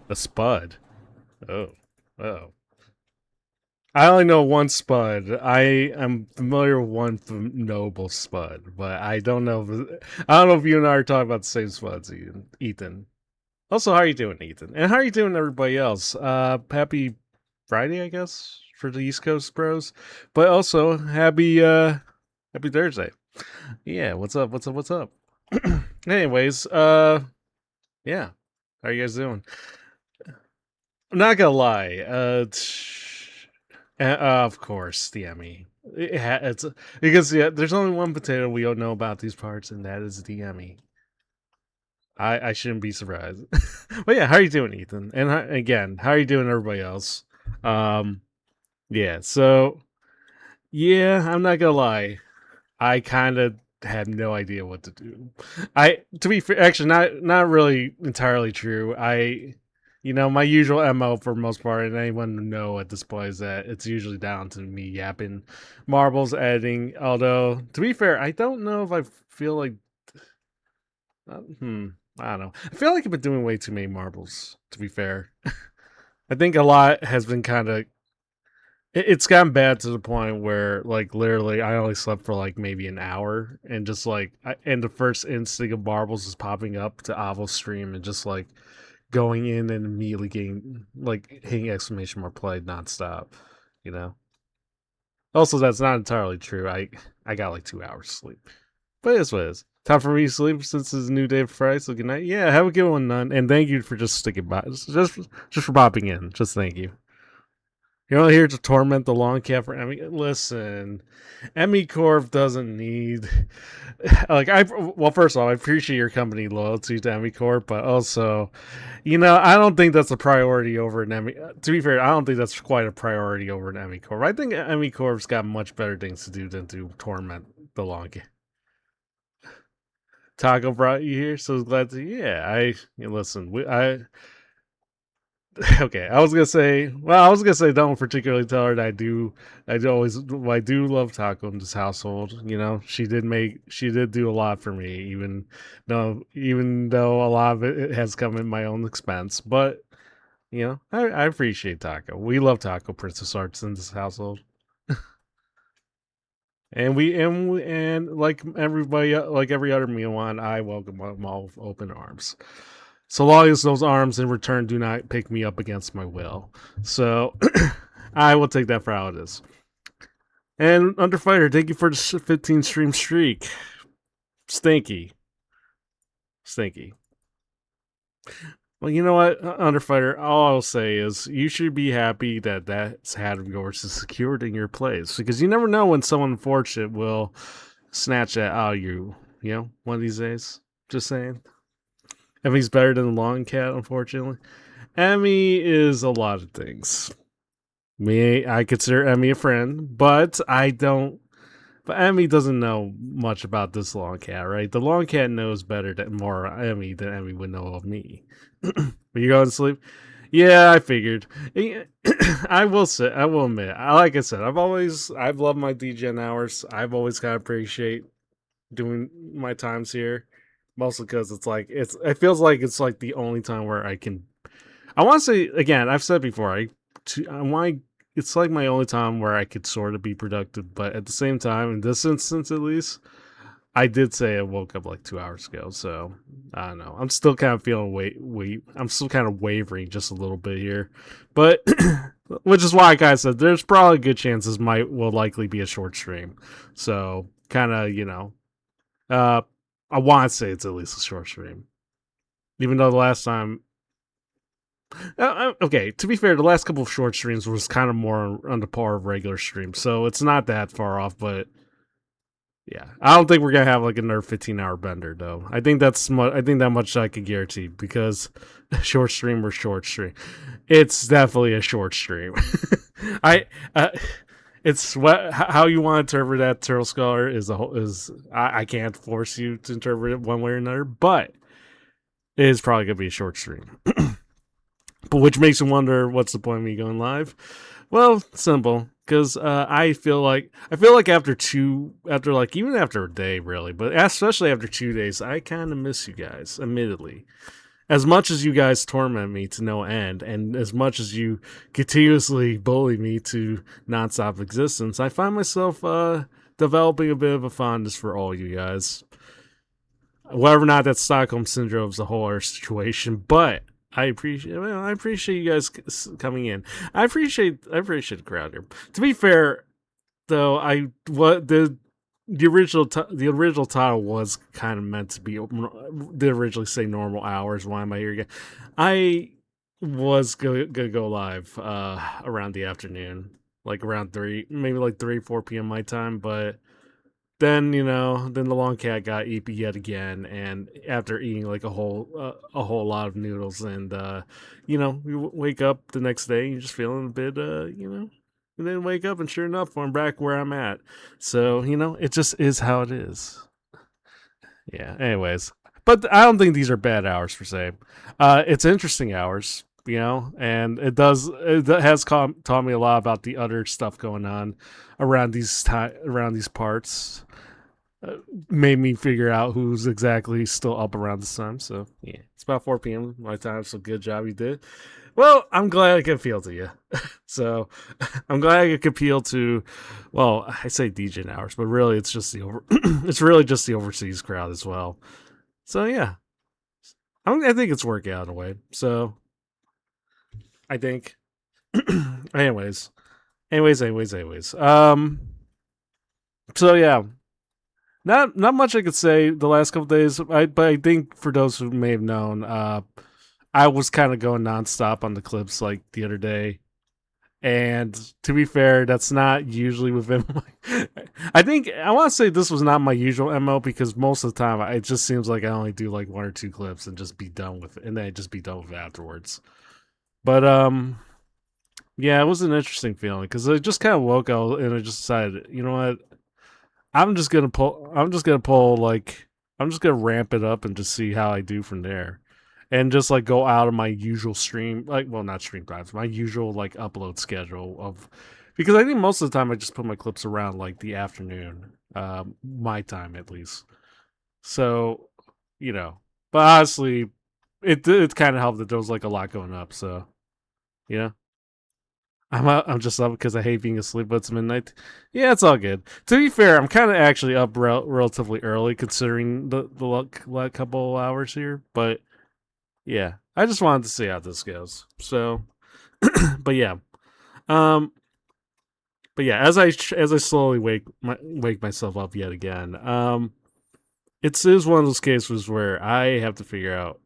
A spud. Oh. Oh. I only know one spud. I am familiar with one noble spud, but I don't know if you and I are talking about the same spuds, Ethan. Also, how are you doing, Ethan? And how are you doing, everybody else? Happy Friday, I guess, for the East Coast bros. But also happy Thursday. Yeah, what's up? What's up? What's up? Anyways, yeah. How are you guys doing? I'm not gonna lie. Of course, the Emmy. It's because there's only one potato we don't know about these parts, and that is the Emmy. I shouldn't be surprised. But yeah, how are you doing, Ethan? And again, how are you doing, everybody else? Um, yeah. So yeah, I'm not gonna lie. I kind of had no idea what to do. To be fair, actually, not really entirely true. My usual mo for the most part, and anyone who know at this point is that it's usually down to me yapping, marbles, editing. Although to be fair, I don't know if I feel like, I don't know. I feel like I've been doing way too many marbles. To be fair, I think a lot has been kind of it's gotten bad to the point where like literally I only slept for like maybe an hour and just like and the first instinct of marbles is popping up to Avo's stream and just like going in and immediately getting like hitting exclamation mark play nonstop, you know. Also, that's not entirely true. I got like 2 hours sleep, but it is what it is. Time for me to sleep since it's a new day for Friday. So good night. Yeah, have a good one, none. And thank you for just sticking by, just for popping in. Just thank you. You're only here to torment the long cat for Emmy. Listen, Emmy Corp doesn't need like I. Well, first of all, I appreciate your company loyalty to Emmy Corp, but also, I don't think that's a priority over an Emmy. To be fair, I don't think that's quite a priority over an Emmy Corp. I think Emmy Corp's got much better things to do than to torment the long cat. Taco brought you here, so glad to. Yeah, listen. Okay, I was gonna say, don't particularly tell her that I do love taco in this household. She did do a lot for me, even though a lot of it has come at my own expense. But I appreciate taco. We love taco Princess Arts in this household, and like everybody, like every other Milan, I welcome them all with open arms. So long as those arms in return do not pick me up against my will. So I will take that for how it is. And Underfighter, thank you for the 15 stream streak. Stinky. Stinky. Well, you know what, Underfighter, all I'll say is you should be happy that that hat of yours is secured in your place because you never know when someone unfortunate will snatch that out of you, one of these days. Just saying. Emmy's better than the long cat, unfortunately. Emmy is a lot of things. I consider Emmy a friend, but I don't. But Emmy doesn't know much about this long cat, right? The long cat knows better than more Emmy than Emmy would know of me. Are you going to sleep? Yeah, I figured. I will admit, like I said, I've loved my DGen hours. I've always kind of appreciate doing my times here, mostly because it feels like it's like the only time where I can. I want to say again. I've said before. It's like my only time where I could sort of be productive, but at the same time, in this instance at least, I did say I woke up like 2 hours ago, so I don't know. I'm still kind of feeling wait. I'm still kind of wavering just a little bit here, but which is why, like I said, there's probably a good chance this will likely be a short stream. So kind of uh, I want to say it's at least a short stream, even though the last time. Okay, to be fair, the last couple of short streams was kind of more on the par of regular streams, so it's not that far off. But yeah, I don't think we're gonna have like another 15-hour bender though. I think that much I could guarantee because short stream or short stream, it's definitely a short stream. I it's how you want to interpret that Turtle Scholar is I can't force you to interpret it one way or another, but it is probably gonna be a short stream. But which makes you wonder what's the point of me going live? Well, simple because I feel like after like even after a day really, but especially after 2 days, I kind of miss you guys. Admittedly, as much as you guys torment me to no end, and as much as you continuously bully me to nonstop existence, I find myself developing a bit of a fondness for all you guys. Whether or not that Stockholm syndrome is a whole other situation, but I appreciate you guys coming in. I appreciate the crowd here. To be fair, though, the original title was kind of meant to be, did originally say normal hours. Why am I here again? I was gonna go live around the afternoon, like around 3, maybe like 3 4 p.m. my time, but then then the long cat got eepy yet again, and after eating like a whole lot of noodles, and you wake up the next day and you're just feeling a bit and then wake up and sure enough I'm back where I'm at. So it just is how it is. Yeah, anyways, but I don't think these are bad hours per se. It's interesting hours, and it has taught me a lot about the other stuff going on around around these parts. Made me figure out who's exactly still up around this time. So yeah, it's about 4 p.m. my time. So good job you did. Well, I'm glad I could appeal to you. So I'm glad I could appeal to, well, I say DJ hours, but really it's just it's really just the overseas crowd as well. So yeah, I think it's working out in a way. So I think, anyways, anyways. So yeah, not much I could say the last couple days. But I think for those who may have known, I was kind of going nonstop on the clips like the other day. And to be fair, that's not usually within my. I think I want to say this was not my usual MO, because most of the time it just seems like I only do like 1 or 2 clips and just be done with it, and then I just be done with it afterwards. But yeah, it was an interesting feeling because I just kind of woke up and I just decided, you know what, I'm just gonna pull. I'm just gonna pull like I'm just gonna ramp it up and just see how I do from there, and just like go out of my usual stream, like, well, not stream times, my usual like upload schedule of, because I think most of the time I just put my clips around like the afternoon, my time at least. So, but honestly, it kind of helped that there was like a lot going up. So you know. I'm just up because I hate being asleep, but it's midnight. Yeah, it's all good. To be fair, I'm kind of actually up relatively early considering the couple hours here. But yeah, I just wanted to see how this goes. So, but yeah, um, but yeah, as I slowly wake myself up yet again, it is one of those cases where I have to figure out.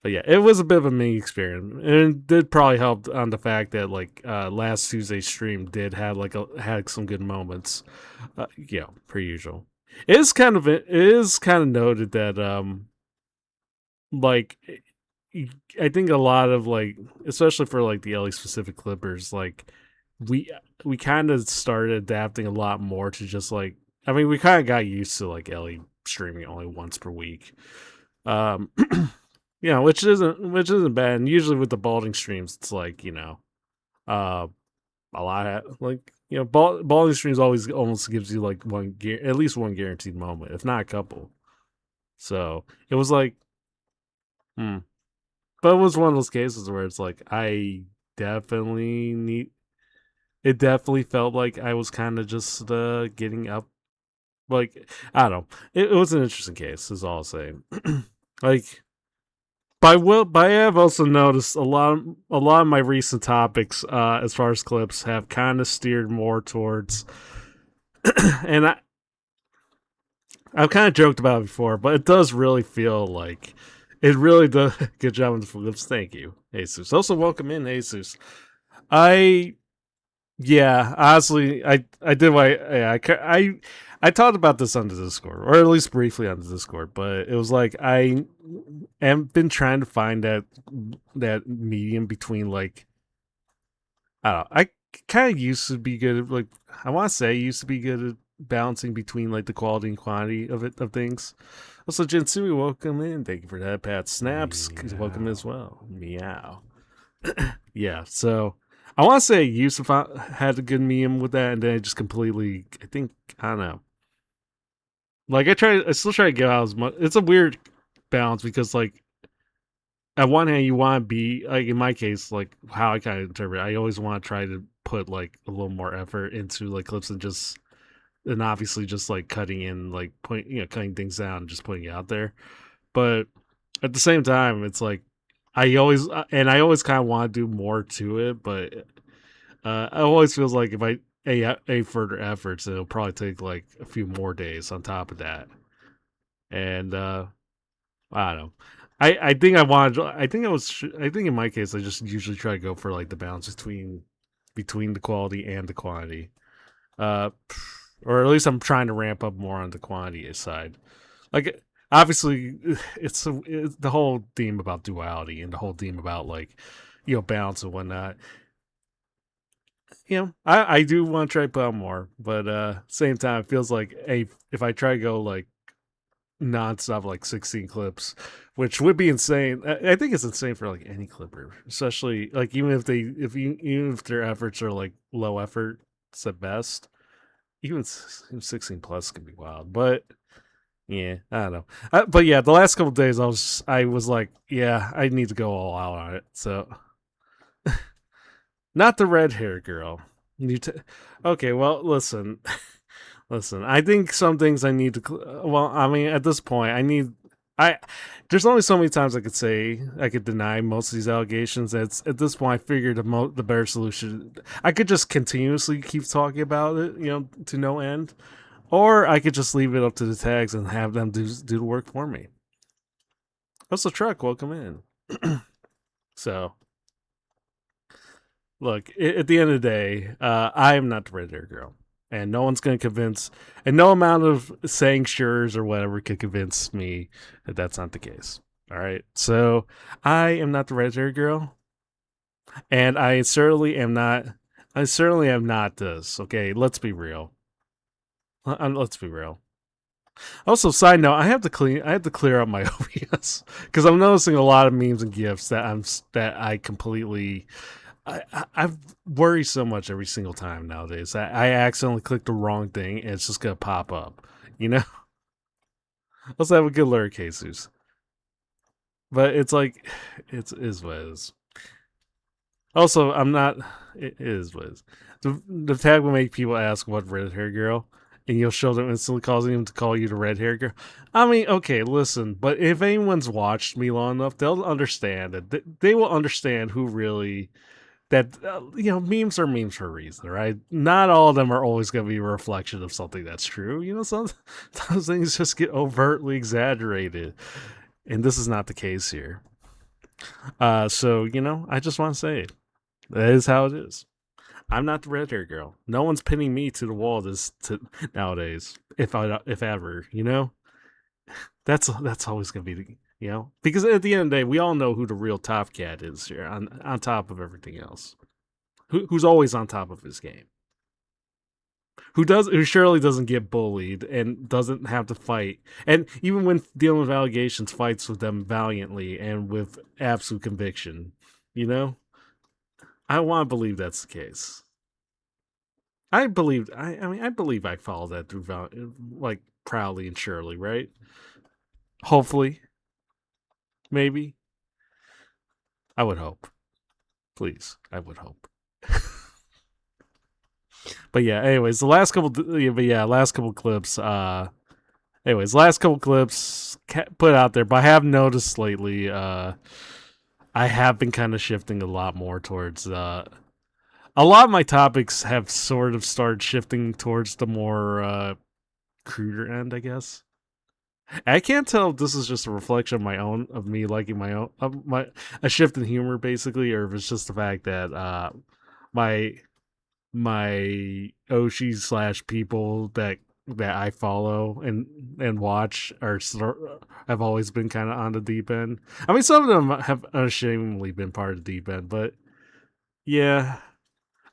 But yeah, it was a bit of a mini experiment, and it did probably help on the fact that like last Tuesday's stream did have had some good moments, per usual. It is kind of noted that like I think a lot of like, especially for like the LA specific Clippers, like we we kind of started adapting a lot more to just like, I mean, we kind of got used to like LA streaming only once per week. Um which isn't bad. And usually with the balding streams, it's like uh, a lot of, like balding streams always almost gives you like at least one guaranteed moment, if not a couple. So it was like, hmm. But it was one of those cases where it's like definitely need. It definitely felt like I was kind of just getting up. Like, I don't know. It was an interesting case. Is all I'll say. Like, but I have also noticed a lot of my recent topics, as far as clips, have kind of steered more towards, and I've kind of joked about it before, but it does really feel like it really does. Good job on the flips, thank you, Jesus. Also, welcome in, Jesus. I Yeah, honestly, I did why I talked about this on the Discord, or at least briefly on the Discord, but it was like I am been trying to find that medium between like, I don't know, I kind of used to be good at like, I want to say I used to be good at balancing between like the quality and quantity of things. Also, Jensui, welcome in. Thank you for that. Pat Snaps, welcome as well. Meow. Yeah, so I want to say Yusuf had a good meme with that, and then I just completely, I think, I don't know. Like I still try to get out as much. It's a weird balance because like at one hand you want to be like in my case, like how I kind of interpret it, I always want to try to put like a little more effort into like clips and just and obviously just like cutting in like point cutting things down and just putting it out there. But at the same time, it's like I always kind of want to do more to it, but it always feels like if I a further efforts, it'll probably take like a few more days on top of that. And I don't know. I think I wanted. I think I was. I think in my case, I just usually try to go for like the balance between the quality and the quantity. Uh, or at least I'm trying to ramp up more on the quantity side. Like obviously, it's the whole theme about duality and the whole theme about like balance and whatnot. I do want to try to put out more, but same time, it feels like if I try to go like nonstop like 16 clips, which would be insane. I think it's insane for like any clipper, especially like even if their efforts are like low effort at best, even 16 plus can be wild. But yeah, I don't know. But yeah, the last couple days I was like, yeah, I need to go all out on it. So not the red hair girl. Okay, well, listen. Listen, I think some things I need to. Well, I mean, at this point, I need. I there's only so many times I could deny most of these allegations. It's at this point I figured the better solution. I could just continuously keep talking about it, to no end, or I could just leave it up to the tags and have them do the work for me. What's the truck? Welcome in. So look, at the end of the day, I am not the red hair girl, and no one's going to convince, and no amount of saying sure's or whatever can convince me that that's not the case. All right, so I am not the red hair girl, and I certainly am not. I certainly am not this. Okay, let's be real. Let's be real. Also, side note, I have to clear up my OBS because I'm noticing a lot of memes and gifs that I completely I worry so much every single time nowadays. I accidentally click the wrong thing and it's just gonna pop up. You know, let's have a good lure, Jesus. But it's like, it is what it is. Also, I'm not. It is what it is. The tag will make people ask what red hair girl, and you'll show them instantly causing them to call you the red hair girl. I mean, okay, listen, but if anyone's watched me long enough, they'll understand that they will understand who really that memes are memes for a reason, right? Not all of them are always going to be a reflection of something that's true. Some things just get overtly exaggerated, and this is not the case here. So I just want to say it. That is how it is. I'm not the red hair girl. No one's pinning me to the wall nowadays. If ever, that's always gonna be because at the end of the day, we all know who the real top cat is here on top of everything else. Who's always on top of his game. Who surely doesn't get bullied and doesn't have to fight, and even when dealing with allegations, fights with them valiantly and with absolute conviction. You know, I want to believe that's the case. I mean, I believe I followed that through, like proudly and surely, right? Hopefully, maybe. I would hope. Please, I would hope. But yeah, anyways, last couple clips. Last couple clips put out there, but I have noticed lately, I have been kind of shifting a lot more towards, a lot of my topics have sort of started shifting towards the more, cruder end, I guess. I can't tell if this is just a reflection of me liking my own, a shift in humor, basically, or if it's just the fact that, my my Oshi slash people that I follow and watch have always been kind of on the deep end. I mean, some of them have unashamedly been part of the deep end, but yeah,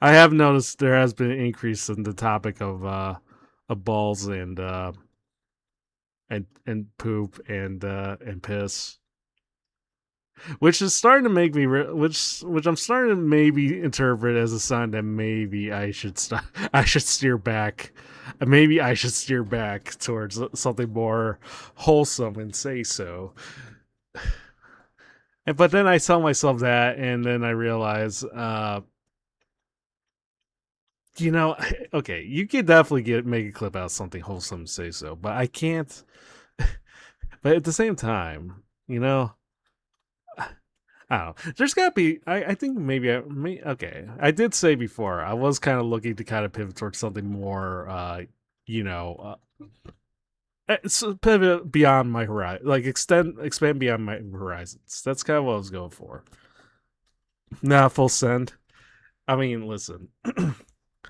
I have noticed there has been an increase in the topic of balls and poop and piss, which is starting to make me which I'm starting to maybe interpret as a sign that maybe I should steer back. Maybe I should steer back towards something more wholesome and say so. But then I tell myself that, and then I realize, you know, okay, you could definitely make a clip out of something wholesome, say so, but I can't. But at the same time, I don't know. There's got to be. I think maybe. Okay. I did say before I was kind of looking to kind of pivot towards something more. You know, pivot beyond my horizon, like expand beyond my horizons. That's kind of what I was going for. Nah, full send. I mean, listen.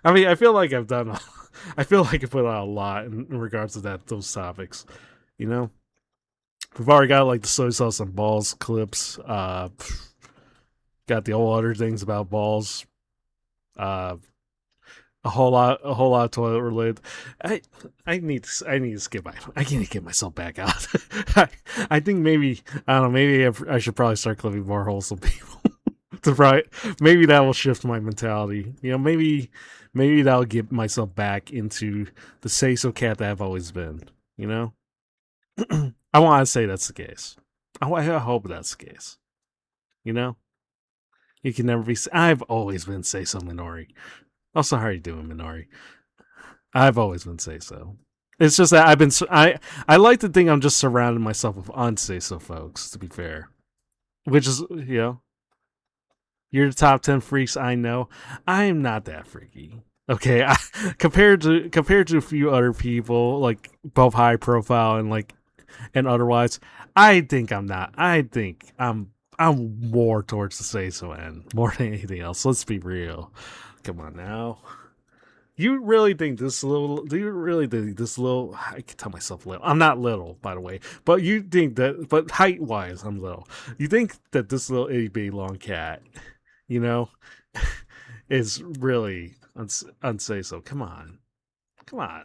I mean, I feel like I've done. I feel like I put out a lot in regards to those topics. You know, we've already got like the soy sauce and balls clips. Got the whole other things about balls. Uh, a whole lot of toilet related. I I need to skip my I can't get myself back out. I think maybe I don't know. Maybe I should probably start clipping more wholesome people. To probably maybe that will shift my mentality. Maybe that'll get myself back into the say so cat that I've always been. You know, I want to say that's the case. I hope that's the case. You know, you can never be. I've always been say so Minori. Also, how are you doing, Minori? I've always been say so. It's just that I like to think I'm just surrounding myself with unsay so folks. To be fair, which is you're the top 10 freaks I know. I am not that freaky. Okay, compared to a few other people, like both high profile and and otherwise, I think I'm not. I think I'm more towards the say so end more than anything else. Let's be real. Come on now. You really think this little? Do you really think this little? I can tell myself little. I'm not little, by the way. But you think that? But height wise, I'm little. You think that this little itty bitty long cat, you know, is really unsay so? Come on, come on.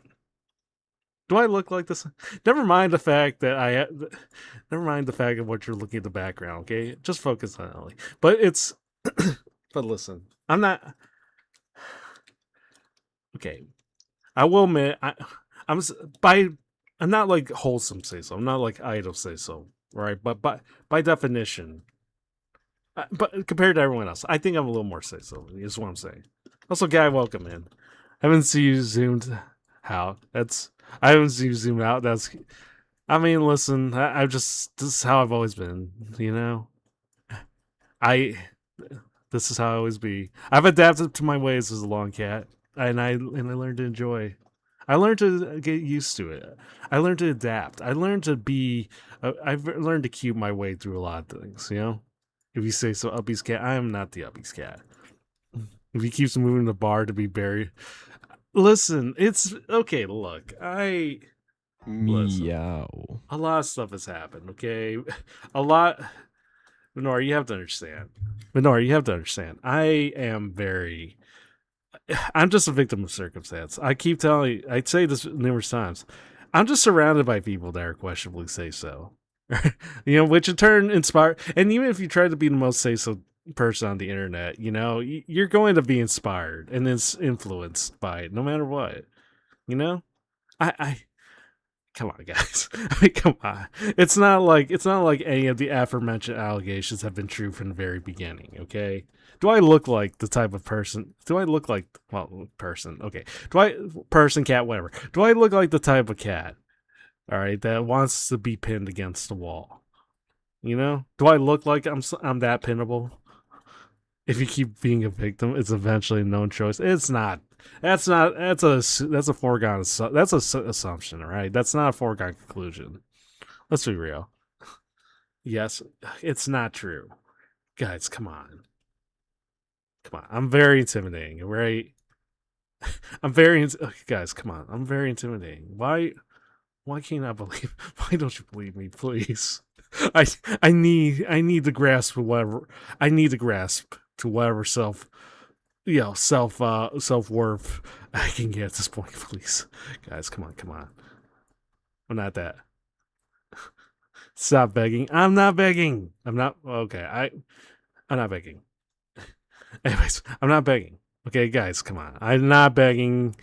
Do I look like this? Never mind the fact that never mind the fact of what you're looking at the background. Okay, just focus on Ellie. But it's. But listen, I'm not. Okay, I will admit, I'm by I'm not like wholesome say so. I'm not like idle say so, right? But by definition, but compared to everyone else, I think I'm a little more say so. Is what I'm saying. Also, guy, welcome in. I haven't seen you zoomed out. I haven't seen you zoom out. I mean, listen, I just this is how I've always been. You know, I this is how I always be. I've adapted to my ways as a long cat, and I learned to enjoy. I learned to get used to it. I learned to adapt. I learned to be. I've learned to cube my way through a lot of things. You know, if you say so, Uppy's cat. I am not the Uppy's cat. If he keeps moving the bar to be buried, listen, it's okay. Look, I listen. Meow. A lot of stuff has happened. Okay, a lot. Minora, you have to understand. Minora, you have to understand. I am very. I'm just a victim of circumstance. I keep telling you, I say this numerous times. I'm just surrounded by people that are questionably say so. Which in turn inspire. And even if you try to be the most say so person on the internet, you're going to be inspired and it's influenced by it, no matter what. You know, I come on, guys. I mean, come on. It's not like any of the aforementioned allegations have been true from the very beginning. Okay. Do I look like the type of person? Do I look like person? Okay. Do I person cat whatever? Do I look like the type of cat? All right, that wants to be pinned against the wall. Do I look like I'm that pinnable? If you keep being a victim, it's eventually a known choice. It's not. That's not. That's a foregone. That's a assumption. All right. That's not a foregone conclusion. Let's be real. Yes, it's not true, guys. Come on. Come on. I'm very intimidating. Right. I'm very. Guys, come on. I'm very intimidating. Why? Why can't I believe? Why don't you believe me, please? I I need to grasp whatever. I need to grasp to whatever self worth I can get at this point, please. Guys, come on, come on. I'm not that. Stop begging. I'm not begging. I'm not okay. I'm not begging. Anyways, I'm not begging. Okay, guys, come on. I'm not begging.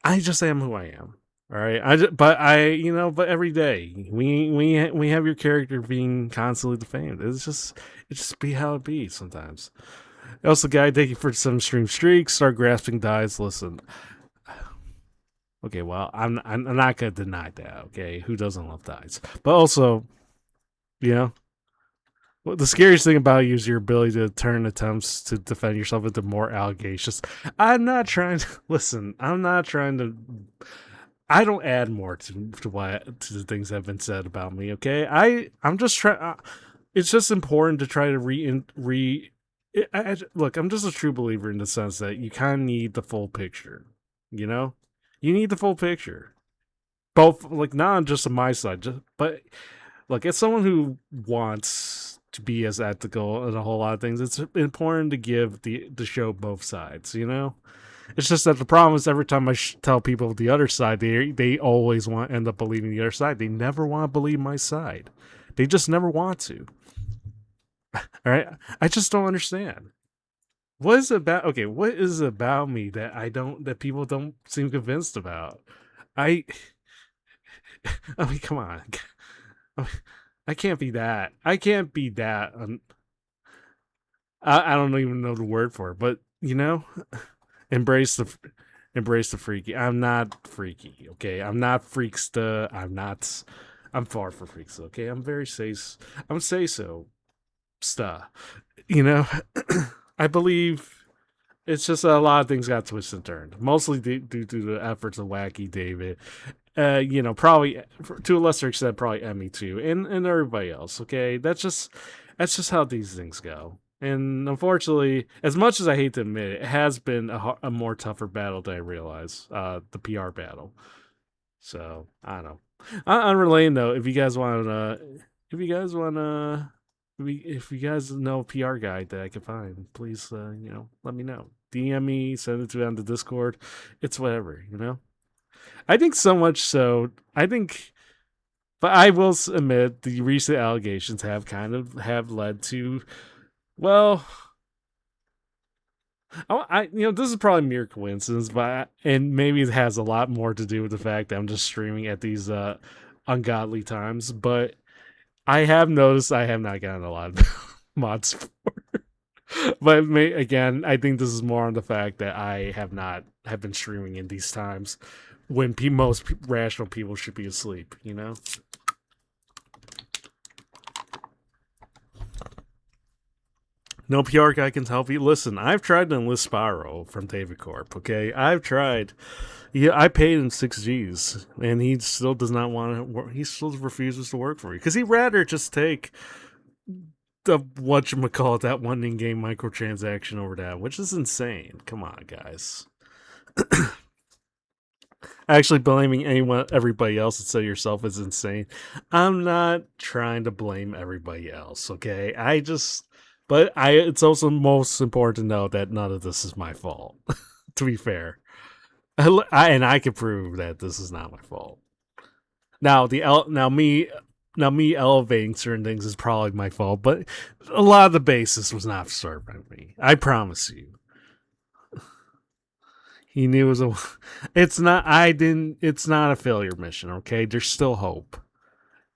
I just am who I am. All right, but but every day we have your character being constantly defamed. It just be how it be sometimes. Also, guy, thank you for some stream streaks. Start grasping dies. Listen, okay, well, I'm not gonna deny that. Okay, who doesn't love dies? But also, you know, well, the scariest thing about you is your ability to turn attempts to defend yourself into more allegations. I'm not trying to listen. I'm not trying to. I don't add more to the things that have been said about me. Okay, I'm just trying. It's just important to try to look. I'm just a true believer in the sense that you kind of need the full picture. You know, you need the full picture, both like not just on my side, but look, as someone who wants to be as ethical in a whole lot of things, it's important to give the show both sides. You know, it's just that the problem is every time I tell people the other side, they always want to end up believing the other side. They never want to believe my side. They just never want to. All right, I just don't understand. What is it about? Okay, what is it about me that I don't that people don't seem convinced about? I I mean, come on. I can't be that. I can't be that. I don't even know the word for it, but embrace the embrace the freaky. I'm not freaky, okay? I'm not freaksta. I'm not. I'm far from freaksta, okay? I'm say so. Sta. You know, I believe it's just a lot of things got twisted and turned, mostly due to the efforts of Wacky David. Probably to a lesser extent, probably Emmy too, and everybody else. Okay, that's just how these things go. And unfortunately, as much as I hate to admit it, it has been a more tougher battle than I realize. The PR battle. So I don't know. Unrelated though, if you guys want to, if you guys know a PR guide that I can find, please, let me know. DM me, send it to me on the Discord. It's whatever. I think so much so. But I will admit the recent allegations have led to, well, this is probably mere coincidence, and maybe it has a lot more to do with the fact that I'm just streaming at these ungodly times. But I have noticed I have not gotten a lot of mod support. But again, I think this is more on the fact that I have been streaming in these times when most rational people should be asleep. No PR guy can help you. Listen, I've tried to enlist Spyro from David Corp. Okay, I've tried. Yeah, I paid him 6 Gs, and he still does not want to work. He still refuses to work for me because he'd rather just take the whatchamacallit, that one in-game microtransaction over that, which is insane. Come on, guys. Actually blaming everybody else instead of yourself is insane. I'm not trying to blame everybody else, okay? It's also most important to know that none of this is my fault. To be fair, and I can prove that this is not my fault. Now me elevating certain things is probably my fault, but a lot of the basis was not served by me. I promise you. He knew it was a. It's not. I didn't. It's not a failure mission. Okay, there's still hope.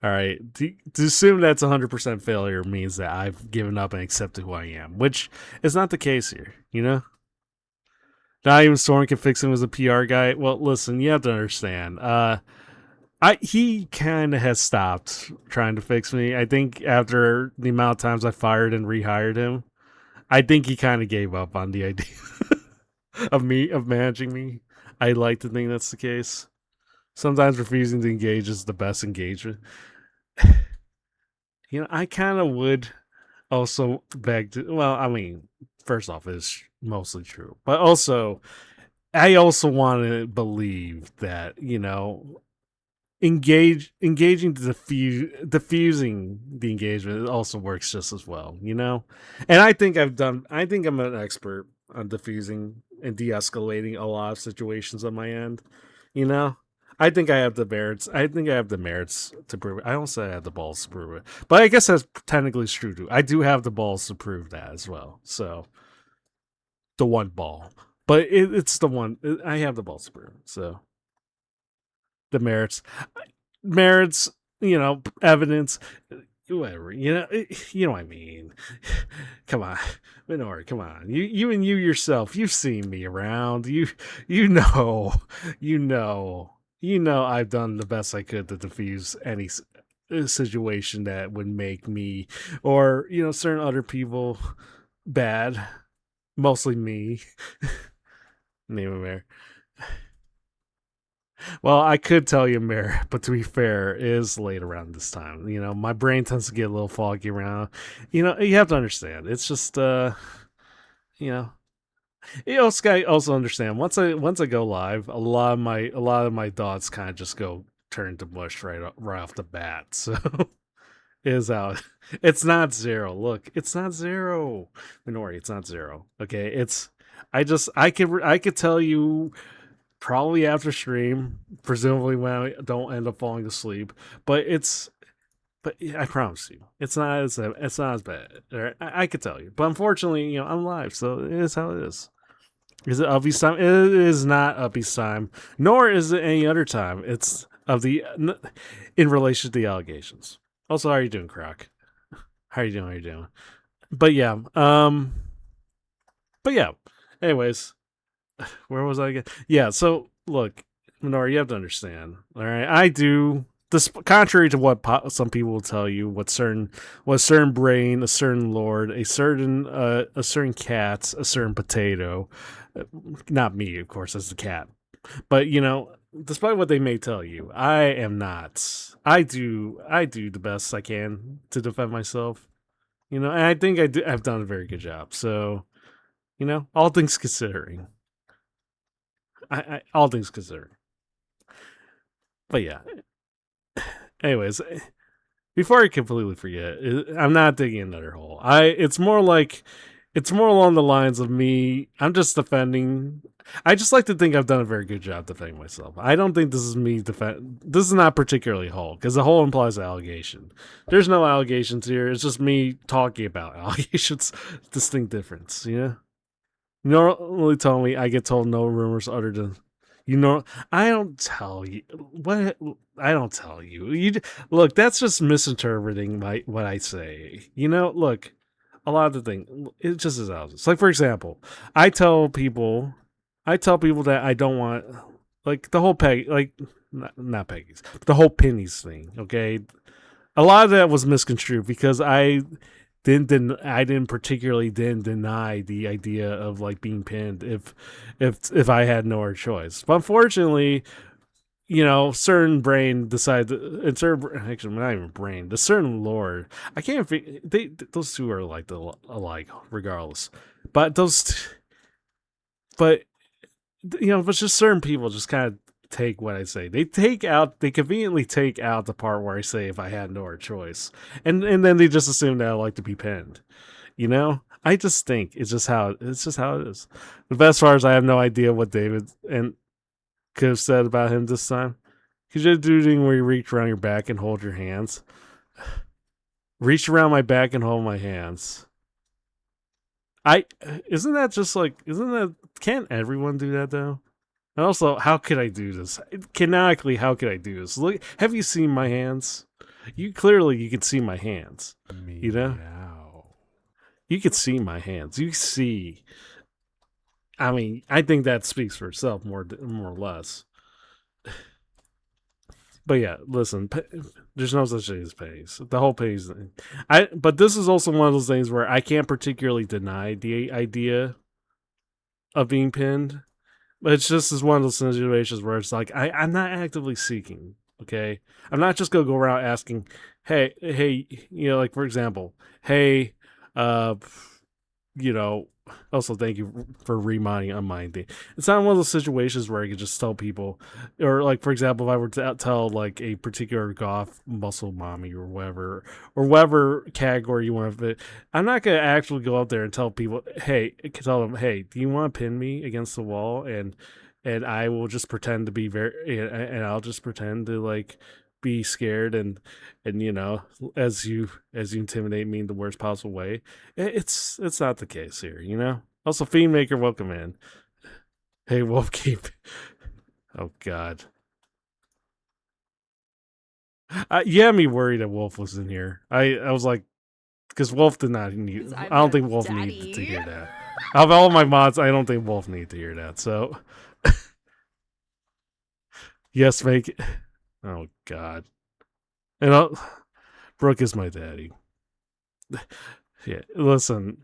All right. To assume that's 100% failure means that I've given up and accepted who I am, which is not the case here. Not even Soren can fix him as a PR guy. Well, listen, you have to understand. He kind of has stopped trying to fix me. I think after the amount of times I fired and rehired him, I think he kind of gave up on the idea of managing me. I like to think that's the case. Sometimes refusing to engage is the best engagement. I kind of would also beg to. Well, I mean, first off, it's mostly true, but also, I also want to believe that engaging to diffusing the engagement also works just as well. And I think I'm an expert on diffusing and de-escalating a lot of situations on my end. you know I think I have the merits. I think I have the merits to prove it. I don't say I have the balls to prove it, but I guess that's technically true too. I do have the balls to prove that as well. So the one ball, but it's the one I have the balls to prove. So the merits, evidence, whatever. You know what I mean. Come on, Minoru, come on. You yourself, you've seen me around. You know, you know, I've done the best I could to diffuse any situation that would make me or certain other people bad. Mostly me. Name of Mayor. Well, I could tell you Mayor, but to be fair, it is late around this time. My brain tends to get a little foggy around. You have to understand. It's just you know, Sky also understand. Once I go live, a lot of my thoughts kind of just go turn to mush right off the bat. So is out. It's not zero. Look, it's not zero. Minori, it's not zero. Okay, I could tell you probably after stream, presumably when I don't end up falling asleep. But I promise you, it's not as bad. Right? I could tell you, but unfortunately, I'm live, so it is how it is. Is it Upbeast time? It is not Upbeast time, nor is it any other time. It's in relation to the allegations. Also, how are you doing, Croc? How are you doing? How are you doing? But yeah, but yeah. Anyways, where was I again? Yeah. So look, Minor, you have to understand. All right, I do. This, contrary to what some people will tell you, what certain brain, a certain lord, a certain cat, a certain potato, not me, of course, as the cat, but despite what they may tell you, I am not. I do the best I can to defend myself. And I think I've done a very good job. So, all things considering, all things considered. But yeah. Anyways, before I completely forget, I'm not digging another hole. It's more along the lines of me. I'm just defending. I just like to think I've done a very good job defending myself. I don't think this is me defend. This is not particularly whole because the whole implies allegation. There's no allegations here. It's just me talking about allegations. Distinct difference. You normally tell me I get told no rumors other than you know. I don't tell you what. I don't tell you. Look. That's just misinterpreting what I say. Look. A lot of the thing, it just is houses. Like for example, I tell people, that I don't want like the whole peg, like not Peggy's, the whole pennies thing. Okay, a lot of that was misconstrued because I didn't particularly deny the idea of like being pinned if I had no other choice. But unfortunately, certain brain decided, and certain actually not even brain, the certain lord. I can't. Those two are like alike regardless, but but but just certain people just kind of take what I say. They conveniently take out the part where I say if I had no other choice, and then they just assume that I like to be pinned. I just think it's just how it is. The best part is I have no idea what David and could have said about him this time. Could you do the thing where you reach around your back and hold your hands? Reach around my back and hold my hands. I isn't that just like isn't that can't everyone do that though? And also, how could I do this? Canonically, how could I do this? Look, have you seen my hands? You can see my hands. Meow. You can see my hands. You see. I mean, I think that speaks for itself more or less. But yeah, listen, there's no such thing as pays. The whole pays thing. But this is also one of those things where I can't particularly deny the idea of being pinned. But it's just as one of those situations where it's like I'm not actively seeking. Okay, I'm not just gonna go around asking, hey, like for example, hey, uh, you know, also thank you for reminding on my thing. It's not one of those situations where I could just tell people, or like for example, if I were to tell like a particular goth muscle mommy or whatever category you want to fit, I'm not gonna actually go out there and tell people, tell them, hey, do you want to pin me against the wall and I will just pretend to be and I'll just pretend to like be scared and as you intimidate me in the worst possible way. It's not the case here. Also, Fiend Maker, welcome in. Hey, Wolfkeep. Oh God. You had me worried that Wolf was in here. I was like, because Wolf did not need. 'Cause I I'm don't your think Wolf needed to daddy. hear that. Of all my mods, I don't think Wolf needed to hear that. So, yes, make it. Oh God. And Brooke is my daddy. Yeah, listen,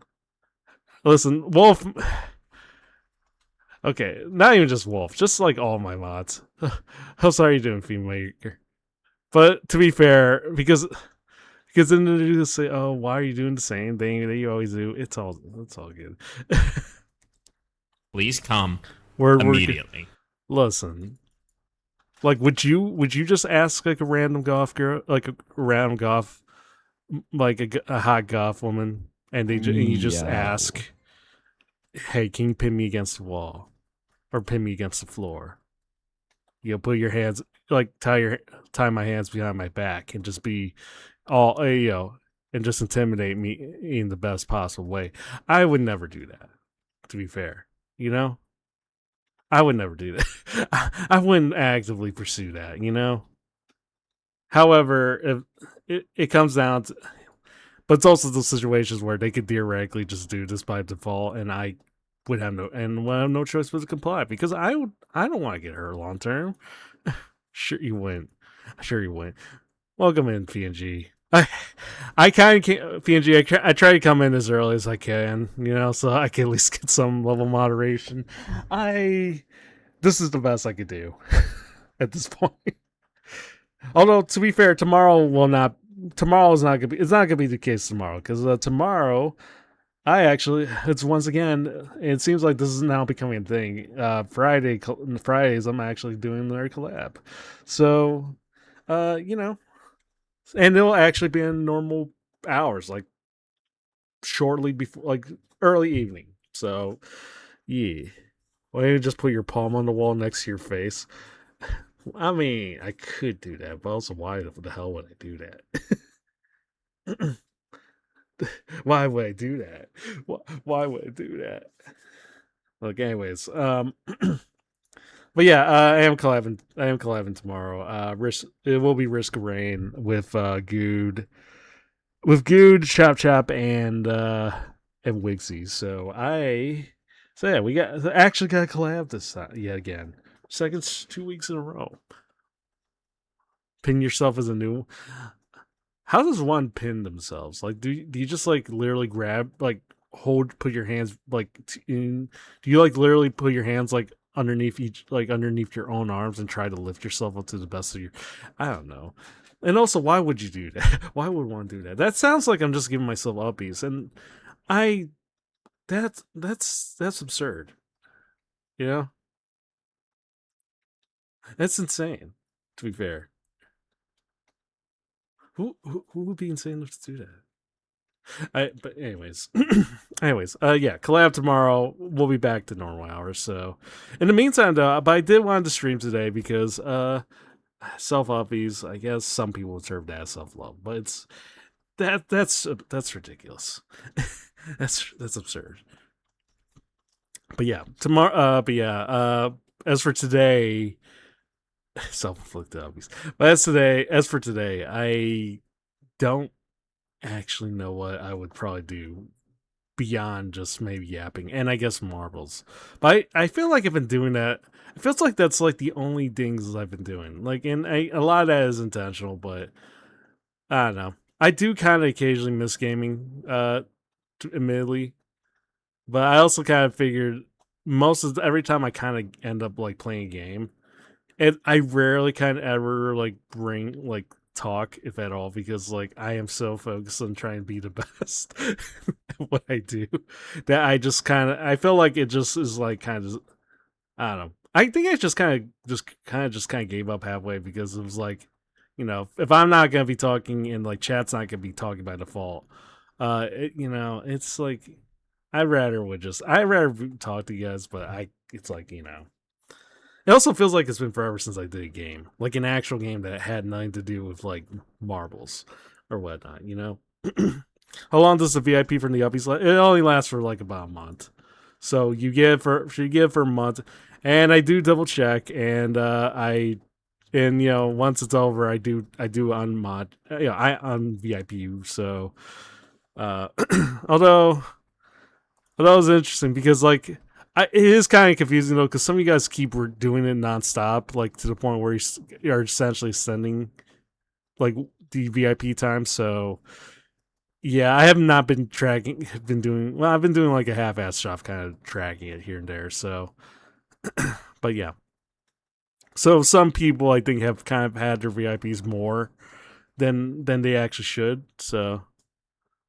Wolf. Okay, not even just Wolf, just like all my mods. How sorry you're doing, Feedmaker. But to be fair, because then they just say, "Oh, why are you doing the same thing that you always do?" It's all good. Please come we're immediately. Listen, like, would you just ask like a random golf girl, like a random golf, like a hot golf woman, and and you just ask, "Hey, can you pin me against the wall, or pin me against the floor?" Put your hands, like, tie my hands behind my back, and just be all and just intimidate me in the best possible way. I would never do that. To be fair, I would never do that. I wouldn't actively pursue that. However, if it comes down to, but it's also the situations where they could theoretically just do this by default, and I would have no choice but to comply, because I don't want to get hurt long term. Sure you wouldn't. Welcome in, PNG. I kind of can't, PNG. I try to come in as early as I can, so I can at least get some level of moderation. This is the best I could do at this point. Although, to be fair, tomorrow is not gonna be. It's not gonna be the case tomorrow, because tomorrow, it's once again. It seems like this is now becoming a thing. Fridays, I'm actually doing their collab, so, and it'll actually be in normal hours, like shortly before, like early evening. So, yeah. Why don't you just put your palm on the wall next to your face? I mean, I could do that, but also, why the hell would I do that? Why would I do that? Why would I do that? Look, anyways, but yeah, I am collabing tomorrow. It will be Risk of Rain with Good, Chop Chop, and Wigsy. So yeah, we actually got a collab this time yet again. Second 2 weeks in a row. Pin yourself as a new. How does one pin themselves? Like, do you just like literally grab, like, put your hands like in? Do you like literally put your hands like underneath your own arms and try to lift yourself up to the best of your? I don't know. And also, why would you do that? Why would one do that? That sounds like I'm just giving myself uppies, and that's absurd. That's insane. To be fair, who would be insane enough to do that? But anyways, yeah, collab tomorrow. We'll be back to normal hours. So, in the meantime, though, but I did want to stream today because self uppies. I guess some people would serve that as self love, but it's that's ridiculous. that's absurd. But yeah, tomorrow. As for today, self-inflicted uppies. But as for today, I don't actually know what I would probably do beyond just maybe yapping, and I guess marbles. But I feel like I've been doing that. It feels like that's like the only things I've been doing. Like, and a lot of that is intentional, but I don't know. I do kind of occasionally miss gaming, admittedly, but I also kind of figured every time I kind of end up like playing a game, and I rarely kind of ever like bring like talk, if at all, because like I am so focused on trying to be the best at what I do, that I feel like it just is like kind of, I don't know. I think I just kind of gave up halfway, because it was like, if I'm not gonna be talking and like chat's not gonna be talking by default, it's like I'd rather talk to you guys, but it's like, it also feels like it's been forever since I did a game, like an actual game that had nothing to do with like marbles or whatnot. How long does the VIP from the uppies last? It only lasts for like about a month, so you give for a month, and I do double check, and I And once it's over, I do unmod. I on VIP you. So, uh, although that was interesting because like it is kind of confusing though because some of you guys keep doing it nonstop, like to the point where you're essentially sending like the VIP time. So yeah, I have not been tracking. Been doing well. I've been doing like a half-ass job, kind of tracking it here and there. So, but yeah. So some people I think have kind of had their VIPs more than they actually should. So,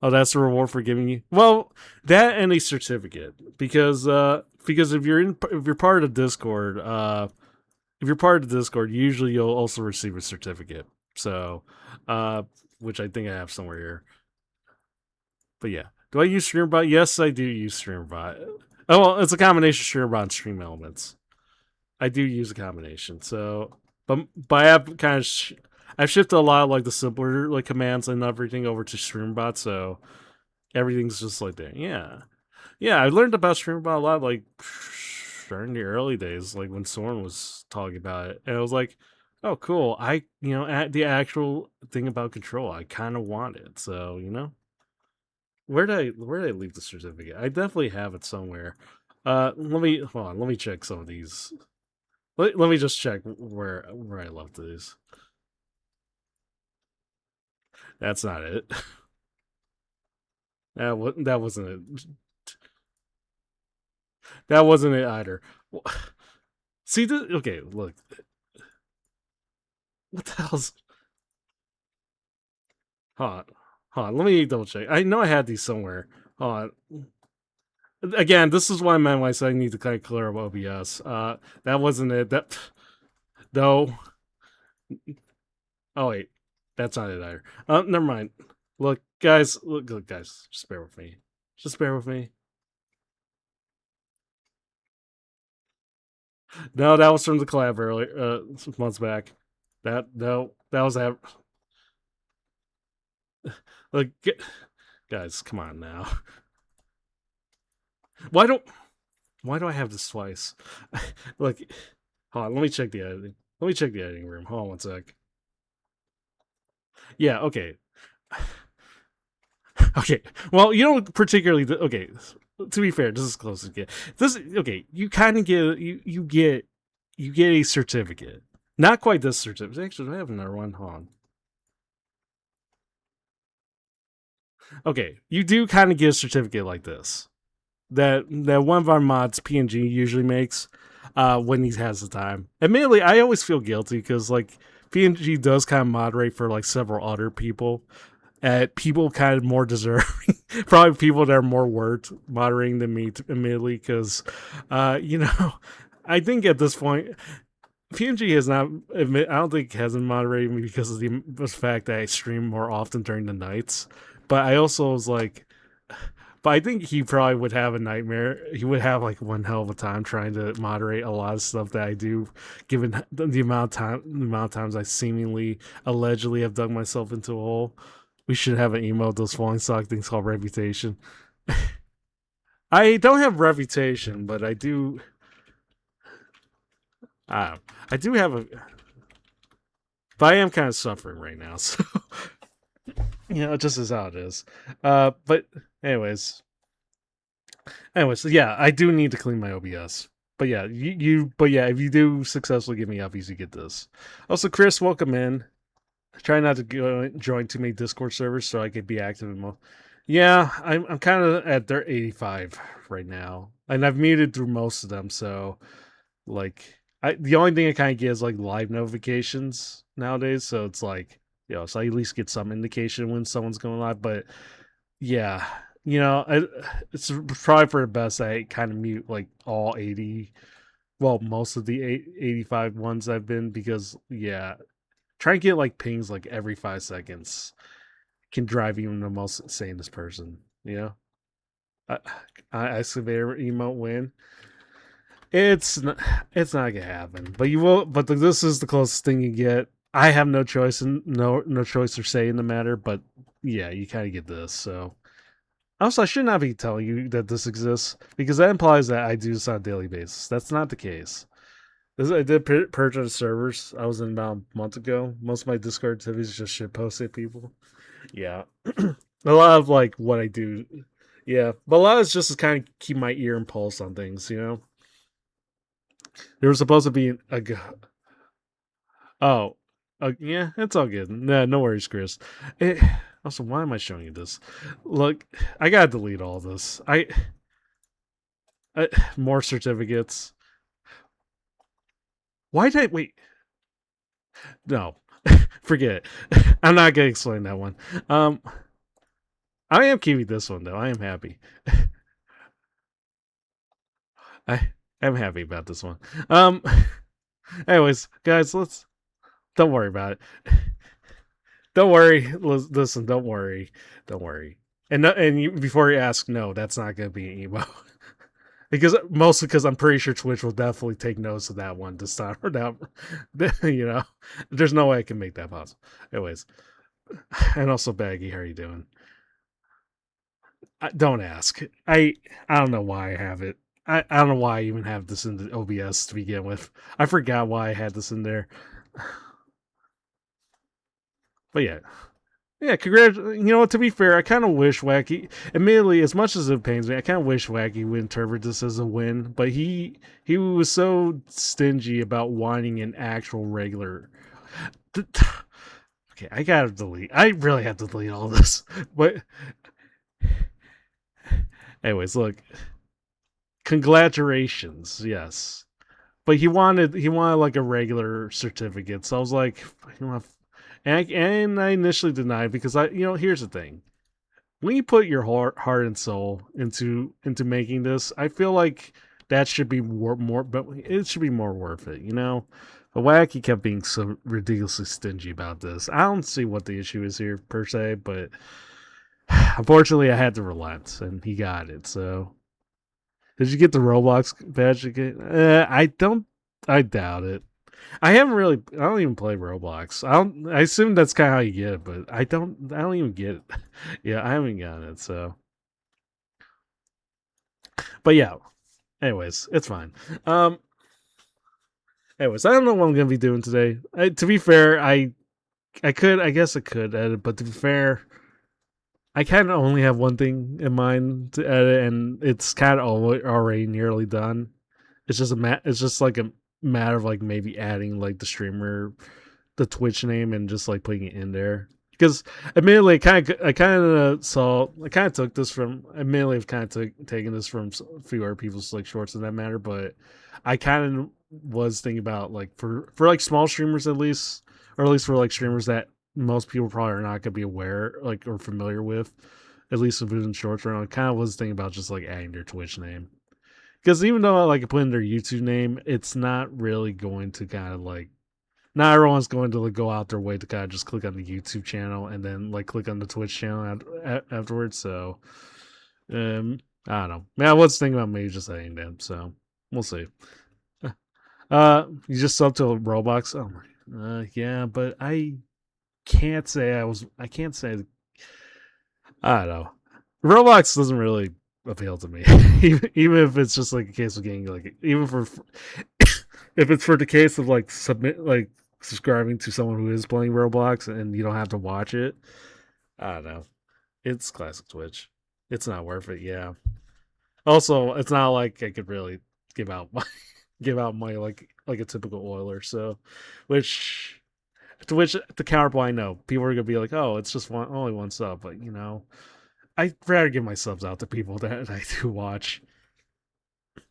oh, that's the reward for giving you. Well, that and a certificate because if you're part of Discord, if you're part of the Discord, usually you'll also receive a certificate. So, uh, which I think I have somewhere here. But yeah, do I use StreamerBot? Yes, I do use StreamerBot. Oh well, it's a combination of StreamerBot and Stream Elements. I do use a combination. So, but I have kind of I've shifted a lot of like the simpler like commands and everything over to StreamBot. So everything's just like that. Yeah, yeah. I learned about StreamBot a lot like during the early days, like when Soren was talking about it, and I was like, oh, cool. The actual thing about control, I kind of want it. So where did I leave the certificate? I definitely have it somewhere. Let me hold on. Let me check some of these. Let me just check where I left these. That's not it. That wasn't it. That wasn't it either. See, okay, look. What the hell's? Hold on, hold on. Let me double check. I know I had these somewhere. Hold on. Again, this is what I meant when I said I need to kind of clear up OBS. That wasn't it. That no. Oh wait, that's not it either. Never mind. Look, guys. Look, guys. Just bear with me. Just bear with me. No, that was from the collab earlier, some months back. That was that. Like, guys, come on now. Why don't Why do I have this twice? Like, hold on. Let me check the editing. Let me check the editing room. Hold on one sec. Yeah. Okay. Okay. Well, you don't particularly. Okay. To be fair, this is close to get this. Okay, you kind of get you get a certificate. Not quite this certificate. Actually, I have another one. Hold on. Okay, you do kind of get a certificate like this. That one of our mods PNG usually makes when he has the time. Admittedly, I always feel guilty because like PNG does kind of moderate for like several other people. People kind of more deserving, probably people that are more worth moderating than me, admittedly, because, I think at this point, PNG has not. I don't think hasn't moderated me because of the fact that I stream more often during the nights. But I also was like, but I think he probably would have a nightmare. He would have like one hell of a time trying to moderate a lot of stuff that I do, given the amount of times I seemingly, allegedly have dug myself into a hole. We should have an email those falling stock things called reputation. I don't have reputation, but I do. I do have a, but I am kind of suffering right now, so it just is how it is. But anyways, so yeah, I do need to clean my OBS. But yeah, but yeah, if you do successfully get me up, you get this. Also, Chris, welcome in. Try not to join too many Discord servers so I could be active in most. Yeah, I'm kind of at their 85 right now, and I've muted through most of them. So, like, the only thing I kind of get is like live notifications nowadays. So it's like, so I at least get some indication when someone's going live. But yeah, it's probably for the best. I kind of mute like all 80, well, most of the 85 ones I've been because yeah, try and get like pings like every 5 seconds can drive even the most sanest person. I excavator emote win. It's not gonna happen. But you will. But this is the closest thing you get. I have no choice and no choice or say in the matter. But yeah, you kind of get this. So also, I should not be telling you that this exists because that implies that I do this on a daily basis. That's not the case. I did purchase servers. I was in about a month ago. Most of my Discord activities just shit posting people. Yeah, a lot of like what I do. Yeah, but a lot is just to kind of keep my ear and pulse on things. There was supposed to be oh, yeah, it's all good. Nah, no worries, Chris. Eh, also, why am I showing you this? Look, I gotta delete all this. I more certificates. Why did I wait? No, forget it. I'm not gonna explain that one. Um, I am keeping this one though. I am happy. I am happy about this one. Um, anyways, guys, don't worry about it. Don't worry. Listen, don't worry. Don't worry. And no, before you ask, no, that's not gonna be an emo. Mostly because I'm pretty sure Twitch will definitely take notice of that one this time or that. There's no way I can make that possible. Anyways, and also Baggy, how are you doing? Don't ask. I don't know why I have it. I don't know why I even have this in the OBS to begin with. I forgot why I had this in there. But yeah. Congrats. You know what? To be fair, I kind of wish Wacky. Admittedly, as much as it pains me, I kind of wish Wacky would interpret this as a win. But he was so stingy about wanting an actual regular. Okay, I gotta delete. I really have to delete all this. But anyways, look. Congratulations, yes. But he wanted like a regular certificate. So I was like, and I initially denied because here's the thing. When you put your heart and soul into making this, I feel like that should be more but it should be more worth it, But Wacky kept being so ridiculously stingy about this. I don't see what the issue is here per se, but unfortunately I had to relent and he got it, so did you get the Roblox badge again? I doubt it. I haven't really. I don't even play Roblox. I don't. I assume that's kind of how you get it, but I don't. I don't even get it. Yeah, I haven't gotten it. So, but yeah. Anyways, it's fine. Um. Anyways, I don't know what I'm gonna be doing today. To be fair, I could. I guess I could edit, but to be fair, I kind of only have one thing in mind to edit, and it's kind of already nearly done. It's just like a matter of like maybe adding like the Twitch name, and just like putting it in there. Because admittedly, I kind of took this from. Admittedly, I've kind of taken this from a few other people's like shorts in that matter, but I kind of was thinking about like for like small streamers at least, or at least for like streamers that most people probably are not going to be aware like or familiar with, at least if it's in shorts. Right, I kind of was thinking about just like adding their Twitch name. Because even though I like put in their YouTube name, it's not really going to kind of like not everyone's going to like go out their way to kind of just click on the YouTube channel and then like click on the Twitch channel afterwards. So, I don't know. Man, I was thinking about maybe just adding them. So we'll see. You just subbed to Roblox. Oh my, yeah, but I can't say I was. I can't say. I don't know. Roblox doesn't really appeal to me, even if it's just like a case of getting like even for if it's for the case of like subscribing to someone who is playing Roblox and you don't have to watch it. I don't know. It's classic Twitch. It's not worth it. Yeah. Also, it's not like I could really give out my give out my like a typical Oiler. So, which to which the counterpoint, I know people are gonna be like, oh, it's just only one sub, but I'd rather give my subs out to people that I do watch.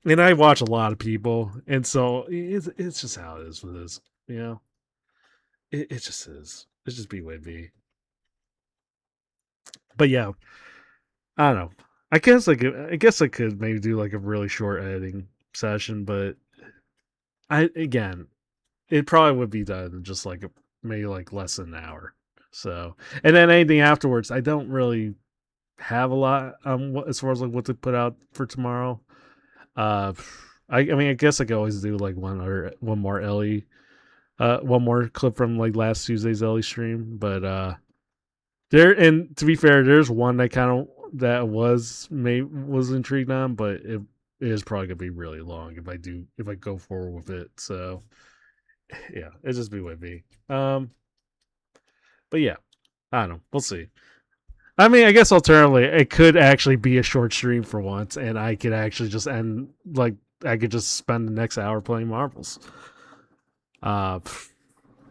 And I watch a lot of people, and so it's just how it is with this. You know, it just is. It's just BYB. But yeah, I don't know. I guess I could maybe do like a really short editing session, but again, it probably would be done in just like maybe like less than an hour. So, and then anything afterwards, I don't really have a lot as far as like what to put out for tomorrow. Uh, I mean, I guess I could always do like one more Ellie, one more clip from like last Tuesday's Ellie stream. But and to be fair, there's one that kind of was intrigued on, but it is probably gonna be really long if I go forward with it. So yeah, it just be with me. But yeah, I don't know. We'll see. I mean, I guess alternatively, it could actually be a short stream for once, and I could actually just end like I could just spend the next hour playing marbles. Uh,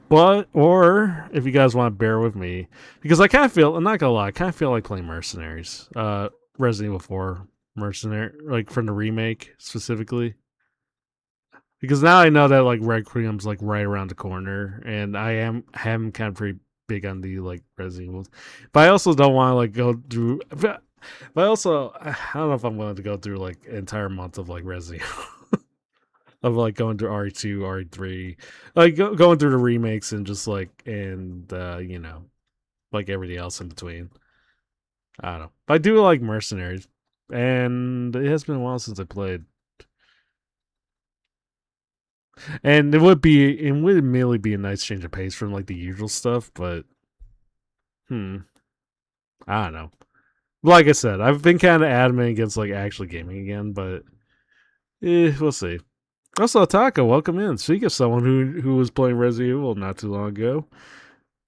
but or if you guys want to bear with me, because I kind of feel I'm not gonna lie, I kind of feel like playing Mercenaries, Resident Evil 4 Mercenary, like from the remake specifically. Because now I know that like Requiem's like right around the corner, and I am kind of pretty big on the like Resident Evil, but I also don't want to like go through. But also, I don't know if I'm willing to go through like an entire month of like Resident Evil, of like going through RE2, RE3, like going through the remakes and just like and like everything else in between. I don't know, but I do like Mercenaries, and it has been a while since I played. And it would merely be a nice change of pace from like the usual stuff, but hmm, I don't know. Like I said, I've been kind of adamant against like actually gaming again, but we'll see. Also, Taco, welcome in. Speak of someone who was playing Resident Evil not too long ago.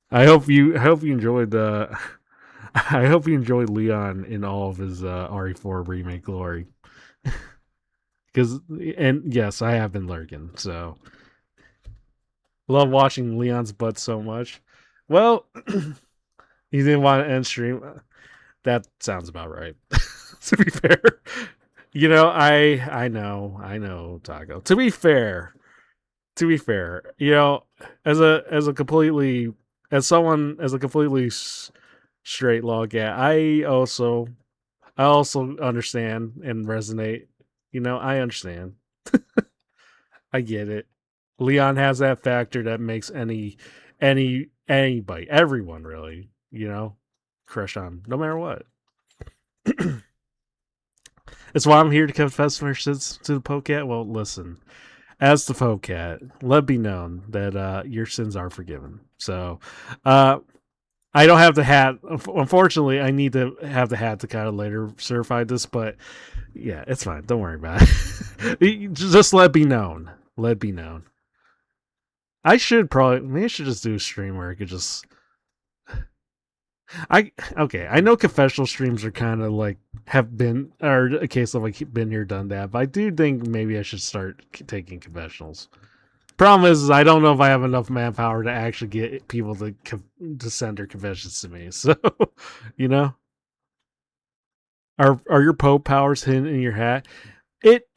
I hope you enjoyed I hope you enjoyed Leon in all of his RE4 remake glory. Because and yes, I have been lurking, so love watching Leon's butt so much. Well, he didn't want to end stream. That sounds about right. To be fair, I know, Taco. To be fair, as a completely as a completely straight log, yeah, I also understand and resonate. I understand. I get it. Leon has that factor that makes anybody, everyone really, crush on, no matter what. It's why I'm here to confess my sins to the Pokecat. Well, listen, as the Pokecat, let be known that your sins are forgiven. So, I don't have the hat. Unfortunately, I need to have the hat to kind of later certify this, but yeah, it's fine. Don't worry about it. Just let be known. Let be known. Maybe I should just do a stream where I could just I know confessional streams are kind of like have been or a case of like been here done that, but I do think maybe I should start taking confessionals. Problem is I don't know if I have enough manpower to actually get people to send their confessions to me. So, you know, are your Pope powers hidden in your hat? It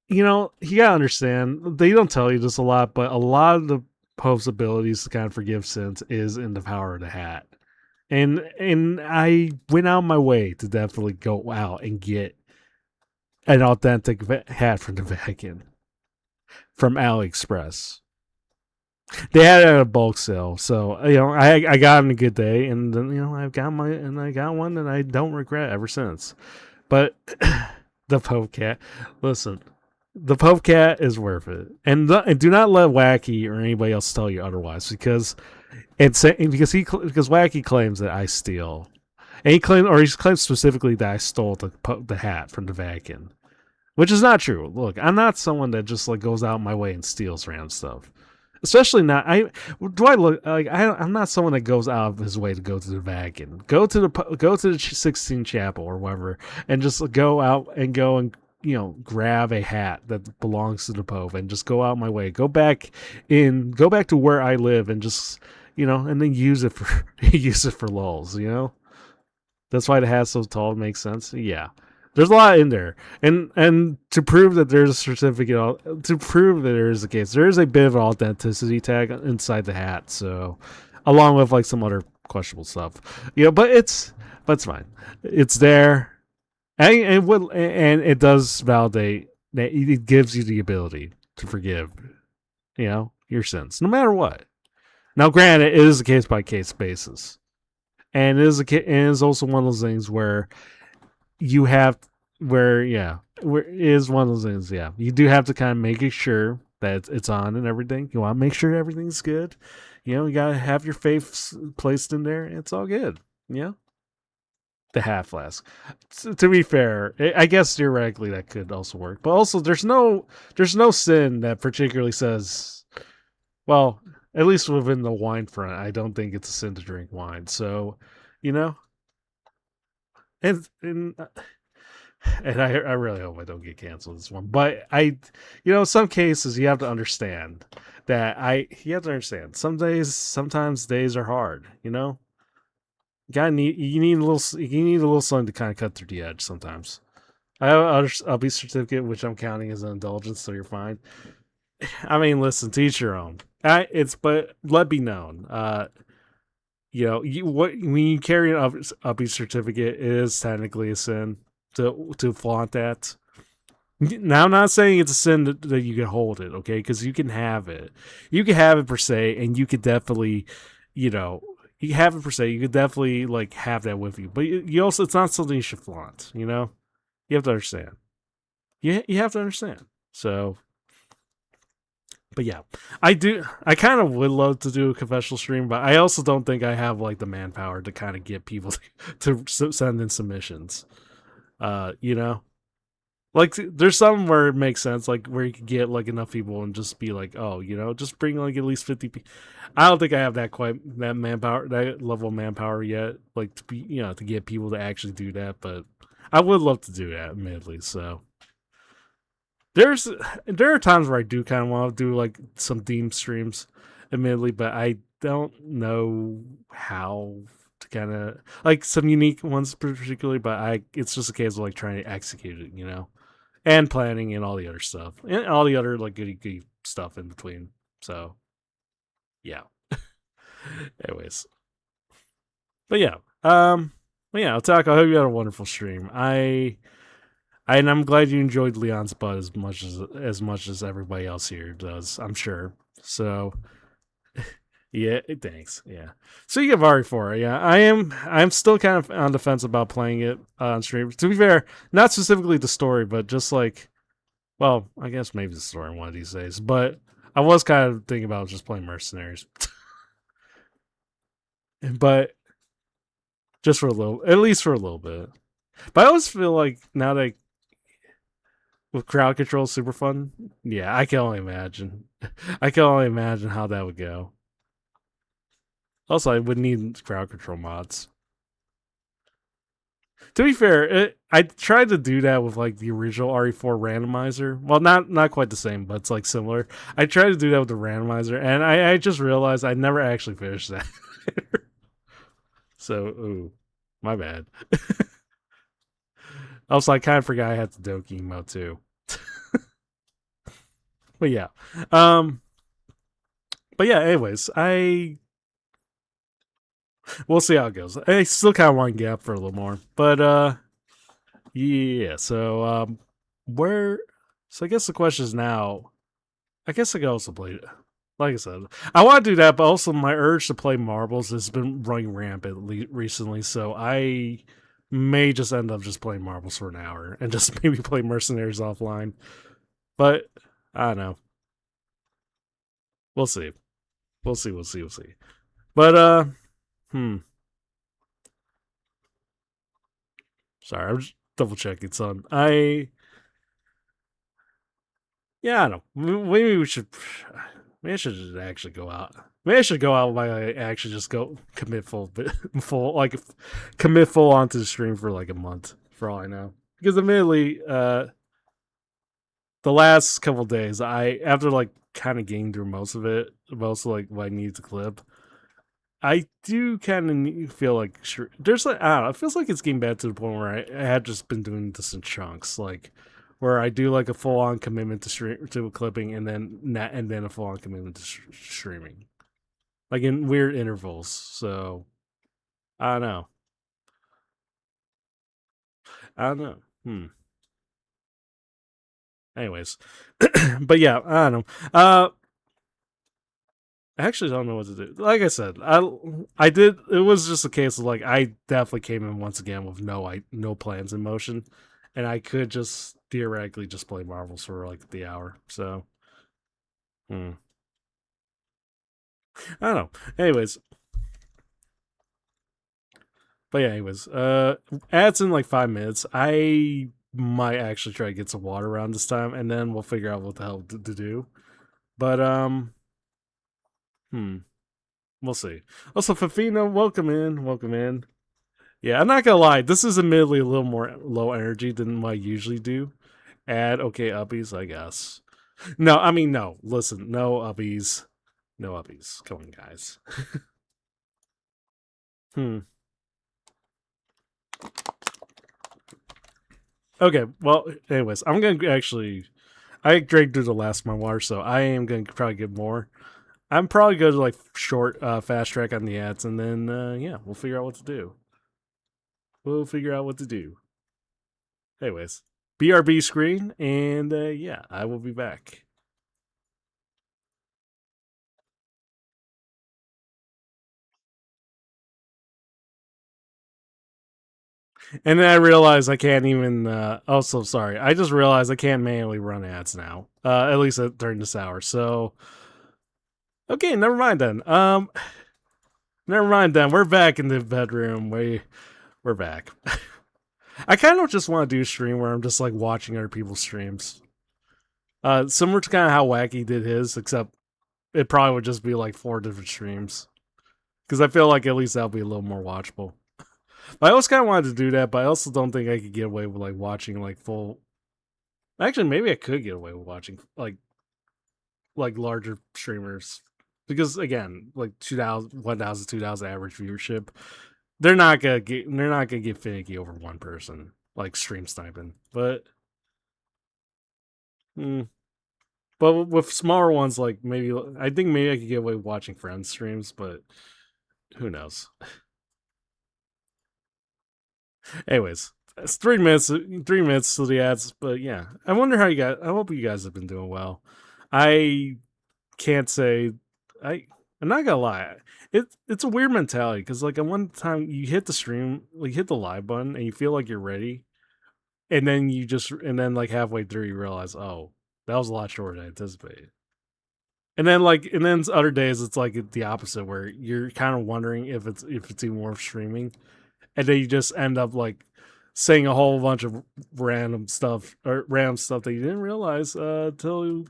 you gotta understand they don't tell you this a lot, but a lot of the Pope's abilities to kind of forgive sins is in the power of the hat. And I went out my way to definitely go out and get an authentic hat from the Vatican from AliExpress. They had it at a bulk sale, so I got it on a good day, and then I got one, and I don't regret ever since. But the Pope Cat, listen, the Pope Cat is worth it, and do not let Wacky or anybody else tell you otherwise, because because Wacky claims that I steal, and he claims specifically that I stole the hat from the Vatican, which is not true. Look, I'm not someone that just like goes out my way and steals random stuff. Especially not. I'm not someone that goes out of his way to go to the Vatican, go to the Sixtine Chapel or whatever, and just go out and grab a hat that belongs to the Pope and just go out my way, go back to where I live and just and then use it for use it for lulz. That's why the hat's so tall. It makes sense. Yeah. There's a lot in there, and to prove that there's a certificate, to prove that there is the case, there is a bit of an authenticity tag inside the hat. So, along with like some other questionable stuff, but it's fine. It's there, and it does validate that it gives you the ability to forgive, your sins, no matter what. Now, granted, it is a case by case basis, and it is also one of those things where you have where it is one of those things. Yeah, you do have to kind of make sure that it's on and everything. You want to make sure everything's good. You gotta have your faith placed in there. It's all good. The half flask. To be fair, I guess theoretically that could also work, but also there's no sin that particularly says, well, at least within the wine front, I don't think it's a sin to drink wine. So, you know, and and I really hope I don't get canceled this one. But some cases you have to understand you have to understand sometimes days are hard. You need a little something to kind of cut through the edge sometimes. I have a B certificate, which I'm counting as an indulgence, so you're fine. I mean, listen, to each your own. But let be known. When you carry an up certificate, it is technically a sin to flaunt that. Now, I'm not saying it's a sin that you can hold it, okay? Because you can have it. You can have it per se, and you could definitely, you know, you have it per se. You could definitely like have that with you, but you also it's not something you should flaunt. You have to understand. You have to understand. So, but yeah, I do. I kind of would love to do a confessional stream, but I also don't think I have like the manpower to kind of get people to send in submissions. Uh, you know, like there's some where it makes sense, like where you could get like enough people and just be like, oh, just bring like at least 50 people. I don't think I have that manpower, that level of manpower yet, like to be, to get people to actually do that. But I would love to do that, admittedly. So there are times where I do kind of want to do like some theme streams, admittedly, but I don't know how to kind of like some unique ones particularly. But it's just a case of like trying to execute it. And planning and all the other stuff and all the other like goody stuff in between. So yeah. Anyways, but yeah, Otaku, I hope you had a wonderful stream. And I'm glad you enjoyed Leon's butt as much as everybody else here does. I'm sure. So yeah, thanks. Yeah. So you have RE4. Yeah, I'm still kind of on the fence about playing it on stream. To be fair, not specifically the story, but just like, well, I guess maybe the story one of these days. But I was kind of thinking about just playing Mercenaries, but just for a little, at least for a little bit. But I always feel like now that with crowd control is super fun. Yeah, I can only imagine. I can only imagine how that would go. Also, I would need crowd control mods. To be fair, I tried to do that with like the original RE4 randomizer. Well, not quite the same, but it's like similar. I tried to do that with the randomizer, and I just realized I never actually finished that. So, ooh, my bad. Also, I kind of forgot I had the Doki emote too. But yeah, um, but yeah. Anyways, we'll see how it goes. I still kind of want to get up for a little more, but yeah. So where? So I guess the question is now. I guess I could also play it. Like I said, I want to do that, but also my urge to play marbles has been running rampant recently. So I may just end up just playing marbles for an hour and just maybe play mercenaries offline. But I don't know. We'll see. We'll see. We'll see. We'll see. But hmm. Sorry, I'm just double checking, son. Yeah, I don't know. Maybe we should. Maybe I should just actually go out. Maybe I should go out while I actually just go commit commit full onto the stream for like a month, for all I know. Because admittedly, the last couple days, after like kind of getting through most of it, most of like what I need to clip, I do kind of feel like there's like I don't know. It feels like it's getting bad to the point where I had just been doing this in chunks, like where I do like a full on commitment to clipping, and then a full on commitment to streaming, like in weird intervals. So I don't know. I don't know. Anyways, but yeah, I don't know. I actually don't know what to do. Like I said, I did. It was just a case of like I definitely came in once again with no plans in motion, and I could just theoretically just play marbles for like the hour. So, I don't know. Anyways, But yeah, anyways, ads in like 5 minutes. I might actually try to get some water around this time, and then we'll figure out what the hell to do. But hmm, we'll see. Also, Fafina, welcome in, welcome in. Yeah, I'm not gonna lie. This is admittedly a little more low energy than what I usually do. Add okay uppies, I guess. No, I mean no. Listen, no uppies, no uppies. Come on, guys. Hmm. Okay. Well, anyways, I'm gonna actually. I drank through the last of my water, so I am gonna probably get more. I'm probably going to like short, fast track on the ads, and then yeah, we'll figure out what to do. We'll figure out what to do. Anyways, BRB screen, and yeah, I will be back. And then I realized I can't even. Also, sorry, I just realized I can't manually run ads now. At least during this hour. So, okay, never mind then. Never mind then. We're back in the bedroom. We're back. I kind of just want to do a stream where I'm just like watching other people's streams. Similar to kind of how Wacky did his, except it probably would just be like 4 different streams. Because I feel like at least that'll be a little more watchable. But I also kind of wanted to do that, but I also don't think I could get away with like watching like full. Actually, maybe I could get away with watching like larger streamers because again, like 2,000, 1,000, 2,000 average viewership, they're not gonna get finicky over one person like stream sniping. Mm, but with smaller ones, like maybe I think maybe I could get away with watching friends streams, but who knows? Anyways, it's 3 minutes. 3 minutes to the ads, but yeah, I wonder how you guys. I hope you guys have been doing well. I can't say I. I'm not gonna lie. It's a weird mentality because like at one time you hit the stream, like hit the live button, and you feel like you're ready, and then like halfway through you realize, oh, that was a lot shorter than I anticipated. And then other days it's like the opposite where you're kind of wondering if it's even worth streaming, and then you just end up like saying a whole bunch of random stuff that you didn't realize until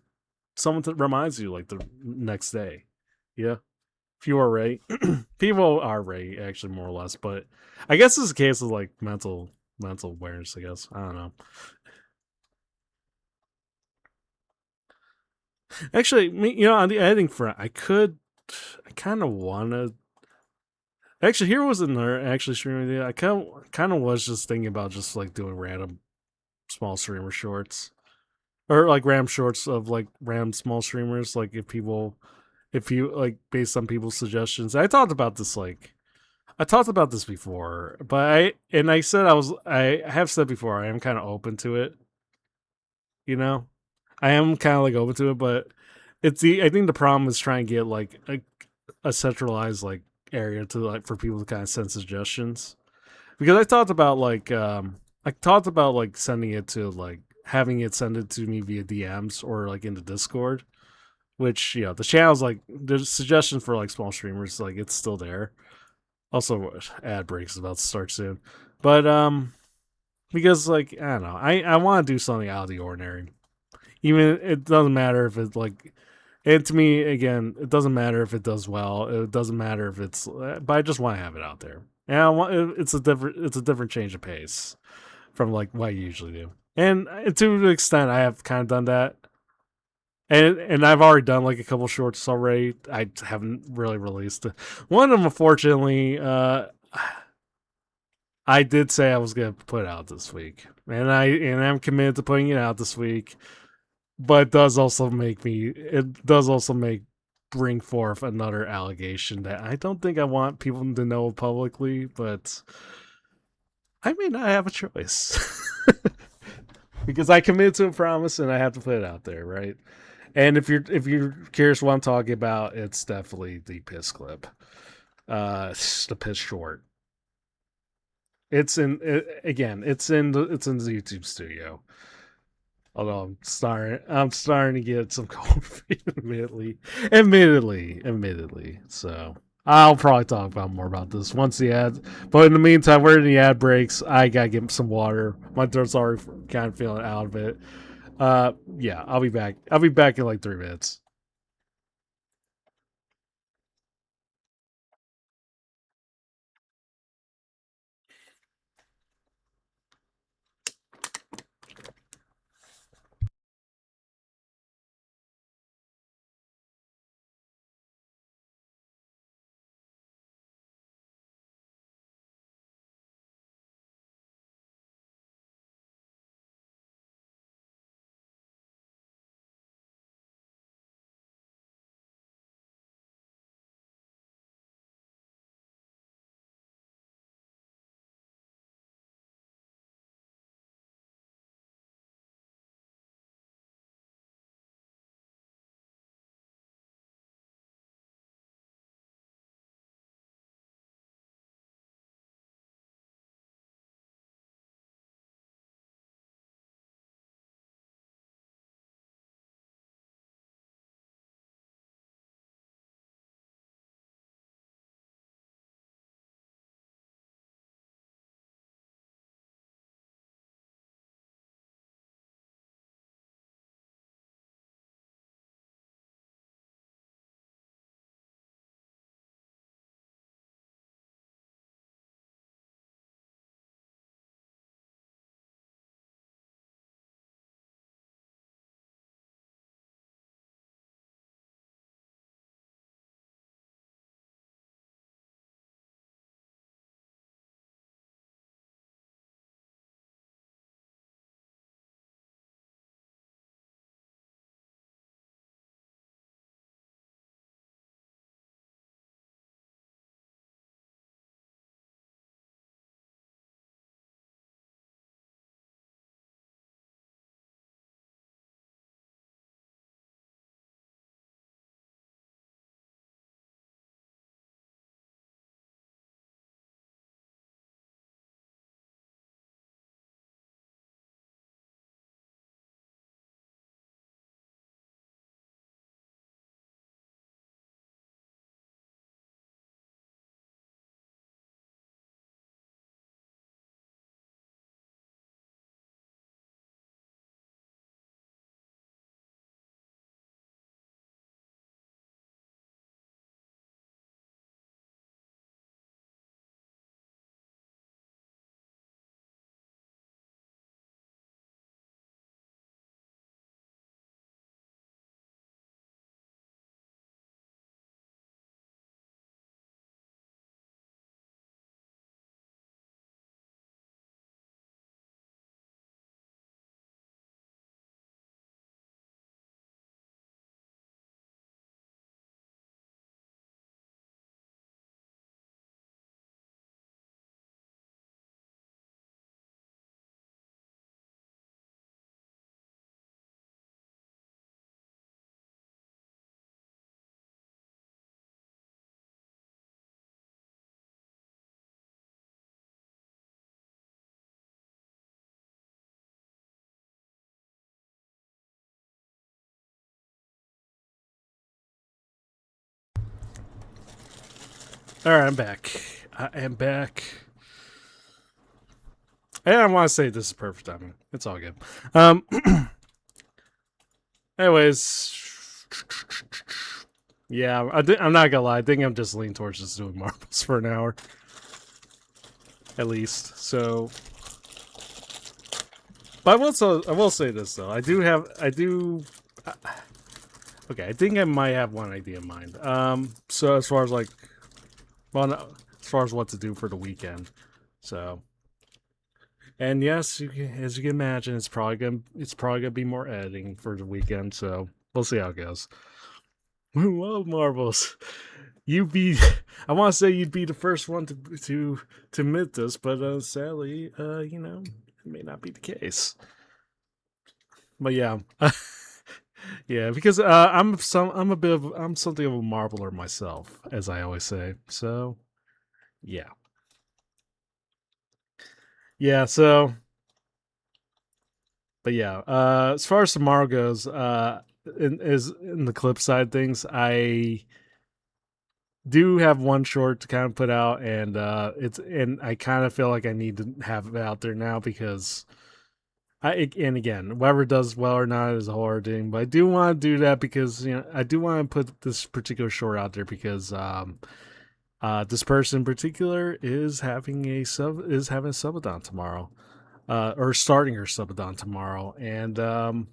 someone reminds you like the next day. Yeah, if you are right, people are right actually more or less, but I guess it's a case of like mental awareness. I guess I don't know. Actually, on the editing front, I kind of want to. Actually, here was another actually streaming idea. I kind of was just thinking about just like doing random small streamer shorts or like random shorts of like random small streamers. Like if you like based on people's suggestions. I talked about this before, but I said I have said before I am kind of open to it. You know, I am kind of like open to it, but I think the problem is trying to get like a centralized like area to like for people to kind of send suggestions because I talked about like sending it to like having it send it to me via DMs or like in the Discord, which the channel's like there's suggestions for like small streamers like it's still there. Also, ad breaks is about to start soon, but because like I don't know, I want to do something out of the ordinary. Even it doesn't matter if it's like and to me, again, it doesn't matter if it does well. It doesn't matter if it's, but I just want to have it out there. And it's a different change of pace from like what I usually do. And to an extent, I have kind of done that. And I've already done like a couple shorts already. I haven't really released it. One of them, unfortunately, I did say I was gonna put it out this week, and I'm committed to putting it out this week. But it does also make bring forth another allegation that I don't think I want people to know publicly, but I may not have a choice. Because I committed to a promise and I have to put it out there, right? And if you're curious what I'm talking about, it's definitely the piss clip. The piss short. It's in the YouTube studio. Although I'm starting to get some cold feet, admittedly. So I'll probably talk about more about this once the ad. But in the meantime, we're in the ad breaks. I gotta get some water. My throat's already kind of feeling out of it. Yeah, I'll be back. I'll be back in like 3 minutes. All right, I'm back. I am back. And I want to say this is perfect timing. It's all good. Um. Anyways, yeah, I'm not gonna lie. I think I'm just leaning towards just doing marbles for an hour, at least. So, but I will say this though. I do. Okay, I think I might have one idea in mind. So as far as like, well, no, as far as what to do for the weekend. So, and yes, as you can imagine, it's probably gonna be more editing for the weekend. So we'll see how it goes. Love marbles. You be, I want to say you'd be the first one to admit this, but sadly, it may not be the case. But yeah, yeah, because I'm something of a marbler myself, as I always say. So yeah, yeah. So, but yeah, as far as tomorrow goes, in the clip side things, do have one short to kind of put out, and I kind of feel like I need to have it out there now because and again, whoever does well or not is a horror thing, but I do want to do that because I do want to put this particular short out there because this person in particular is having a subathon tomorrow, or starting her subathon tomorrow, and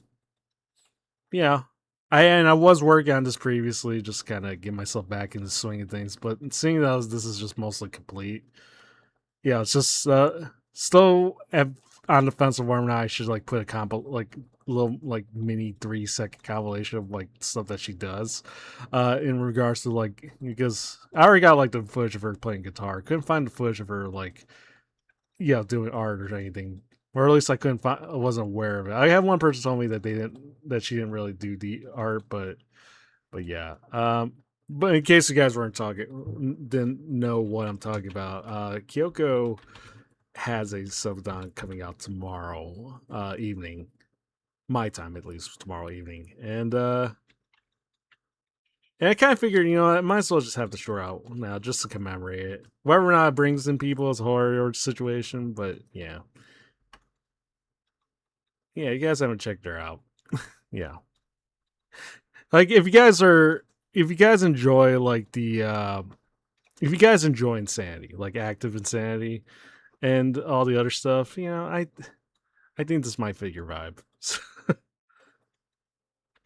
yeah. I was working on this previously, just kind of get myself back in the swing of things. But seeing that this is just mostly complete, yeah, it's just still on the fence of whether or not I should like put a like little like mini 3 second compilation of like stuff that she does, in regards to like because I already got like the footage of her playing guitar. Couldn't find the footage of her like doing art or anything, or at least I couldn't find. I wasn't aware of it. I had one person tell me that she didn't really do the art, but yeah. But in case you guys weren't talking, didn't know what I'm talking about, Kyoko has a subathon coming out tomorrow evening, my time at least tomorrow evening, and I kind of figured, I might as well just have the short out now just to commemorate it. Whether or not it brings in people as a horror situation, but yeah. Yeah, you guys haven't checked her out. Yeah. Like if you guys enjoy like if you guys enjoy Insanity, like active Insanity and all the other stuff, I think this might fit your vibe.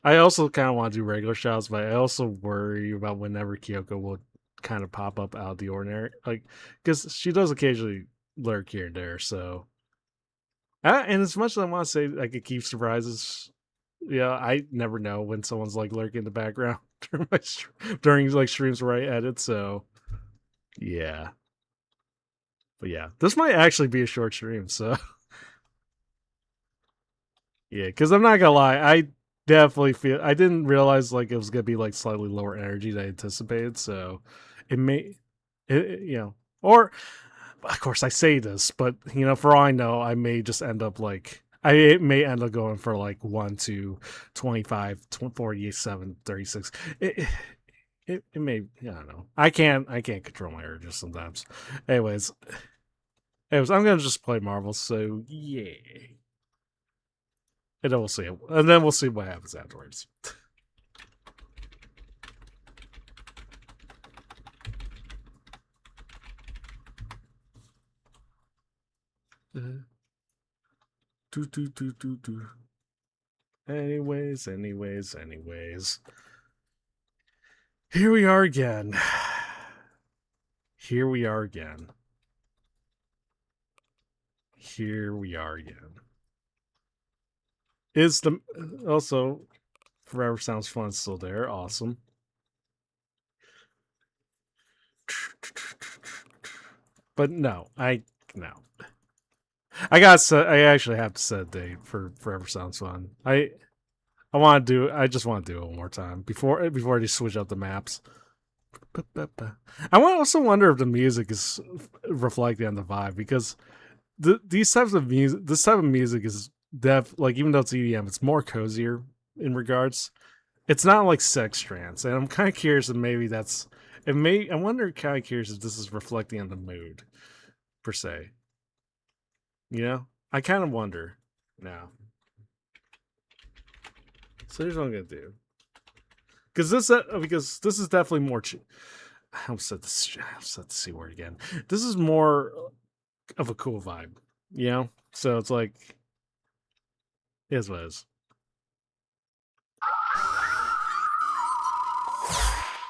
I also kind of want to do regular shots, but I also worry about whenever Kyoko will kind of pop up out of the ordinary, like because she does occasionally lurk here and there. So, and as much as I want to say I could keep surprises, yeah, I never know when someone's like lurking in the background during like streams where I edit. So, yeah, but yeah, this might actually be a short stream. So, yeah, because I'm not gonna lie, I definitely feel I didn't realize like it was gonna be like slightly lower energy than I anticipated. So it may, or of course I say this, but for all I know, I may just end up like I may end up going for like 1 to 25, 47, 36. It may, I don't know. I can't control my urges sometimes. Anyways, I'm gonna just play Marvel. So yeah. And then we'll see. And then we'll see what happens afterwards. do, do, do, do, do. Anyways. Here we are again. Here we are again. Is the also Forever Sounds Fun still there? Awesome. But no. I actually have to set a date for Forever Sounds Fun. I just want to do it one more time before they switch out the maps. I also wonder if the music is reflecting on the vibe because this type of music is like even though it's EDM, it's more cozier in regards. It's not like sex trance, and I'm kind of curious if maybe that's it. I wonder, kind of curious if this is reflecting on the mood per se. I kind of wonder now. So here's what I'm gonna do because this is definitely more. I'm set to see word again. This is more of a cool vibe, So it's like, it is what it is.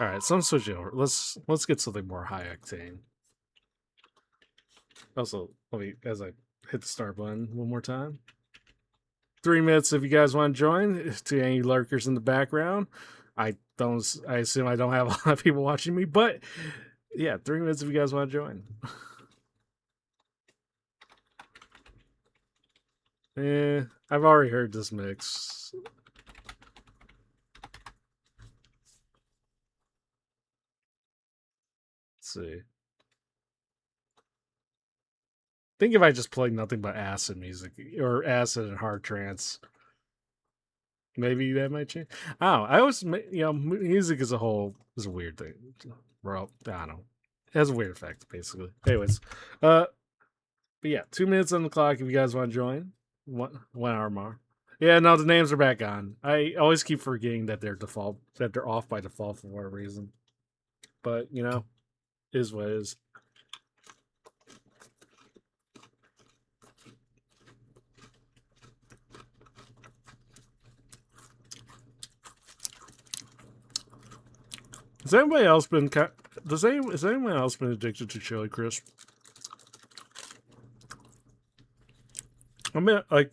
All right, so I'm switching over. Let's get something more high octane. Also, let me as I hit the start button one more time. 3 minutes if you guys want to join. To any lurkers in the background, I assume I don't have a lot of people watching me, but yeah, 3 minutes if you guys want to join. I've already heard this mix. Let's see. I think if I just played nothing but acid music or acid and hard trance, maybe that might change. I always, music as a whole is a weird thing. Well, I don't know. It has a weird effect, basically. Anyways, but yeah, 2 minutes on the clock if you guys want to join. 1 hour more. Yeah, no, the names are back on. I always keep forgetting that they're off by default for whatever reason. But is what it is. Has anybody else been? Has anyone else been addicted to chili crisp? I mean, like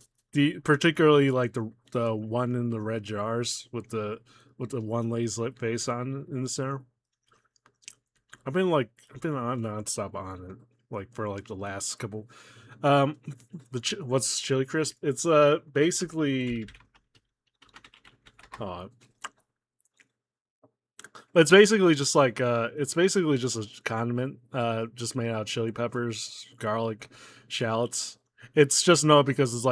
particularly like the one in the red jars with the one lays lit face on in the center. I've been on nonstop on it like for like the last couple. What's chili crisp? It's basically, it's basically just like it's basically just a condiment just made out of chili peppers, garlic, shallots. It's just because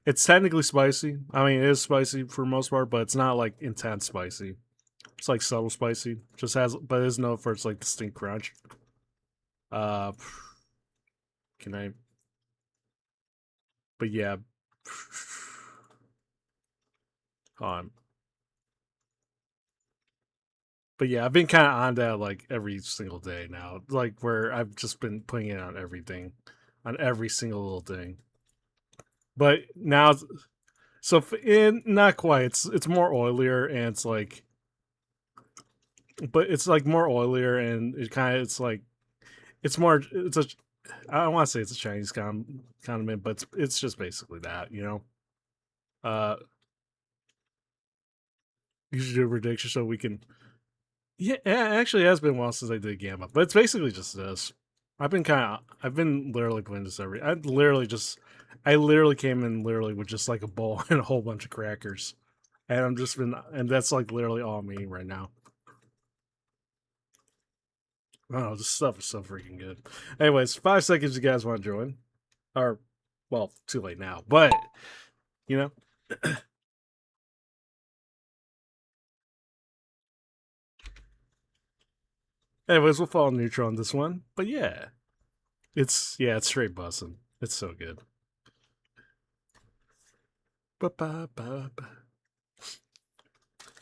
it's technically spicy. I mean, it is spicy for the most part, but it's not like intense spicy. It's like subtle spicy. Just has, but it is known for its like distinct crunch. Can I? But yeah, hold on. But yeah, I've been kind of on that like every single day now, like where I've just been putting it on everything, on every single little thing. But now, so not quite. It's more oilier and it's like, but it's like more oilier and it's like it's more it's a I don't want to say it's a Chinese condiment, but it's just basically that, You should do a prediction so we can. Yeah, it actually has been a while since I did Gamma, but it's basically just this. I've been literally playing this I literally came in literally with just like a bowl and a whole bunch of crackers, and that's like literally all I'm eating right now. Oh, this stuff is so freaking good. Anyways, 5 seconds. You guys want to join? Or, well, too late now, but you know. Anyways, we'll follow neutral on this one, but yeah, it's straight bussin'. It's so good. Ba-ba-ba-ba.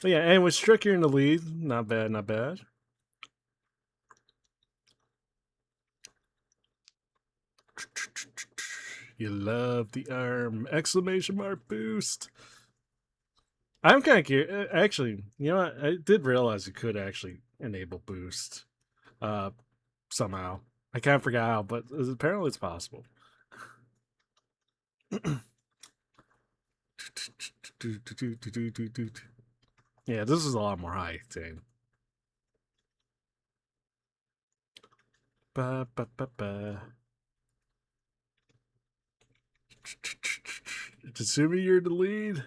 But yeah, anyways, Strick, you're in the lead. Not bad, not bad. You love the arm! Exclamation mark boost. I'm kind of curious. Actually, you know what? I did realize you could actually enable boost, somehow. I kind of forgot how, but apparently it's possible. Yeah, this is a lot more high octane. Ba ba ba ba. Tatsumi, you're the lead.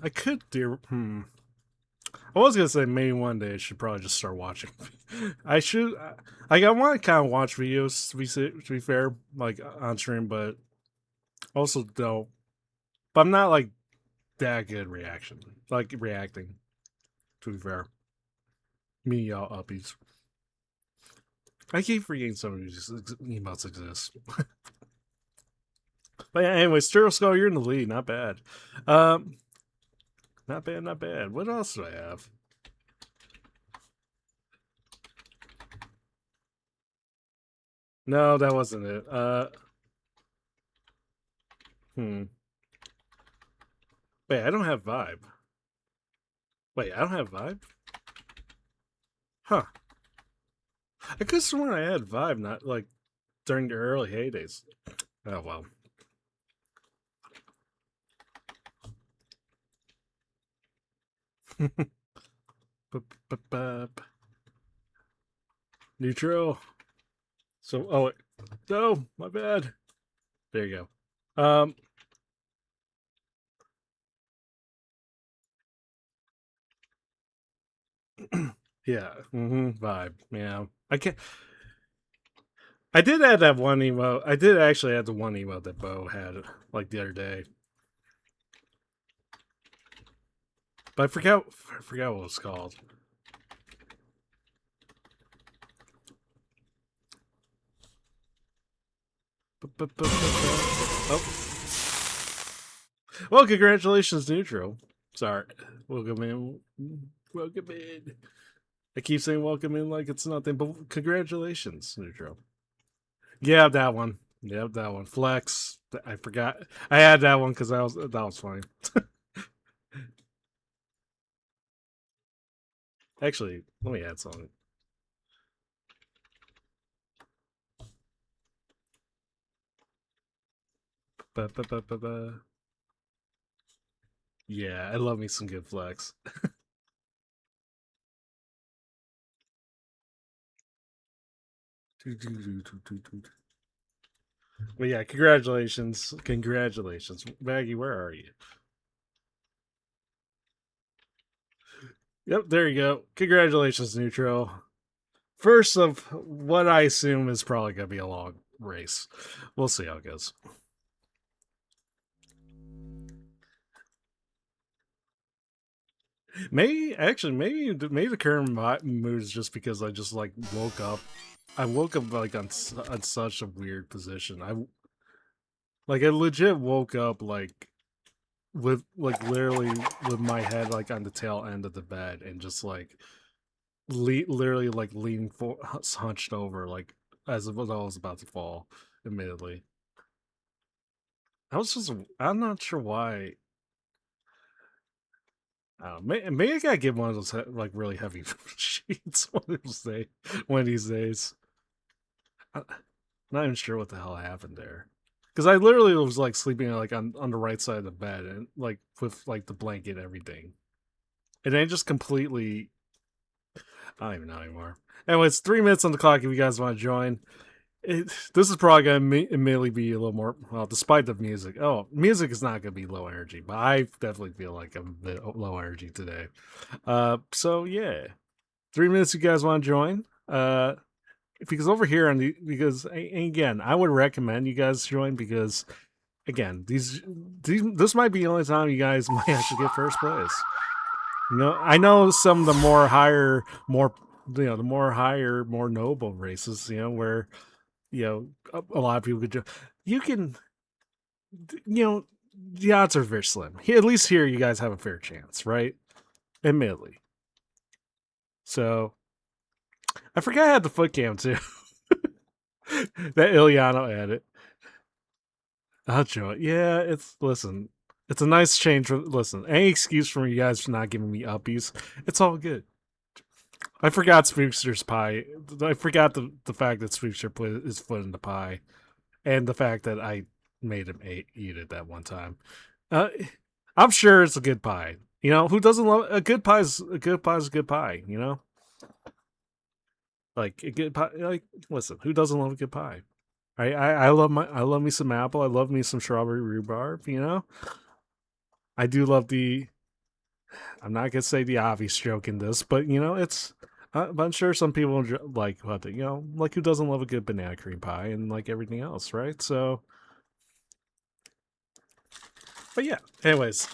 I could do. I was gonna say maybe one day I should probably just start watching. I should. Like I want to kind of watch videos to be fair, like on stream, but also don't. But I'm not like that good reacting. To be fair, me y'all uppies. I keep forgetting some of these emotes exist. But yeah, anyway, Stereoskull, you're in the lead. Not bad. Not bad, not bad. What else do I have? No, that wasn't it. Wait, I don't have vibe. Wait, I don't have vibe? Huh. I could have sworn I had vibe, not like during the early heydays. Oh well. Neutral. So, oh, wait. No, my bad. There you go. Yeah. Vibe. Yeah. I can't. I did add that one emote. I did actually add the one emote that Bo had like the other day, but I forgot. I forgot what it's called. Oh. Well, congratulations, Neutral. Sorry. Welcome in. Welcome in. I keep saying welcome in like it's nothing, but congratulations, Neutral. Yeah, that one. Yep, that one. Flex. I forgot. I had that one because that was funny. Actually, let me add something. Ba-ba-ba-ba-ba. Yeah, I love me some good flex. But yeah, congratulations. Congratulations. Maggie, where are you? Yep, there you go. Congratulations, Neutral. First of what I assume is probably going to be a long race. We'll see how it goes. Maybe the current mood is just because I just like woke up. I woke up like on such a weird position. I legit woke up like with like literally with my head like on the tail end of the bed and just like literally like leaning hunched over like as if I was about to fall. Admittedly, I'm not sure why. Maybe I gotta get one of those like really heavy sheets one of these days. I'm not even sure what the hell happened there. Because I literally was like sleeping like on the right side of the bed and like with like the blanket and everything. And then just completely I don't even know anymore. Anyway, it's 3 minutes on the clock if you guys want to join. This is probably going to immediately be a little more, well, despite the music. Oh, music is not going to be low energy, but I definitely feel like I'm a bit low energy today. So yeah, 3 minutes. You guys want to join? Because over here on the because again, I would recommend you guys join because again, these this might be the only time you guys might actually get first place. You know, I know some of the more higher, more the more higher, more noble races. Where a lot of people could do. You can, the odds are very slim. At least here, you guys have a fair chance, right? Admittedly. So, I forgot I had the foot cam too. That Iliano edit. I'll show it. Yeah, it's a nice change. Listen, any excuse from you guys for not giving me uppies, it's all good. I forgot Spookster's pie. I forgot the fact that Spookster put his foot in the pie, and the fact that I made him eat it that one time. Uh, I'm sure it's a good pie. Who doesn't love a good pie? Is a good pie is a good pie. Like a good pie. Like listen, who doesn't love a good pie? I love me some apple. I love me some strawberry rhubarb. I do love the. I'm not gonna say the obvious joke in this, but it's. But I'm sure some people like what like who doesn't love a good banana cream pie and like everything else, right? So, but yeah. Anyways,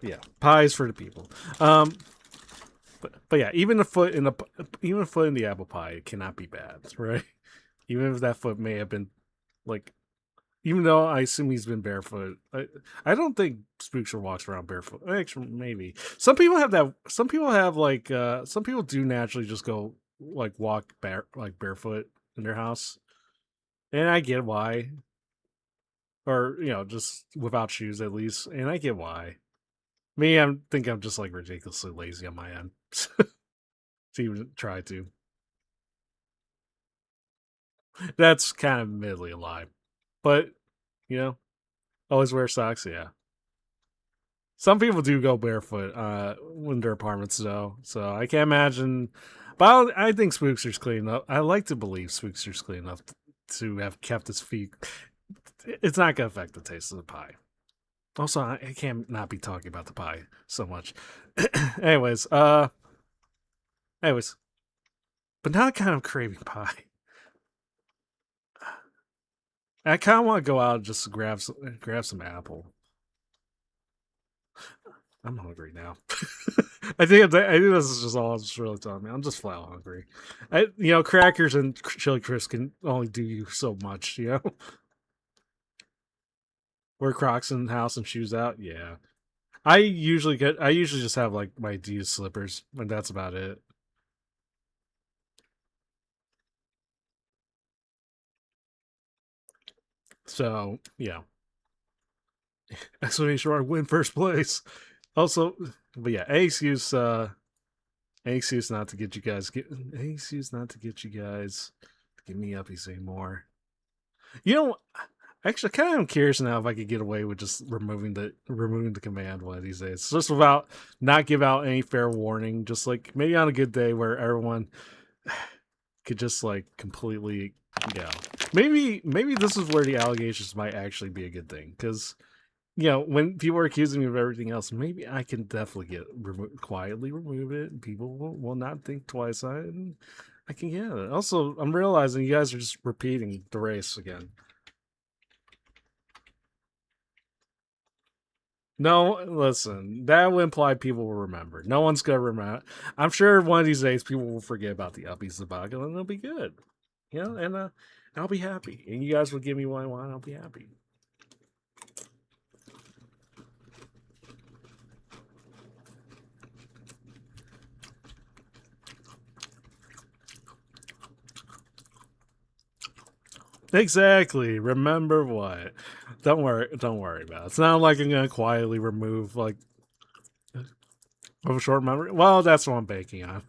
yeah, pies for the people. But yeah, even a foot in the apple pie cannot be bad, right? Even if that foot may have been like, even though I assume he's been barefoot, I don't think Spookster walks around barefoot. Actually, maybe some people have that. Some people have like some people do naturally just go like walk barefoot in their house, and I get why. Or just without shoes at least, and I get why. Me, I think I'm just like ridiculously lazy on my end to even try to. That's kind of admittedly a lie, but you know, always wear socks. Yeah, some people do go barefoot in their apartments though, so I can't imagine. But I think Spookster's clean enough. I like to believe Spookster's clean enough to have kept his feet. it's not gonna affect the taste of the pie. Also, I can't not be talking about the pie so much. anyways, anyways, but now I'm kind of craving pie. I kind of want to go out and just grab some apple. I'm hungry now. I think this is just all it's really telling me. I'm just flat hungry. Crackers and chili crisps can only do you so much. Wear Crocs in the house and shoes out. Yeah, I usually just have like my Adidas slippers, and that's about it. So yeah, exclamation mark, win first place. Also, but yeah, excuse not to get you guys give me uppies anymore. Actually, I kind of am curious now if I could get away with just removing the command one of these days, just without not give out any fair warning. Just like maybe on a good day where everyone could just like completely, maybe this is where the allegations might actually be a good thing, because when people are accusing me of everything else, maybe I can definitely quietly remove it. People will not think twice. I can get it. Also, I'm realizing you guys are just repeating the race again. No, listen, that would imply people will remember. No one's gonna remember. I'm sure one of these days people will forget about the Uppies debacle and it'll be good. And I'll be happy. And you guys will give me what I want, I'll be happy. Exactly. Remember what? Don't worry about it. It's not like I'm gonna quietly remove like of a short memory. Well, that's what I'm banking on.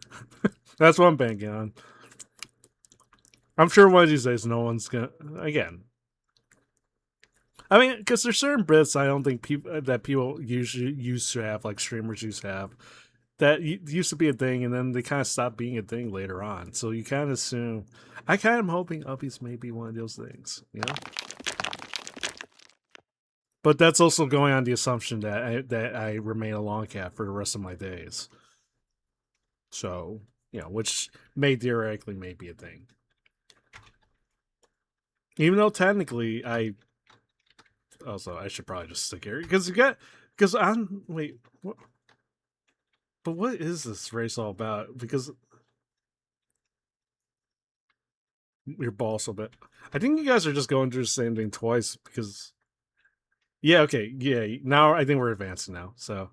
That's what I'm banking on. I'm sure one of these days no one's gonna again. I mean, because there's certain bits I don't think people usually used to have, like streamers used to have, that used to be a thing, and then they kind of stopped being a thing later on. So you kind of assume. I kind of am hoping Uppies may be one of those things, But that's also going on the assumption that I remain a long cat for the rest of my days. So which may theoretically may be a thing. Even though technically I should probably just stick here because I'm wait what. But what is this race all about? Because your ball so bad. I think you guys are just going through the same thing twice because. Yeah, okay, yeah. Now I think we're advancing now. So,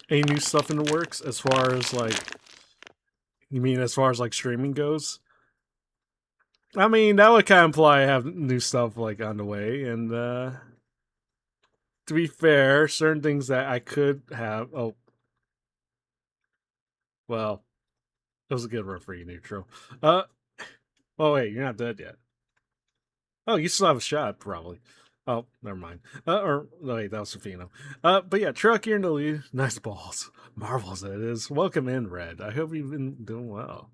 any new stuff in the works as far as like? You mean as far as like streaming goes? I mean that would kind of imply I have new stuff like on the way, and to be fair, certain things that I could have. Oh, well, that was a good run for you, Neutral. Oh wait, you're not dead yet. Oh, you still have a shot, probably. Oh, never mind. Or wait, that was Sofino. But yeah, Truck, you're in the lead. Nice balls, marvels that is. Welcome in, Red. I hope you've been doing well.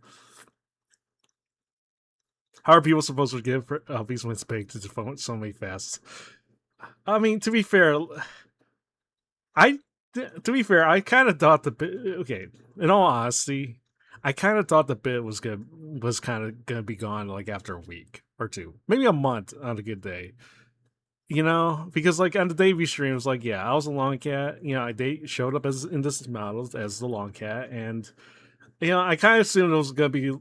How are people supposed to give these wins baked to phone so many fast? I mean, to be fair, I kind of thought the bit. Okay, in all honesty, I kind of thought the bit was kind of gonna be gone like after a week or two, maybe a month on a good day. Because like on the debut stream, it was like, yeah, I was a long cat. I showed up as in this models as the long cat, and I kind of assumed it was gonna be.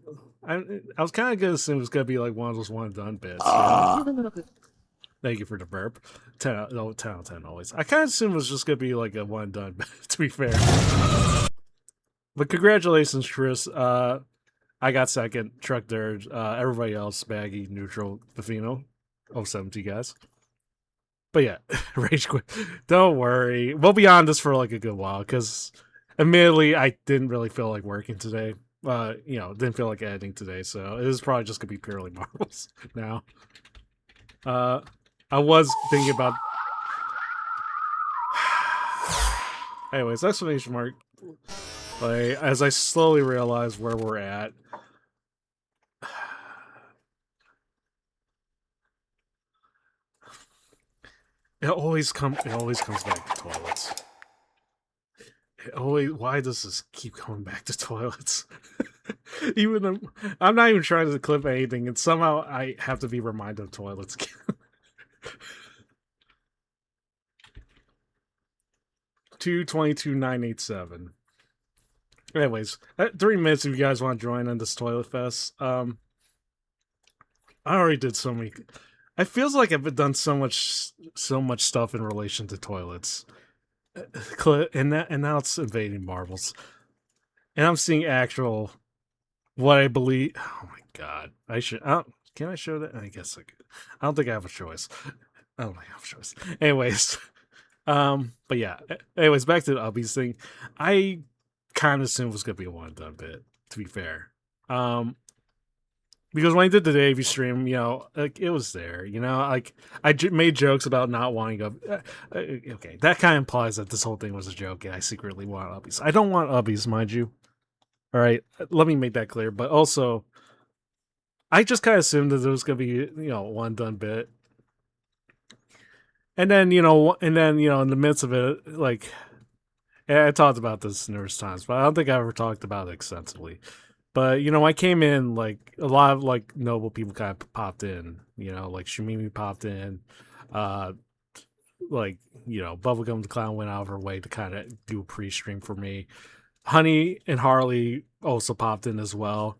I was kind of gonna assume it was gonna be like one of those one and done bits. Thank you for the burp. 10 out of 10 always. I kind of assumed it was just gonna be like a one and done. To be fair, but congratulations, Chris. I got second. Truck third. Everybody else, Baggy, Neutral, Buffino. 070 guys. But yeah, rage quit. Don't worry. We'll be on this for like a good while because admittedly I didn't really feel like working today. Didn't feel like editing today, so it is probably just gonna be purely marbles now. I was thinking about anyways, exclamation mark. Like as I slowly realize where we're at. It always comes back to toilets. Why does this keep coming back to toilets? Even though I'm not even trying to clip anything, and somehow I have to be reminded of toilets again. 222,987. Anyways, 3 minutes if you guys want to join in this toilet fest. I already did so many. It feels like I've done so much stuff in relation to toilets, and now it's invading marbles, and I'm seeing actual what I believe. Oh my god! I should. Can I show that? I guess I could. I don't think I have a choice. I don't think I have a choice. Anyways, but yeah. Anyways, back to the Ubbies thing. I kind of assumed it was gonna be a one and done bit. To be fair, because when I did the Davey stream, like it was there. Like made jokes about not wanting up. Okay, that kind of implies that this whole thing was a joke, and I secretly want Ubbies. I don't want Ubbies, mind you. All right, let me make that clear. But also, I just kind of assumed that there was gonna be one done bit, and then in the midst of it, like I talked about this numerous times, but I don't think I ever talked about it extensively. But I came in, like a lot of like noble people kind of popped in. Like Shumimi popped in, like Bubblegum the Clown went out of her way to kind of do a pre-stream for me. Honey and Harley also popped in as well.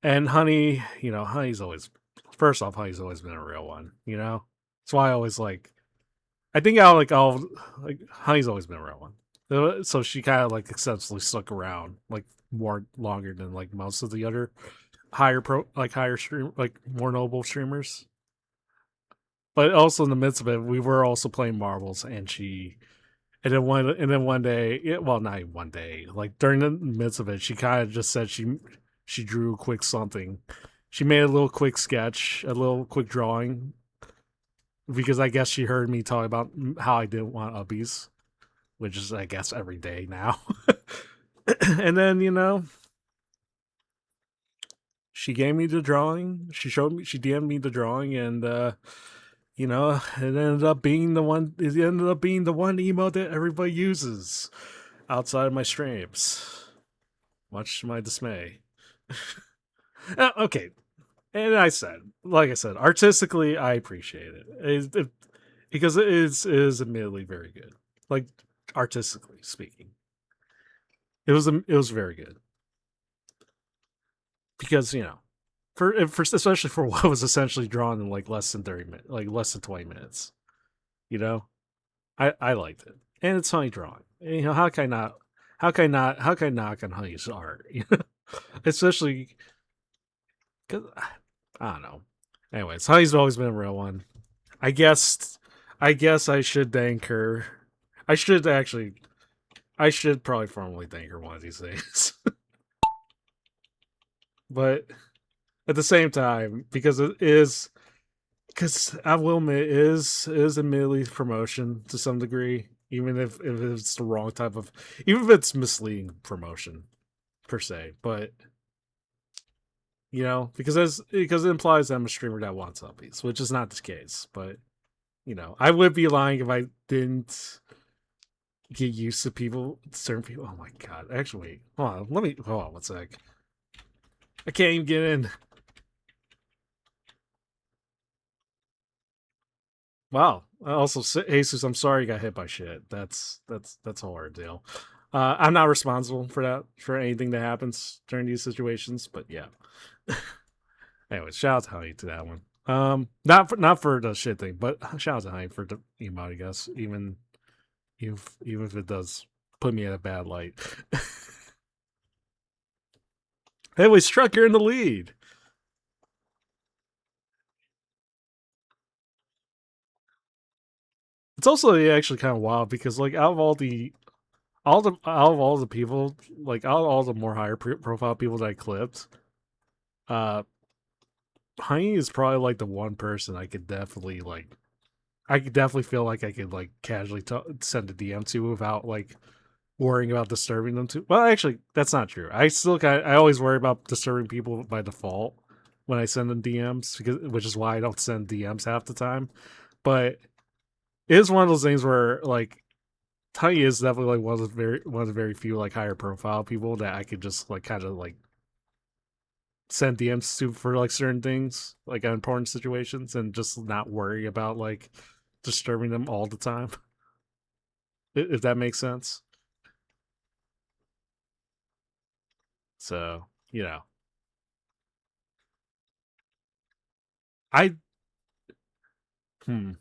And Honey, Honey's always, first off, Honey's always been a real one. That's why I always like. I think Honey's always been a real one. So she kind of like exceptionally stuck around like more longer than like most of the other higher stream, like more noble streamers. But also in the midst of it, we were also playing marbles, and then one day, well, not even one day, like during the midst of it, she kind of just said she drew a quick something. She made a little quick sketch, a little quick drawing, because I guess she heard me talk about how I didn't want Ubbies, which is, I guess, every day now. And then, she gave me the drawing. She DM'd me the drawing, and it ended up being the one. It ended up being the one emote that everybody uses outside of my streams, much to my dismay. Okay, and like I said, artistically, I appreciate it, because it is admittedly very good. Like artistically speaking, it was very good, because for especially for what was essentially drawn in like less than 30 minutes, like less than 20 minutes. I liked it, and it's Honey drawing. And, how can I knock on Honey's art? Especially because I don't know. Anyways, Honey's always been a real one. I guess I should thank her. I should probably formally thank her one of these days. But at the same time, because I will admit, it is admittedly promotion to some degree, even if it's the wrong type of, even if it's misleading promotion per se. But because it implies I'm a streamer that wants uppies, which is not the case. But I would be lying if I didn't get used to certain people. Oh my god! Actually, hold on 1 sec. I can't even get in. Wow. Also, Jesus, I'm sorry you got hit by shit. That's a hard deal. I'm not responsible for anything that happens during these situations, but yeah. Anyways, shout out to Honey to that one. Not for the shit thing, but shout out to Honey for the emote, I guess. Even if it does put me in a bad light. Anyways, Truck, you're in the lead. It's also actually kind of wild because like out of all the people, like out of all the more higher profile people that I clipped, Honey is probably like the one person I could definitely feel like I could like casually send a DM to without like worrying about disturbing them too. Well, actually, that's not true. I always worry about disturbing people by default when I send them DMs, which is why I don't send DMs half the time. But it is one of those things where like Tiny is definitely like one of the very few like higher profile people that I could just like kind of like send DMs to for like certain things, like important situations, and just not worry about like disturbing them all the time. If that makes sense. So I hmm.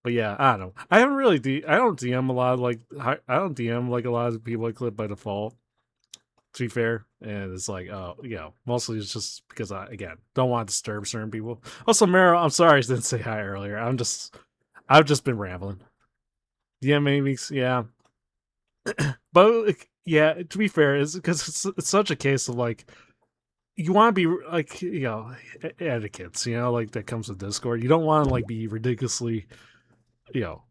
But yeah, I don't know. I haven't really I don't DM a lot of like I don't DM like a lot of people I clip by default. To be fair, and it's like mostly it's just because I again don't want to disturb certain people. Also, Meryl, I'm sorry I didn't say hi earlier. I've just been rambling. DM maybe yeah, but like, yeah. To be fair, it's because it's such a case of like you want to be like etiquettes, like that comes with Discord. You don't want to like be ridiculously, you know,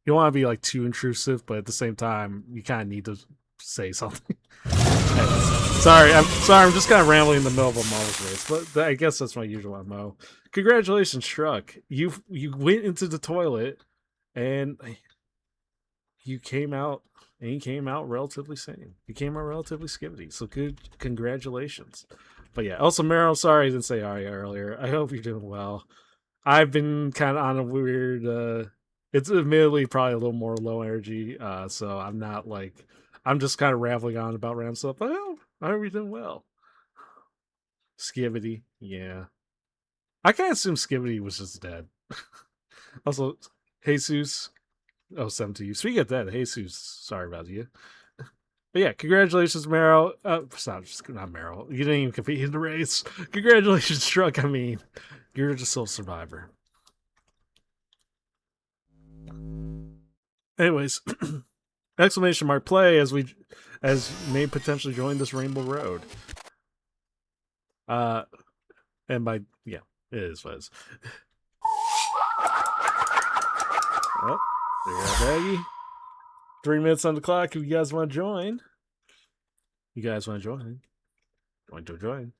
you don't want to be like too intrusive, but at the same time, you kind of need to say something. Sorry, I'm just kind of rambling in the middle of a Marvel's race, but I guess that's my usual MO. Congratulations, Truck. You went into the toilet and you came out and you came out relatively sane. You came out relatively skivvy. So good congratulations. But yeah, also Meryl, sorry I didn't say hi earlier. I hope you're doing well. I've been kind of on a weird it's admittedly probably a little more low energy, so I'm not like I'm just kind of rambling on about random stuff. But oh, I hope you're doing well. Skivity, yeah. I kind of assume Skivity was just dead. Also, Jesus, oh, 7 to you. Speaking of that, Jesus, sorry about you. But yeah, congratulations, Meryl. Not Meryl. You didn't even compete in the race. Congratulations, Truck. I mean, you're just a survivor. Anyways, exclamation mark play as may potentially join this Rainbow Road. And by yeah, it is what it is. Oh, there you go, Baggy. 3 minutes on the clock. If you guys want to join, want to join.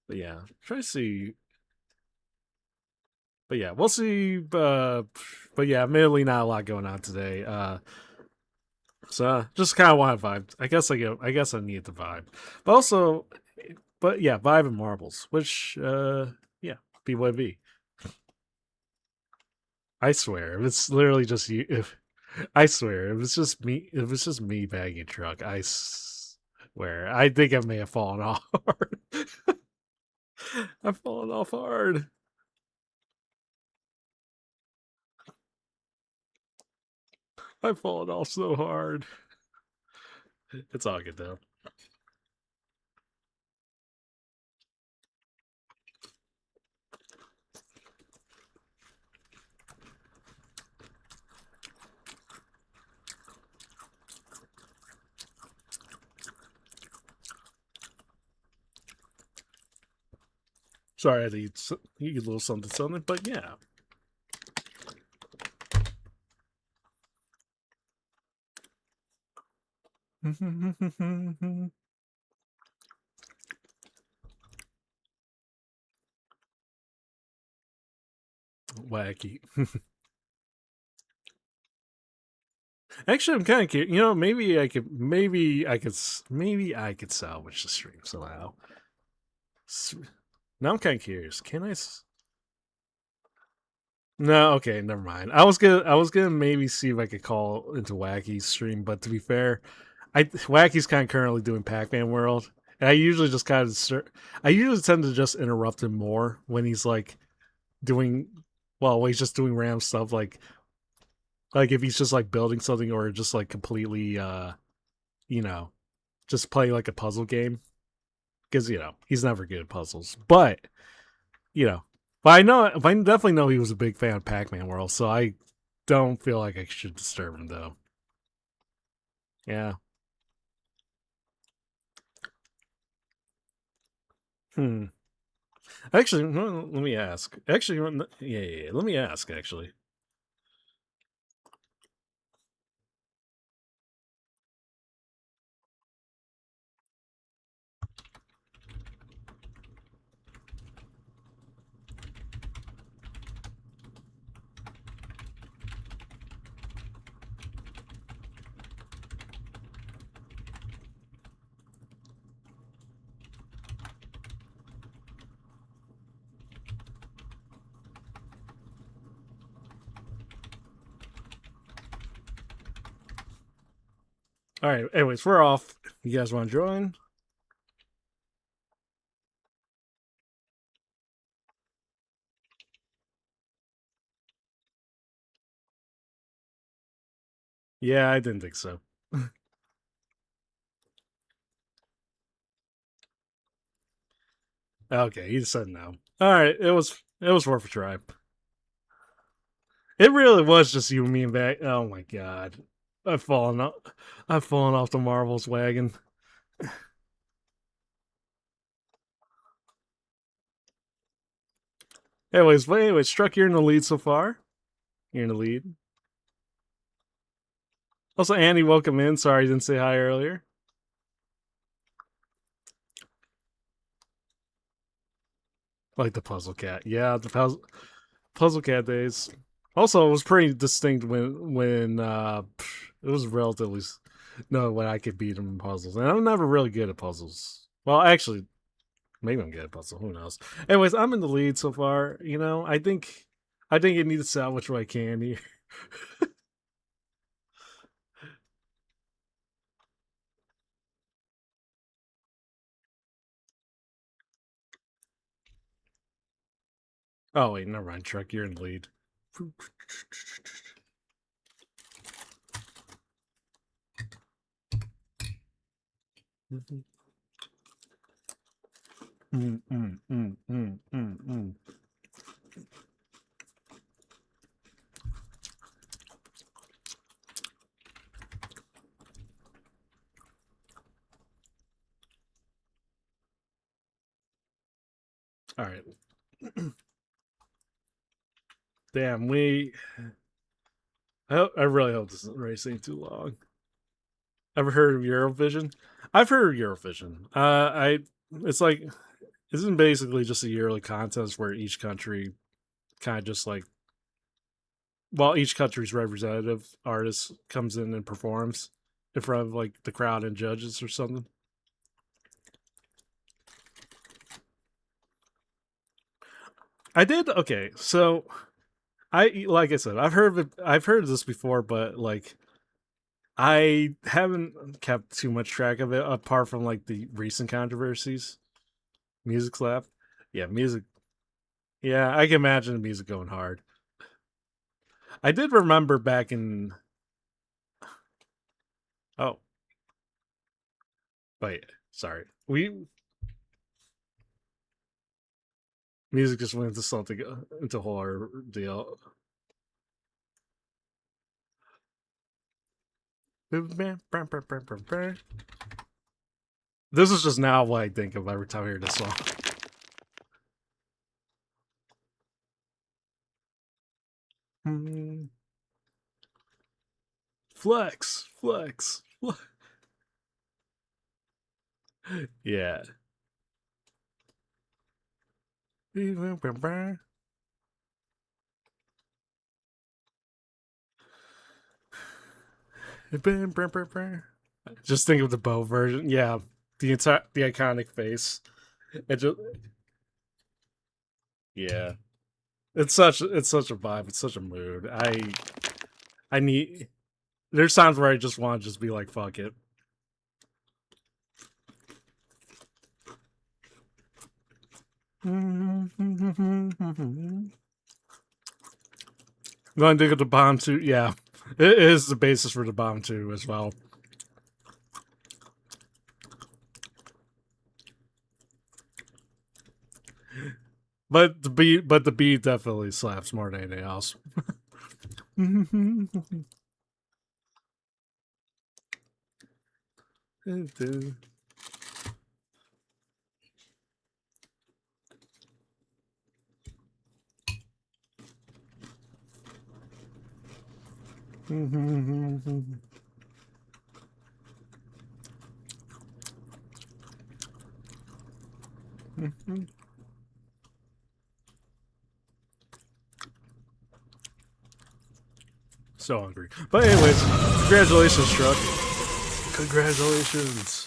But yeah, try to see. But yeah, we'll see. But yeah, admittedly, not a lot going on today. So just kind of want to vibe. I guess I need the vibe, but also, but yeah, vibe and marbles, which yeah, BYB. I swear, if it's literally just you. If I swear, if it's just me, bagging truck, I swear, I think I may have fallen off hard. I've fallen off hard. I've fallen off so hard. It's all good though. Sorry, I had to eat a little something, but yeah. Wacky. Actually, I'm kind of curious. Maybe I could salvage the stream somehow. Now I'm kind of curious. Can I? No, okay, never mind. I was gonna maybe see if I could call into Wacky's stream, but to be fair, Wacky's kind of currently doing Pac-Man World, and I usually tend to just interrupt him more when he's like doing, well, when he's just doing random stuff like if he's just like building something or just like completely you know just playing like a puzzle game because he's never good at puzzles, but you know but I definitely know he was a big fan of Pac-Man World, so I don't feel like I should disturb him though. Yeah. Hmm. Actually, let me ask. Actually, yeah. Let me ask. Actually, All right. Anyways, we're off. You guys want to join? Yeah, I didn't think so. Okay, he said no. All right, it was worth a try. It really was just you and me and back. Oh my god, I've fallen off the Marvels wagon. Anyways, Struck, you're in the lead so far. You're in the lead. Also, Andy, welcome in. Sorry I didn't say hi earlier. Like the Puzzle Cat. Yeah, the Puzzle Cat days. Also, it was pretty distinct when it was relatively no when I could beat him in puzzles, and I'm never really good at puzzles. Well, actually, maybe I'm good at puzzle. Who knows? Anyways, I'm in the lead so far. You know, I think you need to salvage what I can here. Oh wait, never mind, Truck. You're in the lead. Mm, mm, mm, mm, mm, mm. All right. Damn, I really hope this race ain't too long. Ever heard of Eurovision? I've heard of Eurovision. It's like isn't basically just a yearly contest where each country kind of just like well, each country's representative artist comes in and performs in front of like the crowd and judges or something. I did okay, so I like I said, I've heard of this before, but like I haven't kept too much track of it apart from like the recent controversies. Music slap. Yeah, music. Yeah, I can imagine the music going hard. I did remember back in oh wait, sorry. We music just went into something into a whole other deal. This is just now what I think of every time I hear this song. Flex, flex, flex. Yeah. Just think of the bow version. Yeah, the iconic face. It just yeah. It's such a vibe. It's such a mood. I need. There's times where I just want to just be like fuck it. I'm going to dig up the bomb too. Yeah, it is the basis for the bomb too as well. But the beat definitely slaps more than anything else. So hungry. But anyways, congratulations, Truck. Congratulations.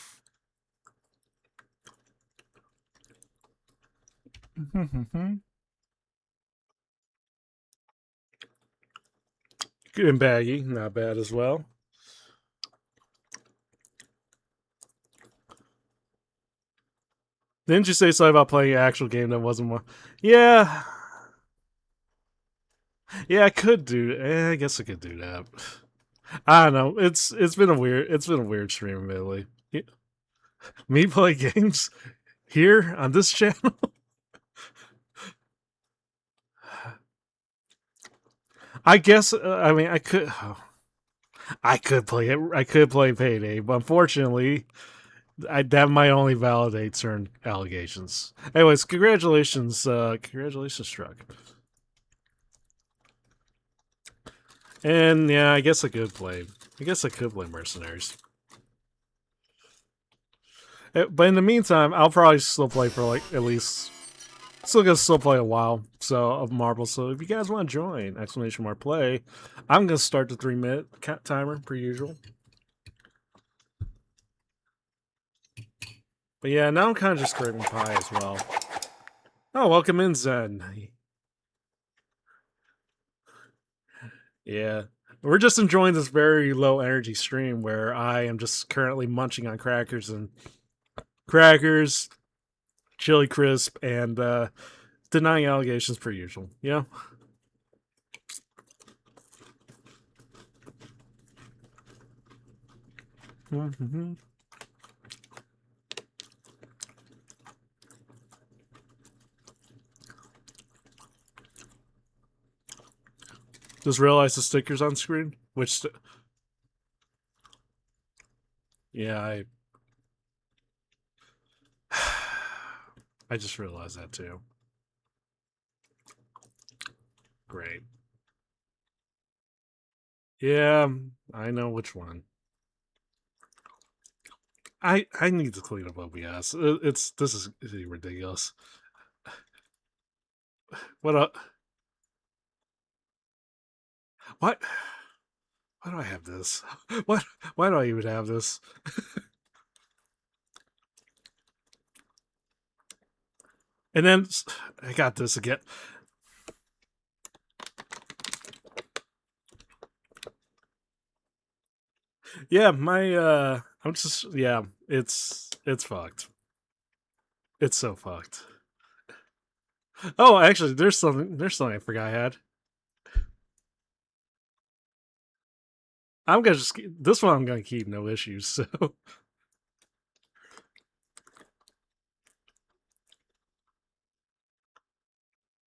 Good and baggy, not bad as well. Didn't you say something about playing an actual game that wasn't one? Yeah. Yeah, I could do. I guess I could do that. I don't know. It's been a weird stream lately. Me play games here on this channel. I guess. I mean, I could. I could play it. I could play Payday, but unfortunately, that might only validate certain allegations. Anyways, congratulations, Truck. And yeah, I guess I could play. Mercenaries. But in the meantime, I'll probably still play for like at least. Still gonna play a while. So of Marble. So if you guys want to join, !play, I'm gonna start the 3-minute timer per usual. But yeah, now I'm kind of just scraping pie as well. Oh, welcome in, Zen. Yeah. We're just enjoying this very low energy stream where I am just currently munching on crackers, chili crisp, and denying allegations per usual. Yeah. Mm-hmm. Just realize the sticker's on screen. Yeah, I just realized that too. Great. Yeah, I know which one. I need to clean up OBS. This is ridiculous. What up? What? Why do I have this? What? Why do I even have this? And then I got this again. Yeah, I'm just it's fucked. It's so fucked. Oh, actually, there's something I forgot I had. I'm gonna just this one. I'm gonna keep no issues. So,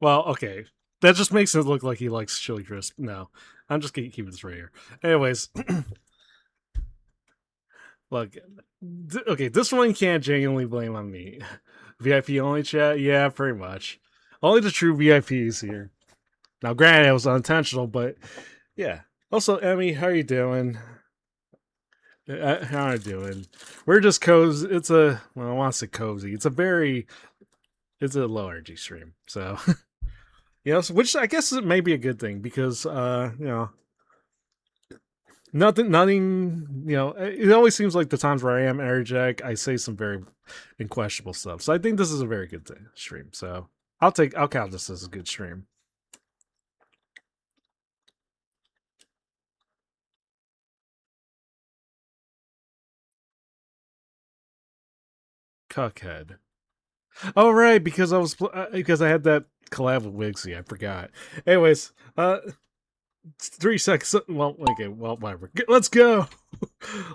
well, okay, that just makes it look like he likes chili crisp. No, I'm just gonna keep this right here. Anyways, look, okay, this one can't genuinely blame on me. VIP only chat, yeah, pretty much. Only the true VIPs here. Now, granted, it was unintentional, but yeah. Also, Emmy, how are you doing? How are you doing? We're just cozy. It's a well, I want to say cozy. It's a low energy stream. So, which I guess may be a good thing because nothing. It always seems like the times where I am energetic, I say some very unquestionable stuff. So I think this is a very good stream. So I'll count this as a good stream. Cuckhead. Oh right, because because I had that collab with Wigsy. I forgot. Anyways, 3 seconds. Well, okay. Well, whatever. Let's go.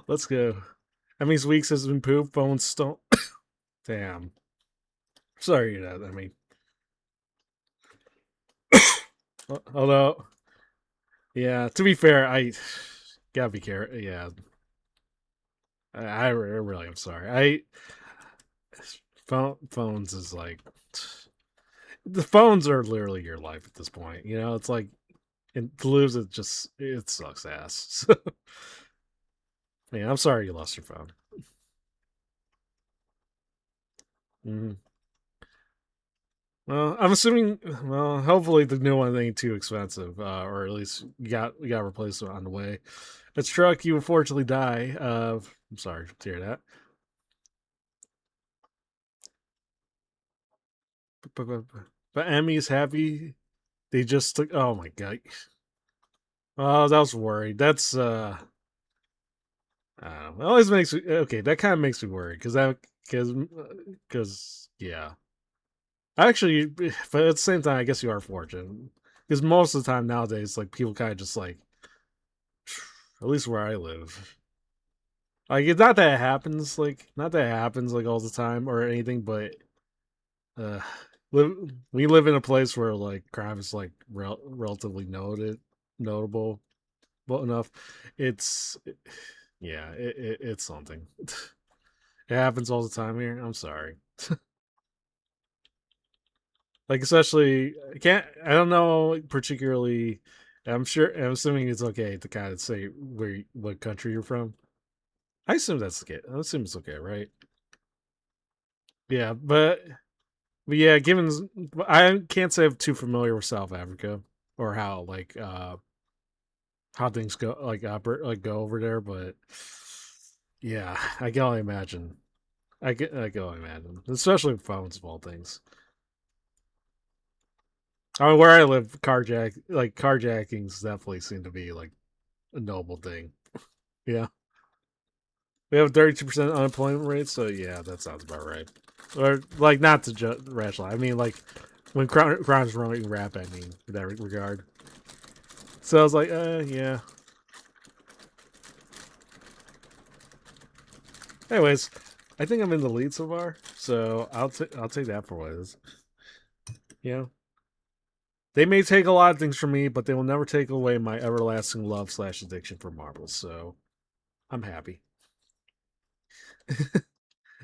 Let's go. That means Weeks has been pooped. Bones don't. Damn. Sorry that. I mean, although, yeah. To be fair, I gotta be careful. Yeah. I really am sorry. Phones is like the phones are literally your life at this point. It's like and to lose it sucks ass. So, man, I'm sorry you lost your phone. Mm-hmm. Well, I'm assuming. Well, hopefully the new one ain't too expensive, or at least you got replacement on the way. It's Truck. You unfortunately die. I'm sorry to hear that. But Emmy's happy. They just took. Oh my god. Oh, that was worried. That's it always makes me okay. That kind of makes me worried because because yeah. Actually, but at the same time, I guess you are fortunate because most of the time nowadays, like people kind of just like, at least where I live, like it's not that it happens, not that it happens like all the time or anything, but uh, live, we live in a place where like crime is like relatively notable, but enough. It's yeah, it's something. It happens all the time here. I'm sorry. Like especially, I don't know particularly. I'm assuming it's okay to kind of say what country you're from. I assume that's okay. I assume it's okay, right? Yeah, but yeah, given I can't say I'm too familiar with South Africa or how things go go over there, but yeah, I can only imagine. I can only imagine, especially with phones of all things. I mean, where I live, carjackings definitely seem to be like a noble thing. Yeah, we have a 32% unemployment rate, so yeah, that sounds about right. Or like not to rationalize. I mean, like when crimes running rap. I mean, in that regard. So I was like, yeah. Anyways, I think I'm in the lead so far, so I'll take that for what it is. You know, they may take a lot of things from me, but they will never take away my everlasting love / addiction for marbles. So I'm happy.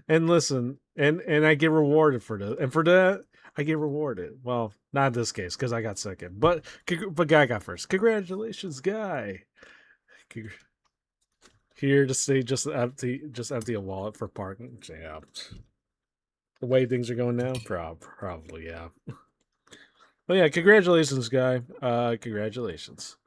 And listen, and I get rewarded for that, and for that I get rewarded. Well, not in this case because I got second, but Guy got first. Congratulations, Guy. Here to say just empty a wallet for parking. Yeah, the way things are going now, probably yeah. But yeah, congratulations, Guy. Congratulations.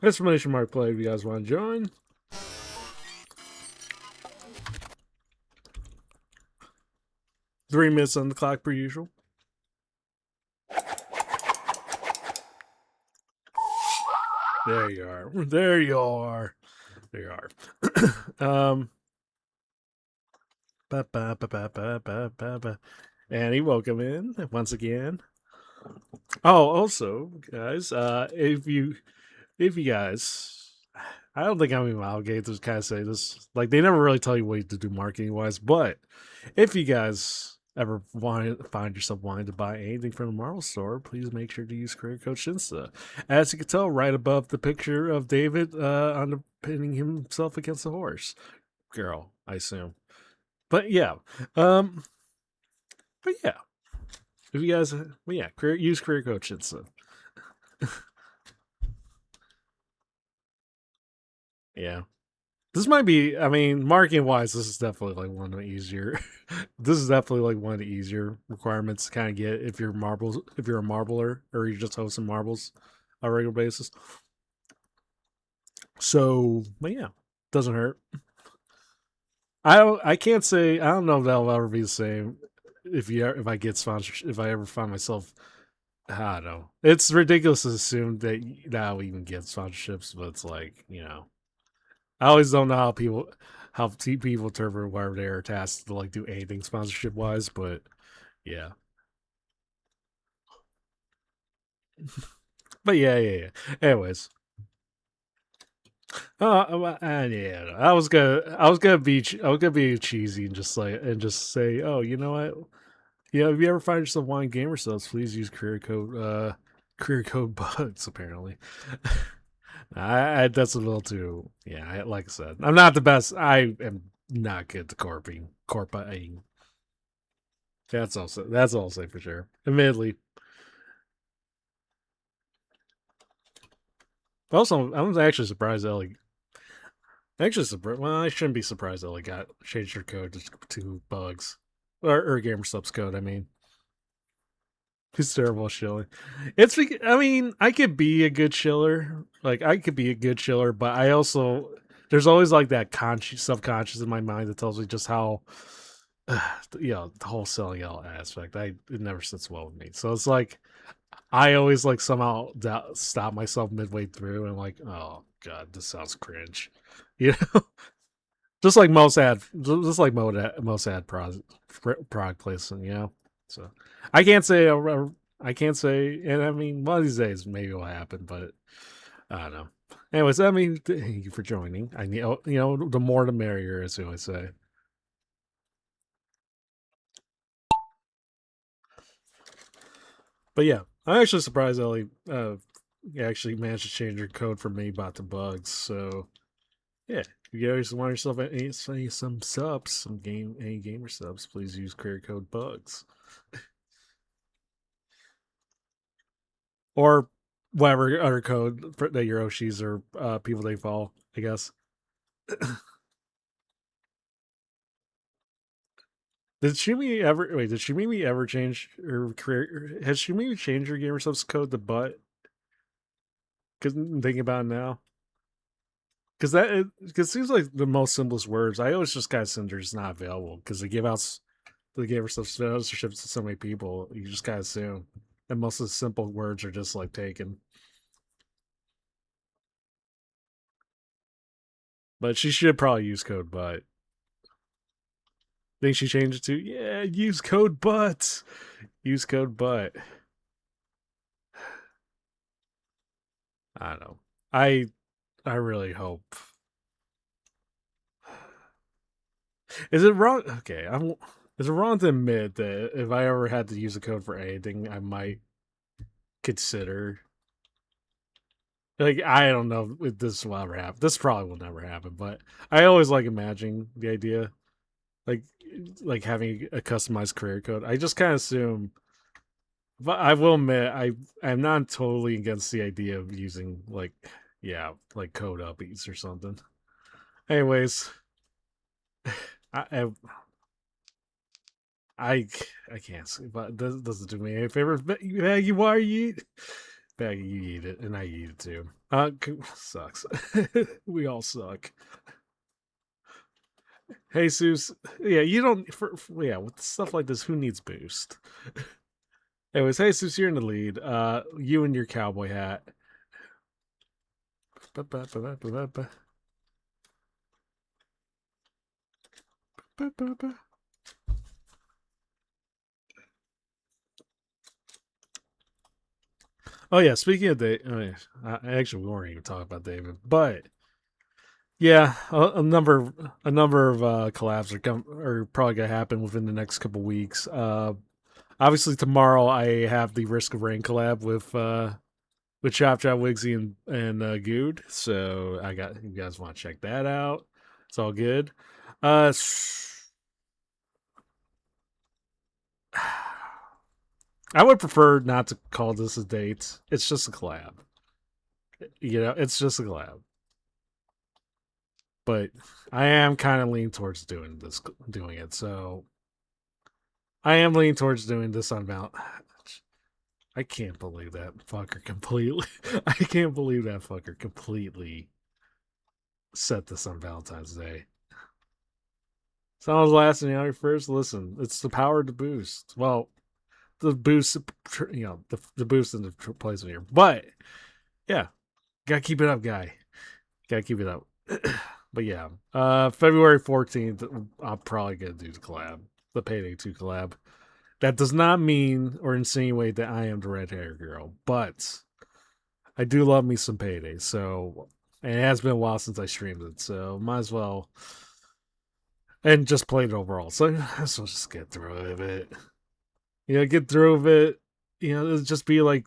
Exclamation mark play if you guys want to join. Three minutes on the clock per usual. There you are. There you are. There you are. Annie, welcome in once again. Oh, also, guys, if you guys, I don't think I'm even obligated to kind of say this. Like, they never really tell you what to do marketing wise, but if you guys ever find yourself wanting to buy anything from the Marvel store, please make sure to use career coach Shinsa. As you can tell, right above the picture of David underpinning himself against a horse. Girl, I assume. But yeah. But yeah. If you guys use career coach Shinsa. Yeah. This might be, I mean, marketing wise, this is definitely like one of the easier. This is definitely like one of the easier requirements to kind of get if you're if you're a marbler or you're just hosting marbles on a regular basis. So, but yeah, doesn't hurt. I can't say, I don't know if that'll ever be the same if I get sponsorship, if I ever find myself, I don't know. It's ridiculous to assume that I'll even get sponsorships, but it's like, I always don't know how people interpret where they're tasked to like do anything sponsorship wise, but yeah. But yeah. Anyways, yeah, I was gonna be cheesy and just say, oh, you know what? Yeah, if you ever find yourself wanting gamer subs, please use career code bugs. Apparently, that's a little too. Yeah, like I said, I'm not the best. I am not good at corping. That's all I'll say for sure. Admittedly. Also, I'm actually surprised Ellie. Actually, surprised. Well, I shouldn't be surprised Ellie got changed her code to bugs or gamer subs code. I mean, he's terrible shilling. I mean, I could be a good shiller. Like I could be a good shiller, but I also there's always like that subconscious in my mind that tells me just how the whole selling out aspect. It never sits well with me. So it's like I always like somehow stop myself midway through and like, oh god, this sounds cringe. You know, just like most ad product placement. You know, so I can't say I can't say, and I mean, one of these days maybe it'll happen, but I don't know. Anyways, I mean, thank you for joining. I the more the merrier, as we always say. But yeah, I'm actually surprised Ellie actually managed to change her code from Maybot to Bugs. So yeah, if you guys want yourself some subs, any gamer subs, please use career code Bugs or whatever other code that your Oshis or people they follow. I guess. Did Shumi ever wait? Did Shumi ever change her career? Has Shumi changed her gamer subs code to butt? Because I'm thinking about it now. Because it seems like the most simplest words. I always just got Cinder's not available because they gave her sponsorships to so many people. You just gotta assume that most of the simple words are just like taken. But she should probably use code but. Think she changed it to yeah, use code but. Use code but. I don't know. I really hope. Is it wrong? Okay, I'm. Is it wrong to admit that if I ever had to use a code for anything, I might consider. Like I don't know if this will ever happen. This probably will never happen, but I always like imagining the idea, like like having a customized career code. I just kind of assume, but I will admit I'm not totally against the idea of using like yeah like code uppies or something. Anyways, I I, I can't see, but this doesn't do me any favors. Maggie, why are you? Baggy, you eat it, and I eat it too. Sucks. We all suck. Hey, Seuss. Yeah, you don't. Yeah, with stuff like this, who needs boost? Anyways, hey, Seuss, you're in the lead. You and your cowboy hat. Oh yeah, speaking of Dave, oh, yeah, actually we weren't even talking about David, but yeah, a number of collabs are probably gonna happen within the next couple weeks. Obviously tomorrow I have the Risk of Rain collab with Chop Chop Wigsy and Good. So I got you guys want to check that out. It's all good. Uh I would prefer not to call this a date. It's just a collab. You know, it's just a collab. But I am kind of leaning towards doing it. So I am leaning towards doing this on Val. I can't believe that fucker completely. I can't believe that fucker completely set this on Valentine's Day. Someone's lasting out first. Listen, it's the power to boost. Well, the boost, the boost in the placement here. But yeah, gotta keep it up, guy. Gotta keep it up. But yeah, February 14th, I'm probably gonna do the collab, the Payday 2 collab. That does not mean or insinuate that I am the red hair girl, but I do love me some Payday. So, and it has been a while since I streamed it, so might as well, and just played it overall. So let's just get through it. Get through it. It'll just be like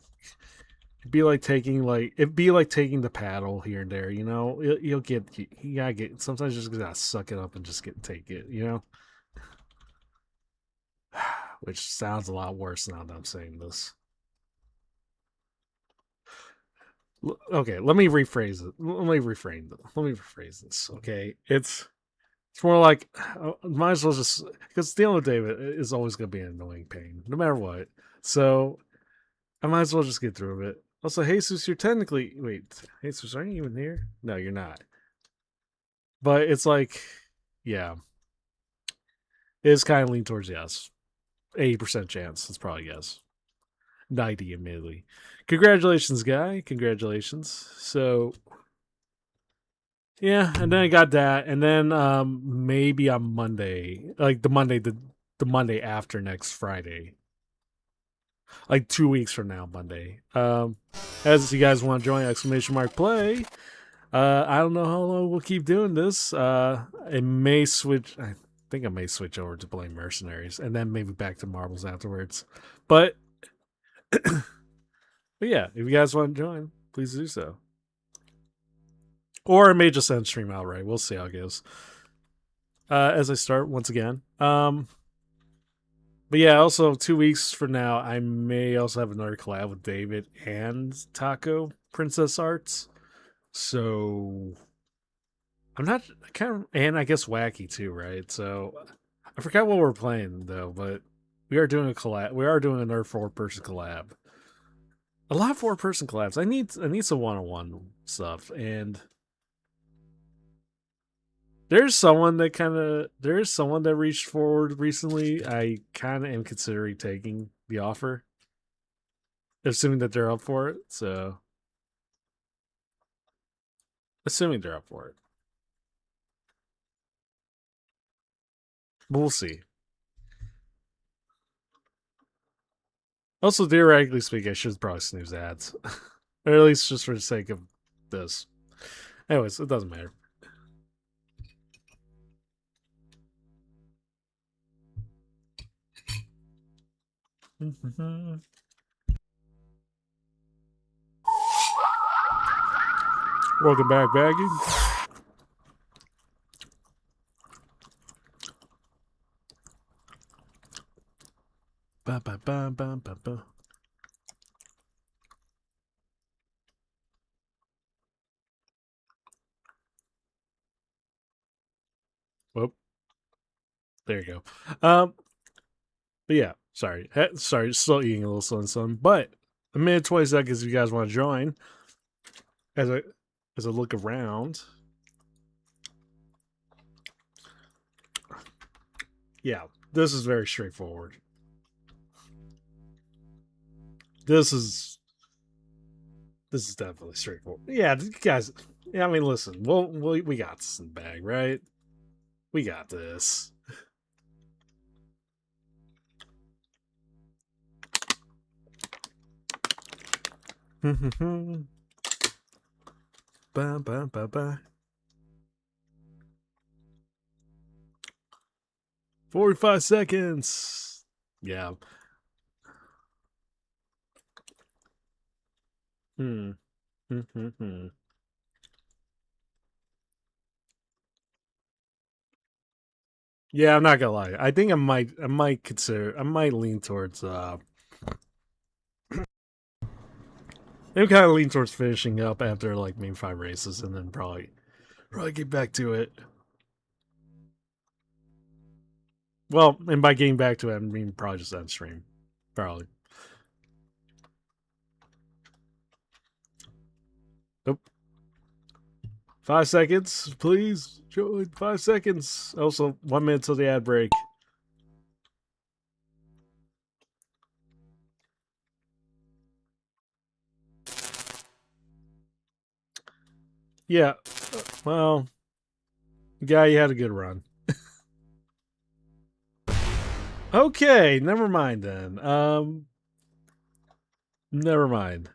taking the paddle here and there. You'll get you gotta get sometimes you just gotta suck it up and just take it. Which sounds a lot worse now that I'm saying this. Okay, let me rephrase it. Let me rephrase this. Okay, it's more like might as well just because dealing with David is always going to be an annoying pain, no matter what. So I might as well just get through it. Also, Jesus, you're technically wait, Jesus, aren't you even here? No, you're not. But it's like, yeah, it's kind of lean towards yes. 80% chance. It's probably yes. 90, admittedly. Congratulations, guy. Congratulations. So, yeah, and then I got that, and then maybe on Monday, like the Monday after next Friday, like 2 weeks from now, Monday. As you guys want to join exclamation mark play, I don't know how long we'll keep doing this. It may switch. I think I may switch over to playing Mercenaries, and then maybe back to Marbles afterwards. But, but yeah, if you guys want to join, please do so. Or I may just end stream outright. We'll see how it goes. As I start once again. But yeah, also 2 weeks from now, I may also have another collab with David and Taco Princess Arts. So I'm not and I guess Wacky too, right? So I forgot what we're playing though, but we are doing a collab. We are doing another 4-person collab. A lot of 4-person collabs. I need some one-on-one stuff, and there's someone that reached forward recently. I kind of am considering taking the offer, assuming that they're up for it. So, assuming they're up for it, but we'll see. Also, theoretically speaking, I should probably snooze ads, or at least just for the sake of this. Anyways, it doesn't matter. Welcome back, Baggy. Ba, ba, ba, ba, ba, ba. Whoop. There you go. But yeah, sorry, still eating a little sun. But a minute 20 seconds if you guys want to join. As I look around. Yeah, this is very straightforward. This is definitely straightforward. Yeah, guys. Yeah, I mean, listen, we got this in the bag, right? We got this. Ba ba ba ba. 45 seconds. Yeah. Hmm. Yeah, I'm not gonna lie. I think I might lean towards maybe kind of lean towards finishing up after like maybe 5 races, and then probably get back to it. Well, and by getting back to it, I mean probably just end stream. Probably. Nope. 5 seconds, please. Join 5 seconds. Also, 1 minute till the ad break. Yeah. Well, guy, you had a good run. Okay, never mind then. Never mind.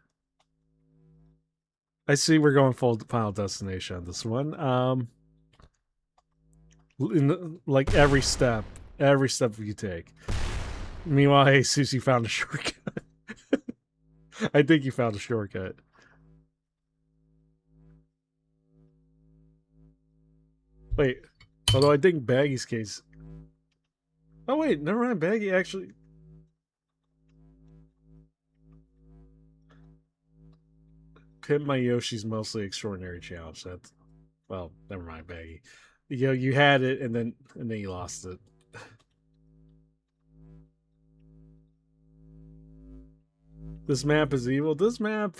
I see we're going full Final Destination on this one. Like every step you take. Meanwhile, hey, Susie found a shortcut. I think you found a shortcut. Wait, although I think Baggy's case. Oh wait, never mind. Baggy actually. Pimp My Yoshi's Mostly Extraordinary Challenge. That's, well, never mind, Baggy. You know, you had it and then you lost it. This map is evil. This map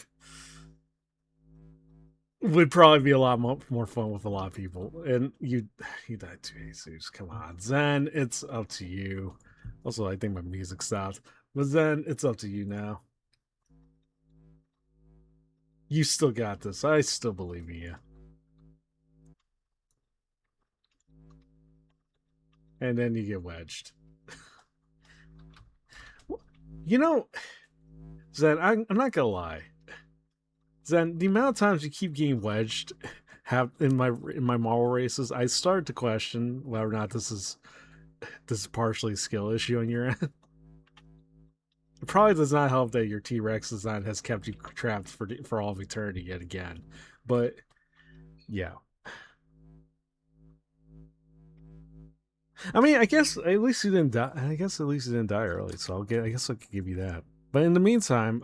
would probably be a lot more fun with a lot of people. And you died too, Jesus. Come on, Zen. It's up to you. Also, I think my music stopped. But Zen, it's up to you now. You still got this. I still believe in you. And then you get wedged. You know, Zen, I'm not gonna lie. Zen, the amount of times you keep getting wedged have in my marble races, I started to question whether or not this is partially a skill issue on your end. It probably does not help that your T Rex design has kept you trapped for all of eternity yet again. But yeah, I mean, I guess at least you didn't die. I guess at least you didn't die early, so I guess I could give you that. But in the meantime,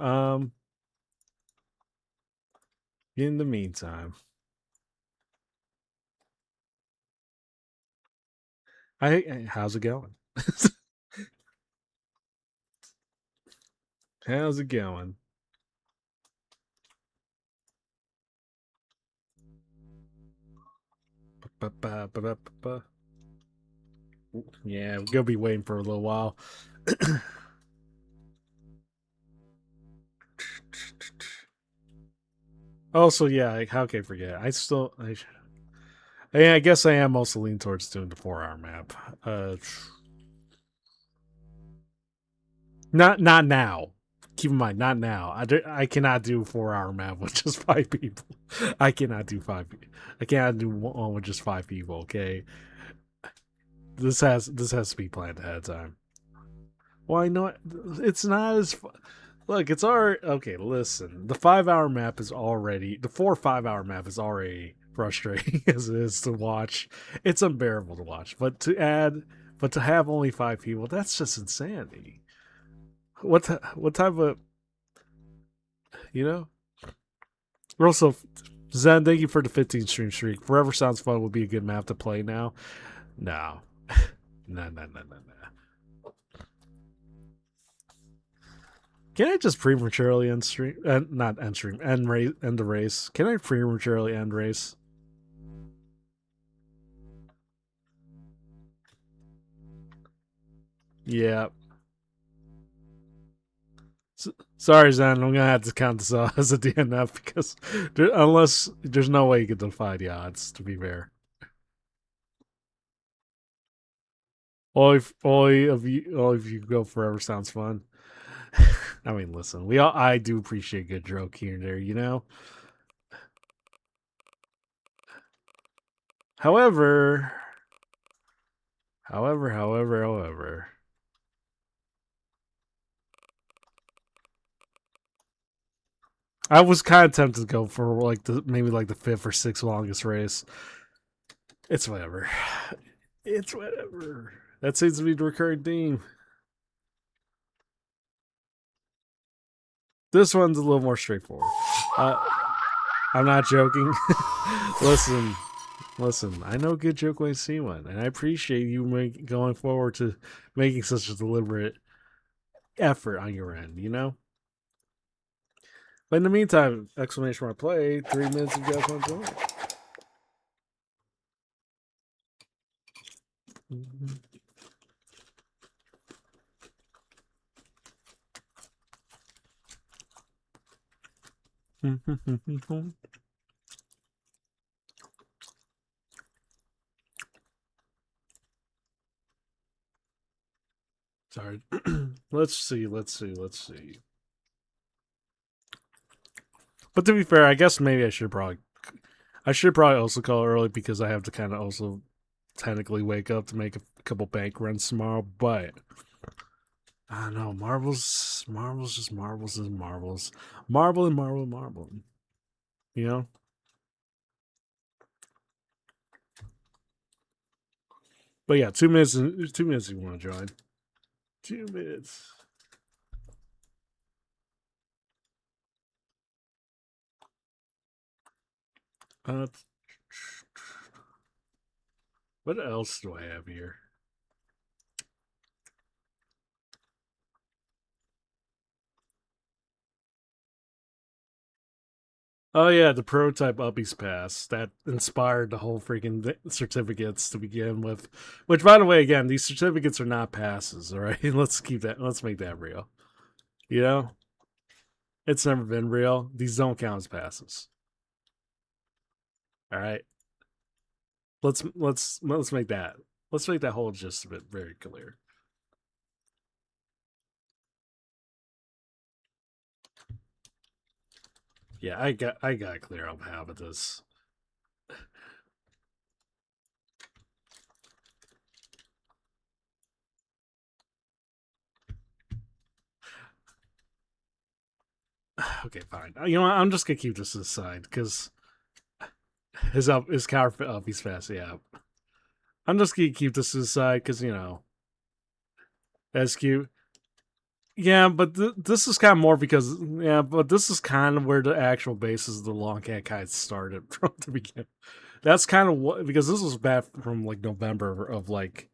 how's it going? How's it going? Ba-ba-ba-ba-ba. Yeah, we're gonna be waiting for a little while. Also, yeah, how can I forget? I guess I am also leaning towards doing the 4 hour map. Not now. Keep in mind, not now. I cannot do 4 hour map with just 5 people. I cannot do I cannot do one with just 5 people. Okay, this has to be planned ahead of time. Well, I know it's not as. Look, it's already okay. Listen, the 5 hour map is already the 4 5 hour map is already frustrating as it is to watch. It's unbearable to watch, but to have only 5 people, that's just insanity. What type of you know? Also, Zen, thank you for the 15 stream streak. Forever Sounds Fun would be a good map to play now. No, no. Can I just prematurely end stream? Not end stream. End the race. Can I prematurely end race? Yeah. Sorry, Zen. I'm gonna have to count this as a DNF because unless there's no way you can defy the odds. To be fair, all of you go Forever Sounds Fun. I mean, listen, I do appreciate a good joke here and there, you know. However, however, I was kind of tempted to go for maybe like the 5th or 6th longest race. It's whatever. It's whatever. That seems to be the recurring theme. This one's a little more straightforward. I'm not joking. listen. I know a good joke when I see one, and I appreciate you going forward to making such a deliberate effort on your end. You know. But in the meantime, exclamation mark play. 3 minutes if you guys want to join. Sorry. Let's see. But to be fair, I guess maybe I should probably also call early because I have to kind of also technically wake up to make a couple bank runs tomorrow. But I don't know, marbles, just marbles and marbles, marble and marble and marble. You know. But yeah, 2 minutes. 2 minutes. If you want to join? 2 minutes. What else do I have here? Oh yeah, the prototype Uppies Pass that inspired the whole freaking certificates to begin with. Which, by the way, again, these certificates are not passes. All right, let's make that real. You know. It's never been real. These don't count as passes. All right. Let's make that. Let's make that whole gist of it very clear. Yeah, I got to clear up half of this. Okay, fine. You know what? I'm just gonna keep this aside because his counterfeit up. He's fast. Yeah, I'm just gonna keep this aside because that's cute. Yeah, but this is kind of more because but this is kind of where the actual basis of the long cat kite started from the beginning. That's kind of what because this was back from like November of like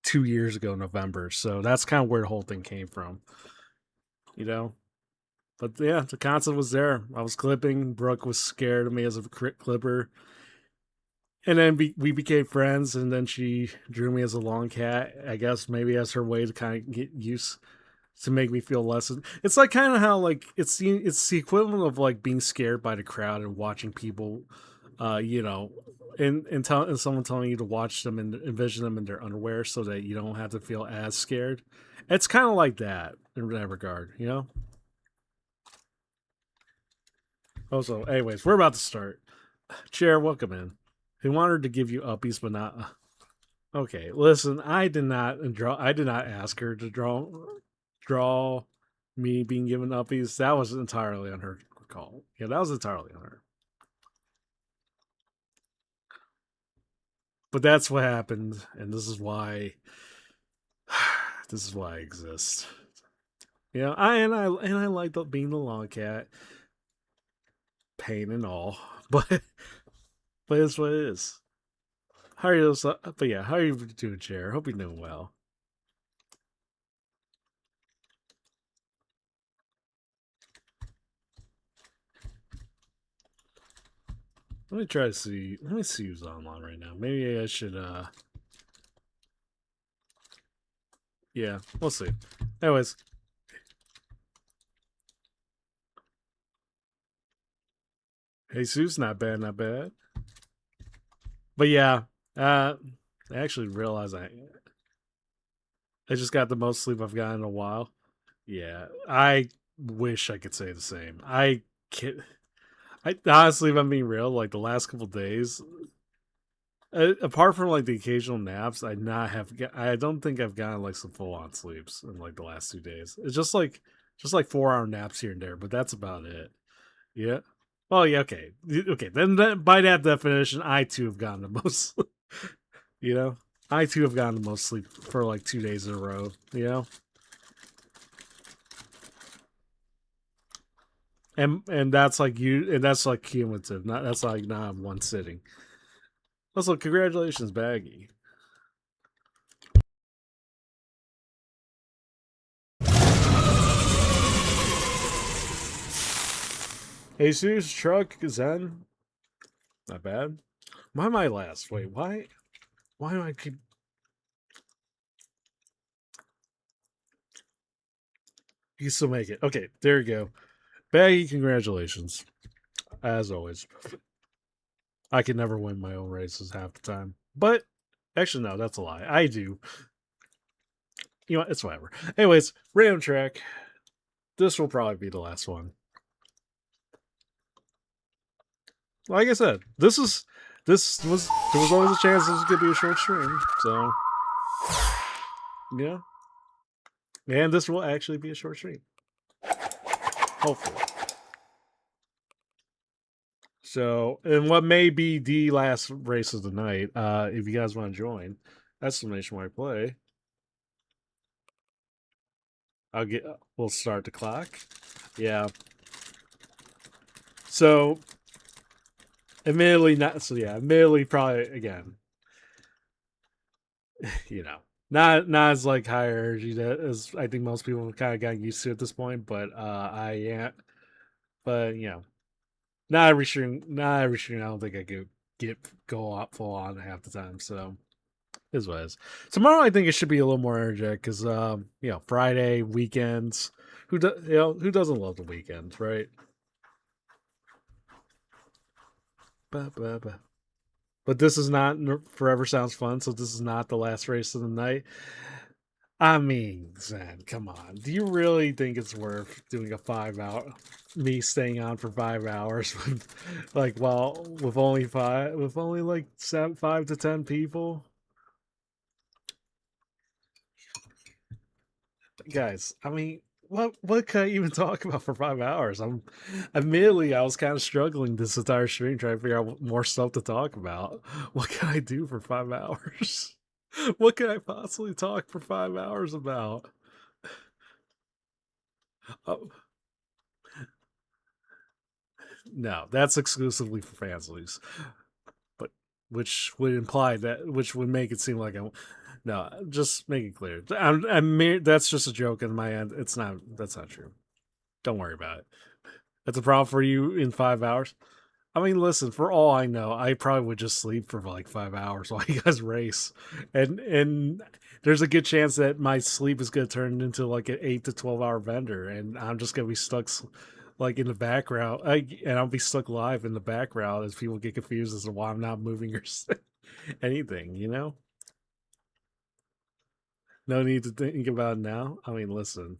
2 years ago, November. So that's kind of where the whole thing came from, you know. But yeah, the concept was there. I was clipping. Brooke was scared of me as a clipper, and then we became friends. And then she drew me as a long cat. I guess maybe as her way to kind of get used to make me feel less. It's like kind of how like it's the equivalent of like being scared by the crowd and watching people, and someone telling you to watch them and envision them in their underwear so that you don't have to feel as scared. It's kind of like that in that regard, you know. Also, anyways, we're about to start. Chair, welcome in. He wanted to give you uppies, but not. Okay, listen. I did not draw. I did not ask her to draw me being given uppies. That was entirely on her call. Yeah, that was entirely on her. But that's what happened, and this is why. This is why I exist. Yeah, I like being the long cat, pain and all, but it's what it is. How are you? But yeah, how are you doing, Chair? Hope you're doing well. Let me try to see. Let me see who's online right now. Maybe I should. Yeah, we'll see. Anyways, Jesus, not bad, not bad. But yeah, I actually realized I just got the most sleep I've gotten in a while. Yeah, I wish I could say the same. I can't. I honestly, if I'm being real, like the last couple days, apart from like the occasional naps, I don't think I've gotten like some full on sleeps in like the last 2 days. It's just like 4 hour naps here and there, but that's about it. Yeah. Well, yeah. Okay. Okay. Then by that definition, I too have gotten the most. You know, I too have gotten the most sleep for like 2 days in a row. You know, and that's like and that's like cumulative. Not that's like not one sitting. Also, congratulations, Baggy. Jesus truck Zen, not bad. Why am I last? Wait, why? Why do I keep? You still make it. Okay, there you go. Baggy, congratulations. As always, I can never win my own races half the time. But actually, no, that's a lie. I do. You know what? It's whatever. Anyways, random track. This will probably be the last one. Like I said, this was there was always a chance this was gonna be a short stream. So yeah, and this will actually be a short stream. Hopefully. So, and what may be the last race of the night, if you guys want to join, exclamation mark play. We'll start the clock. Yeah. So, admittedly, probably again, not as like high energy as I think most people have kind of gotten used to at this point, but I am, but not every stream. I don't think I could go up full on half the time. So Is what it is. Tomorrow, I think it should be a little more energetic because, Friday weekends. Who doesn't love the weekends, right? Ba, ba, ba. But this is not Forever Sounds Fun, so this is not the last race of the night. I mean, Zen, come on. Do you really think it's worth doing a 5 hour, me staying on for 5 hours with, with only like 5 to 10 people? Guys, I mean, what can I even talk about for 5 hours? Admittedly, I was kind of struggling this entire stream trying to figure out more stuff to talk about. What can I do for 5 hours? What can I possibly talk for 5 hours about? Oh, no, that's exclusively for Fansleys, but which would make it seem like I'm. No, just make it clear. That's just a joke on my end. It's not. That's not true. Don't worry about it. That's a problem for you in 5 hours. I mean, listen. For all I know, I probably would just sleep for like 5 hours while you guys race, and there's a good chance that my sleep is going to turn into like an 8 to 12 hour vendor, and I'm just going to be stuck like in the background, and I'll be stuck live in the background as people get confused as to why I'm not moving or anything. No need to think about it now. I mean, listen.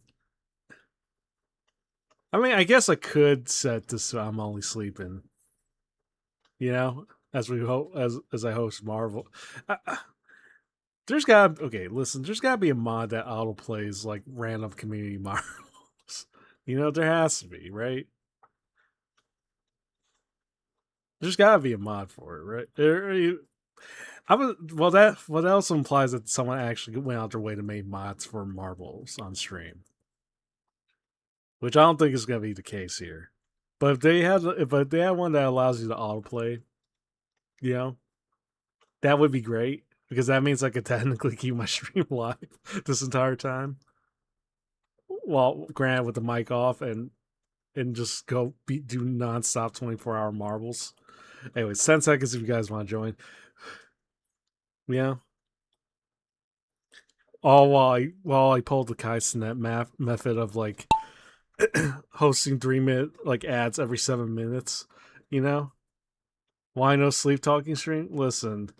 I mean, I guess I could set this so I'm only sleeping. As we hope as I host Marvel. There's got listen. There's got to be a mod that auto plays like random community Marvels. There has to be, right? There's got to be a mod for it, right? That also implies that someone actually went out their way to make mods for Marvels on stream, which I don't think is going to be the case here. But if they had one that allows you to autoplay, that would be great because that means I could technically keep my stream live this entire time. Well, granted, with the mic off and just do nonstop 24-hour marbles. Anyways, 10 seconds if you guys want to join. Yeah. All while I pulled the Kaisenet method of like hosting 3-minute like ads every 7 minutes. Why no sleep talking stream? Listen.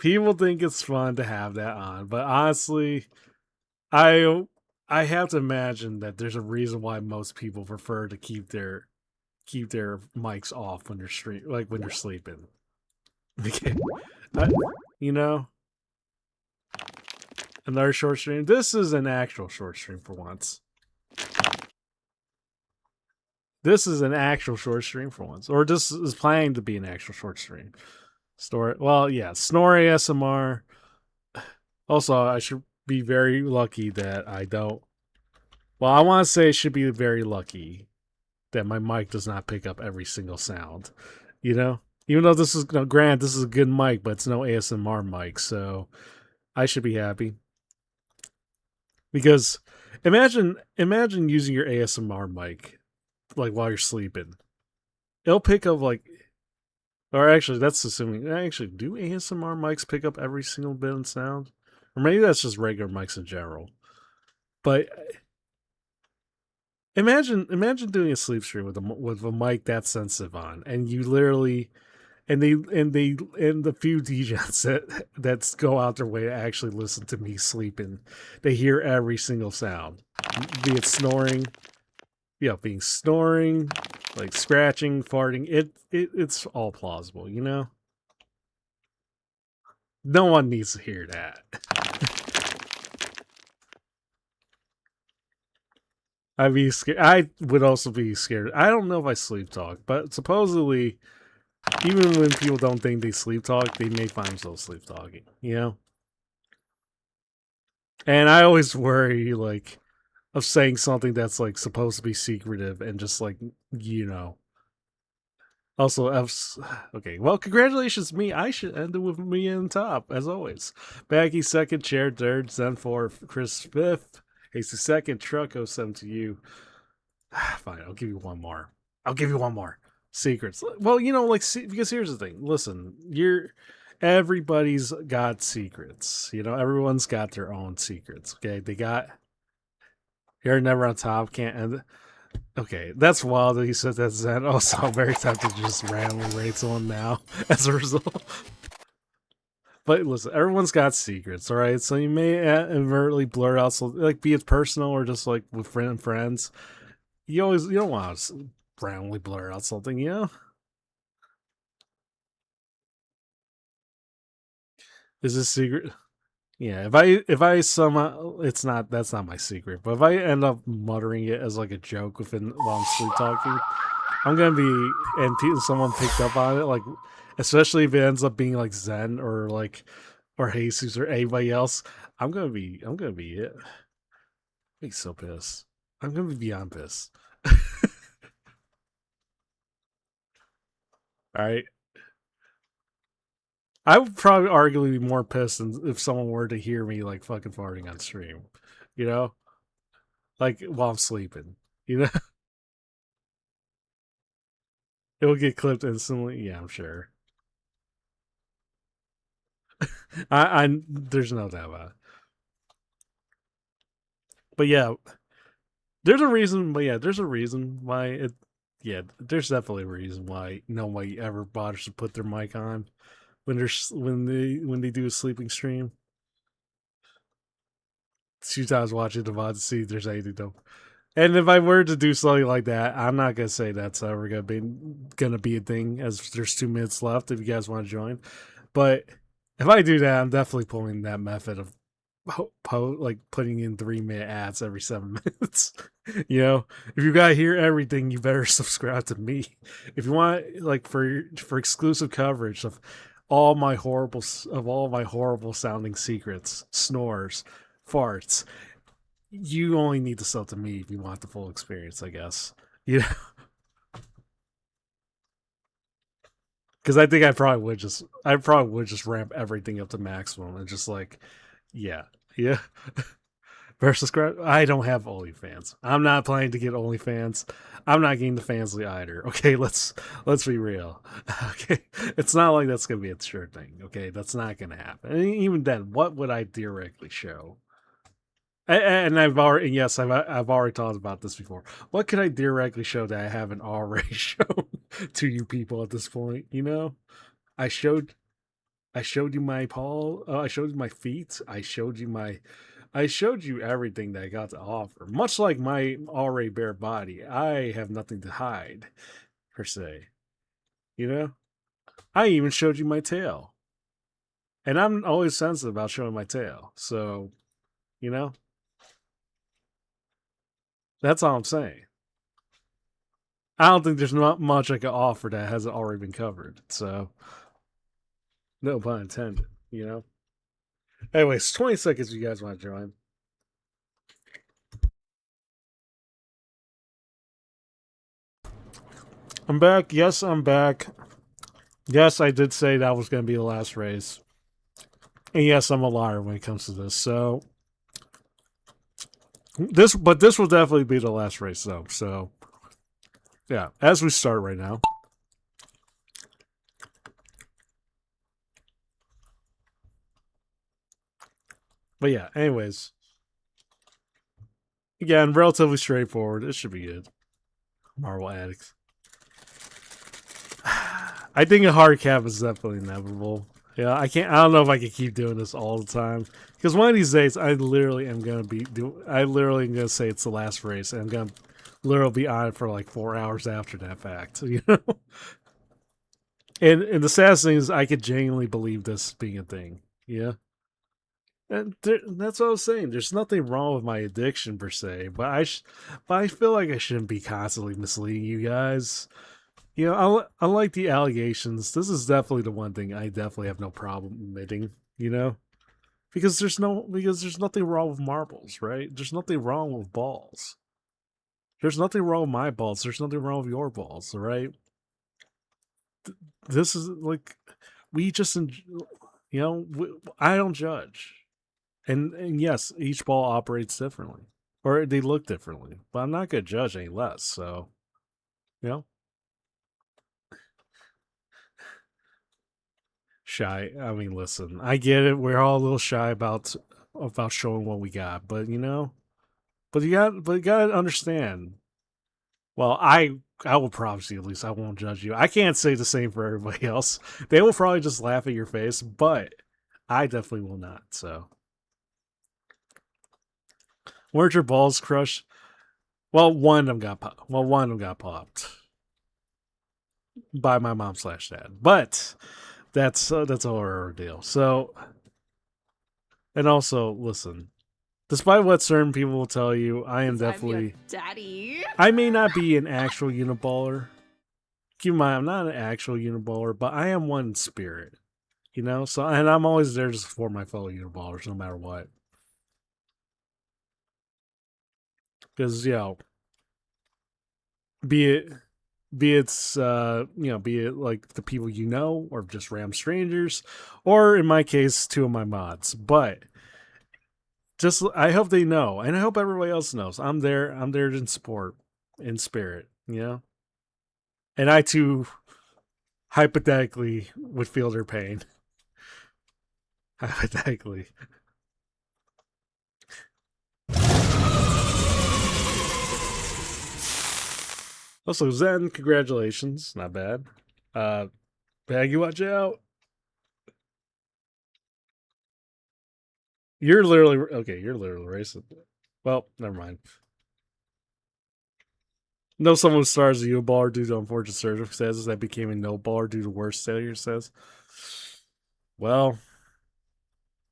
People think it's fun to have that on, but honestly, I have to imagine that there's a reason why most people prefer to keep their mics off when they're when they're sleeping. Okay. Another short stream. This is an actual short stream for once. This is an actual short stream for once. Or this is planning to be an actual short stream. Snore ASMR. Also, I should be very lucky that I don't. Well, I want to say I should be very lucky that my mic does not pick up every single sound. Even though this is this is a good mic, but it's no ASMR mic, so I should be happy. Because imagine using your ASMR mic like while you're sleeping. It'll pick up or actually that's assuming do ASMR mics pick up every single bit of sound? Or maybe that's just regular mics in general. But imagine doing a sleep stream with a mic that sensitive on, and you literally and the few DJs that go out their way to actually listen to me sleeping, they hear every single sound, be it snoring, being snoring, like scratching, farting. It's all plausible, No one needs to hear that. I'd be scared. I would also be scared. I don't know if I sleep talk, but supposedly, even when people don't think they sleep talk, they may find themselves sleep talking, And I always worry, of saying something that's, supposed to be secretive and just, Also, okay, well, congratulations, me. I should end it with me in top, as always. Baggy second, Chair third, Zen fourth, Chris fifth, Hasty second, Trucko 7 to you. Fine, I'll give you one more. Secrets. Well, because here's the thing. Listen, everybody's got secrets. You know, everyone's got their own secrets. Okay, they got you're never on top, can't end. Okay, that's wild that he said that Zen. Also, I'm very tempted to just randomly raid someone now as a result. But listen, everyone's got secrets, all right? So you may inadvertently blur out, so like be it personal or just like with friends. You don't want to randomly blur out something, you know? Is this secret? Yeah, if I somehow it's not that's not my secret, but if I end up muttering it as like a joke within while I'm sleep talking, I'm gonna be and someone picked up on it, like especially if it ends up being like Zen or like or Jesus or anybody else. I'm gonna be it. Be so pissed. I'm gonna be beyond pissed. All right, I would probably arguably be more pissed than if someone were to hear me like fucking farting on stream. You know, like while I'm sleeping. You know, it will get clipped instantly. Yeah, I'm sure. I there's no doubt about it. But yeah, there's a reason. But yeah, there's a reason why it. Yeah, there's definitely a reason why nobody ever bothers to put their mic on when they do a sleeping stream. 2 times watching the VOD to see if there's anything though. And if I were to do something like that, I'm not gonna say that's ever gonna be a thing. As there's 2 minutes left, if you guys want to join, but if I do that, I'm definitely pulling that method of like putting in 3 minute ads every 7 minutes. You know, if you gotta hear everything, you better subscribe to me. If you want like for exclusive coverage of all my horrible sounding secrets, snores, farts, you only need to sell to me if you want the full experience, I guess. You know, because I think I probably would just ramp everything up to maximum and just like, yeah, yeah. Versus I don't have OnlyFans. I'm not planning to get OnlyFans. I'm not getting the Fansly either. Okay, let's be real. Okay, it's not like that's gonna be a sure thing. Okay, that's not gonna happen. And even then, what would I directly show? And I've already talked about this before. What could I directly show that I haven't already shown to you people at this point? You know, I showed I showed you my paw. I showed you my feet. I showed you everything that I got to offer. Much like my already bare body, I have nothing to hide, per se. You know, I even showed you my tail, and I'm always sensitive about showing my tail. So, you know, that's all I'm saying. I don't think there's not much I can offer that hasn't already been covered. So, no pun intended. You know. Anyways, 20 seconds. If you guys want to join. I'm back. Yes, I'm back. Yes, I did say that was going to be the last race. And yes, I'm a liar when it comes to this. So this will definitely be the last race though. So yeah, as we start right now. But yeah, anyways. Again, relatively straightforward. It should be good. Marvel Addicts. I think a hard cap is definitely inevitable. Yeah, I don't know if I can keep doing this all the time because one of these days I literally am gonna I literally am gonna say it's the last race, and I'm gonna literally be on it for like 4 hours after that fact. You know, and the saddest thing is I could genuinely believe this being a thing. Yeah, and that's what I was saying. There's nothing wrong with my addiction per se, but I feel like I shouldn't be constantly misleading you guys. You know, I like the allegations. This is definitely the one thing I definitely have no problem admitting. You know, because there's nothing wrong with marbles, right? There's nothing wrong with balls. There's nothing wrong with my balls. There's nothing wrong with your balls, all right? This is like we just, you know, I don't judge, and yes, each ball operates differently, or they look differently, but I'm not gonna judge any less. So, you know. shy. I mean, listen, I get it. We're all a little shy about showing what we got, but but you gotta understand. Well, I will promise you, at least I won't judge you. I can't say the same for everybody else. They will probably just laugh at your face, but I definitely will not. So, weren't your balls crushed? Well, one of them got popped. Well, one of them got popped by my mom slash dad, but that's a horror deal. So, and also, listen, despite what certain people will tell you, I am definitely daddy. I may not be an actual uniballer. Keep in mind, I'm not an actual uniballer, but I am one in spirit. So and I'm always there to support my fellow uniballers, no matter what. Because be it be it like the people or just random strangers, or in my case, two of my mods. But just I hope they know, and I hope everybody else knows. I'm there. I'm there in support, in spirit. And I too, hypothetically, would feel their pain. Hypothetically. Also, Zen, congratulations. Not bad. Baggy, watch out. You're literally racist. Well, never mind. No, someone stars a U-baller due to unfortunate circumstances that became a no-baller due to worse failure, says. Well,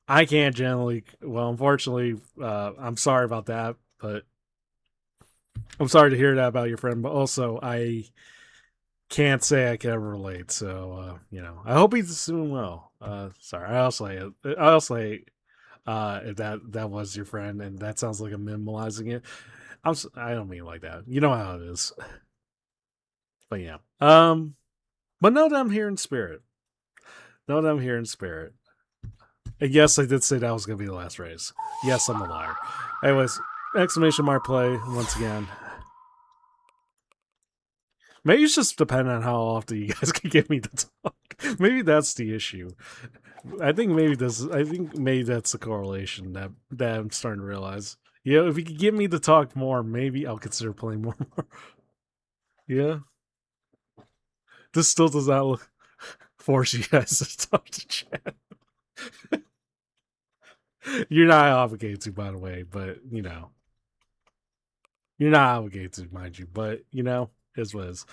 I can't generally. Well, unfortunately, I'm sorry about that, but I'm sorry to hear that about your friend. But also, I can't say I can ever relate. So, I hope he's doing well. Sorry, I also if that was your friend, and that sounds like I'm minimalizing it. I don't mean it like that. You know how it is. But yeah. But know that I'm here in spirit. Know that I'm here in spirit. And yes, I did say that was gonna be the last race. Yes, I'm a liar. Anyways, exclamation mark play once again. Maybe it's just depending on how often you guys can get me to talk. Maybe that's the issue. I think maybe that's the correlation that I'm starting to realize. If you could get me to talk more, maybe I'll consider playing more. Yeah. This still does not force you guys to talk to chat. You're not obligated to, by the way, but you're not obligated to, mind you, but is what is.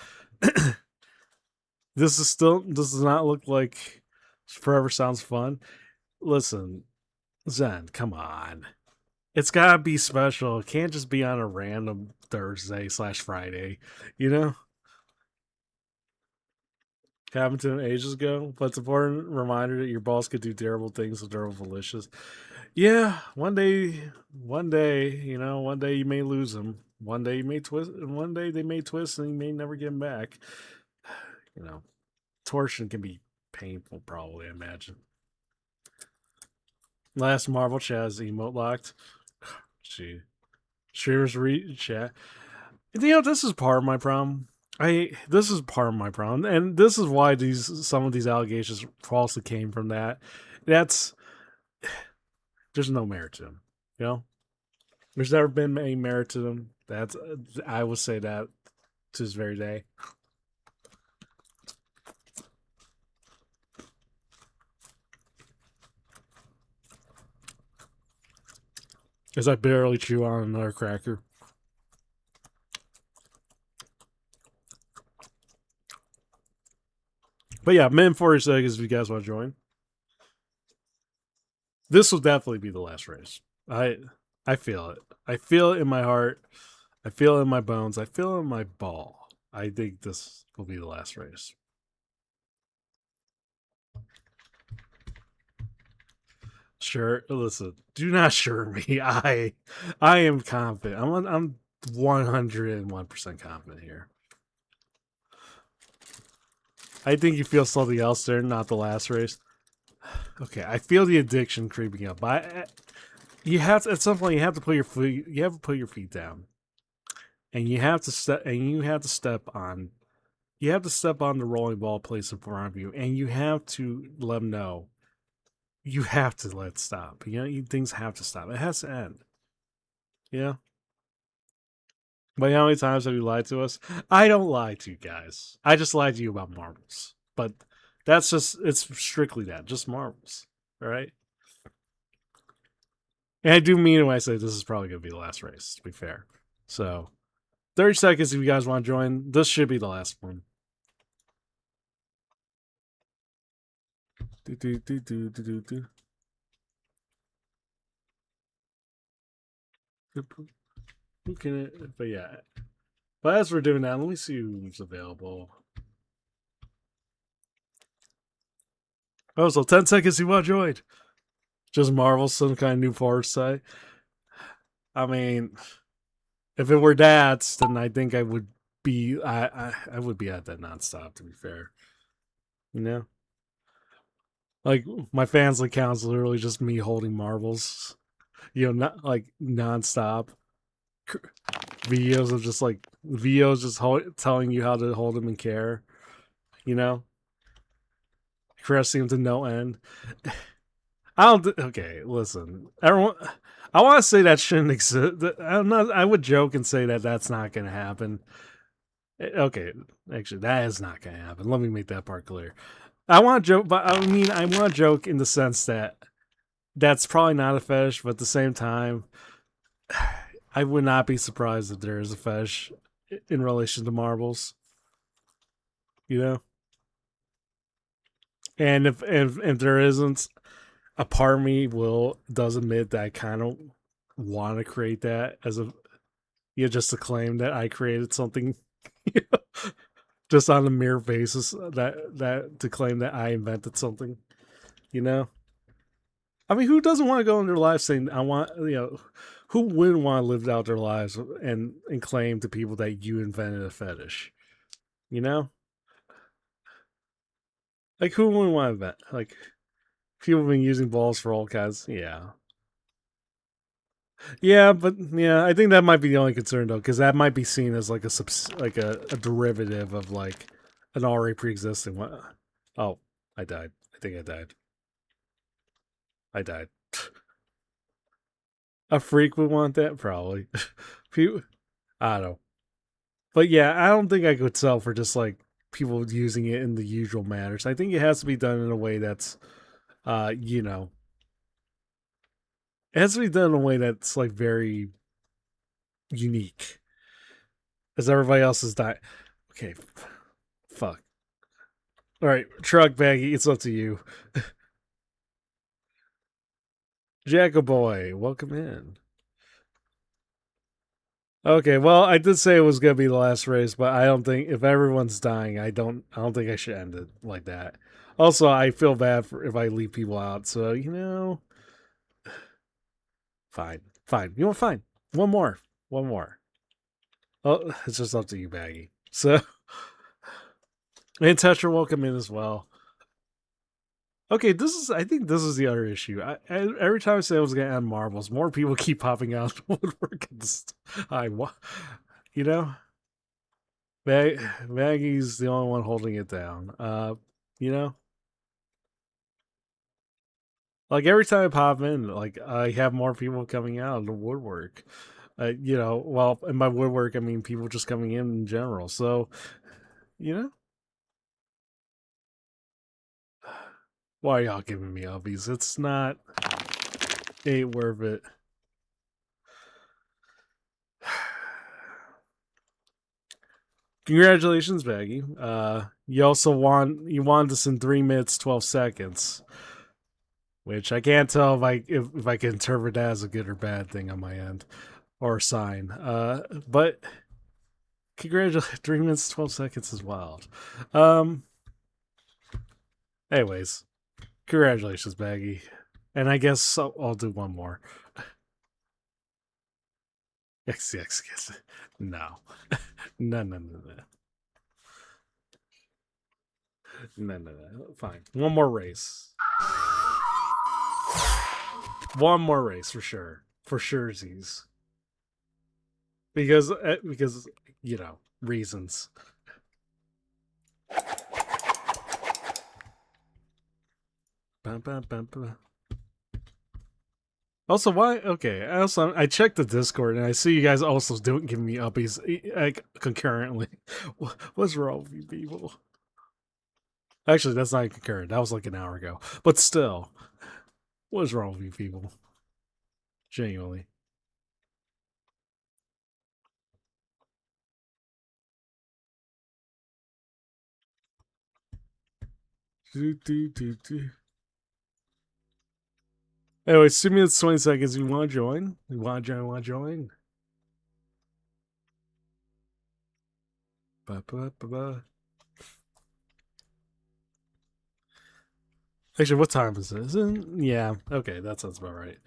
This does not look like Forever Sounds Fun. Listen, Zen, come on. It's gotta be special. It can't just be on a random Thursday/Friday, Happened to him ages ago, but it's an important reminder that your boss could do terrible things with terrible volitions. Yeah, one day, one day you may lose them. One day you may twist, and one day they may twist, and you may never get them back. Torsion can be painful, probably. I imagine. Last Marvel chat is emote locked. Gee, streamers chat. This is part of my problem. This is part of my problem, and this is why some of these allegations falsely came from that. There's no merit to them. There's never been any merit to them. I will say that to this very day. As I barely chew on another cracker. But yeah, min 40 seconds if you guys want to join. This will definitely be the last race. I feel it. I feel it in my heart. I feel it in my bones. I feel it in my ball. I think this will be the last race. Sure, listen. Do not sure me. I am confident. I'm 101% confident here. I think you feel something else there, not the last race. Okay, I feel the addiction creeping up. You have to, at some point you have to put your feet down, and you have to step on You have to step on the rolling ball placed in front of you, and you have to let them know. You have to let it stop. Things have to stop. It has to end. Yeah. But how many times have you lied to us? I don't lie to you guys. I just lied to you about marbles. But it's strictly that, just marbles. All right? And I do mean it when I say this is probably going to be the last race, to be fair. So, 30 seconds if you guys want to join. This should be the last one. Who can it? But yeah. But as we're doing that, let me see who's available. Oh, so 10 seconds you want to join. Just Marvel, some kind of new force site. I mean, if it were dads, then I think I would be I would be at that nonstop, to be fair. Like my fans account's literally just me holding marbles. Not like nonstop. Videos of just like telling you how to hold them and care. Caressing them to no end. I don't. Okay, listen, everyone. I want to say that shouldn't exist. I would joke and say that that's not going to happen. Okay, actually, that is not going to happen. Let me make that part clear. I want to joke, but I want to joke in the sense that that's probably not a fetish, but at the same time, I would not be surprised if there is a fetish in relation to marbles. And if there isn't, a part of me does admit that I kind of want to create that as just to claim that I created something, just on a mere basis that to claim that I invented something. I mean, who doesn't want to go in their life saying I want who wouldn't want to live out their lives and claim to people that you invented a fetish? Like who wouldn't want to invent like people have been using balls for all kinds. Yeah, but yeah, I think that might be the only concern though, because that might be seen as like a derivative of like an already pre-existing one. Oh, I died. I think I died. I died. A freak would want that probably. I don't know, but yeah, I don't think I could sell for just like people using it in the usual manners. I think it has to be done in a way that's, it has to be done in a way that's like very unique, as everybody else is dying. Okay, fuck. All right, truck baggy, it's up to you. Jacoboy, welcome in. Okay, well, I did say it was gonna be the last race, but I don't think if everyone's dying, I don't think I should end it like that. Also, I feel bad for if I leave people out, so fine, fine. Fine. One more. Oh, it's just up to you, Baggy. So, and Tetra, welcome in as well. Okay, I think this is the other issue. Every time I say I was gonna add marbles, more people keep popping out of the woodwork. You know, Maggie's the only one holding it down. You know, like every time I pop in, like I have more people coming out of the woodwork. Well, in my woodwork, I mean people just coming in general. So, you know, why are y'all giving me ubbies? It's not ain't worth it. Congratulations, Baggy. You won this in 3 minutes 12 seconds, which I can't tell if I can interpret that as a good or bad thing on my end or a sign. But congratulations, 3 minutes 12 seconds is wild. Anyways, congratulations, Baggy, and I guess I'll do one more. Yes. No. No. No. Fine. One more race. One more race for sure. For sure, Z's. Because reasons. Also, why? Okay. I checked the Discord and I see you guys also don't give me uppies like concurrently. What's wrong with you people? Actually, that's not concurrent. That was like an hour ago. But still, what's wrong with you people? Genuinely. Anyway, 2 minutes, 20 seconds. You want to join? You want to join? Want to join? Ba-ba-ba-ba. Actually, what time is this? Yeah, okay, that sounds about right.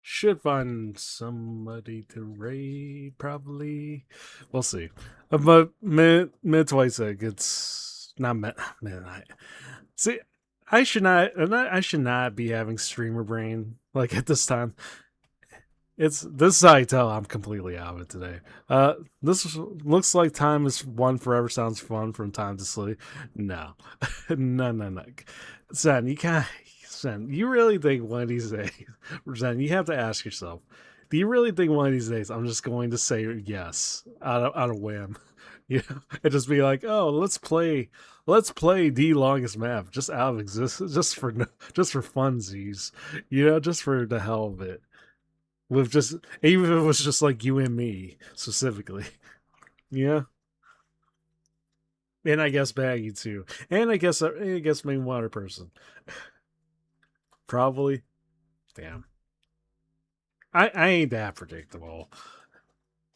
Should find somebody to raid, probably. We'll see. But mid 26, it's not midnight. See, I should not be having streamer brain like at this time. This is how I tell I'm completely out of it today. This looks like time is one forever sounds fun from time to sleep. No. No. Zen, you really think one of these days, Zen, you have to ask yourself, do you really think one of these days I'm just going to say yes out of whim? You know, and just be like, oh, let's play the longest map just out of existence, just for funsies, you know, just for the hell of it. With just even if it was just like you and me specifically, yeah. And I guess Baggy too, and I guess main water person, probably. Damn, I ain't that predictable.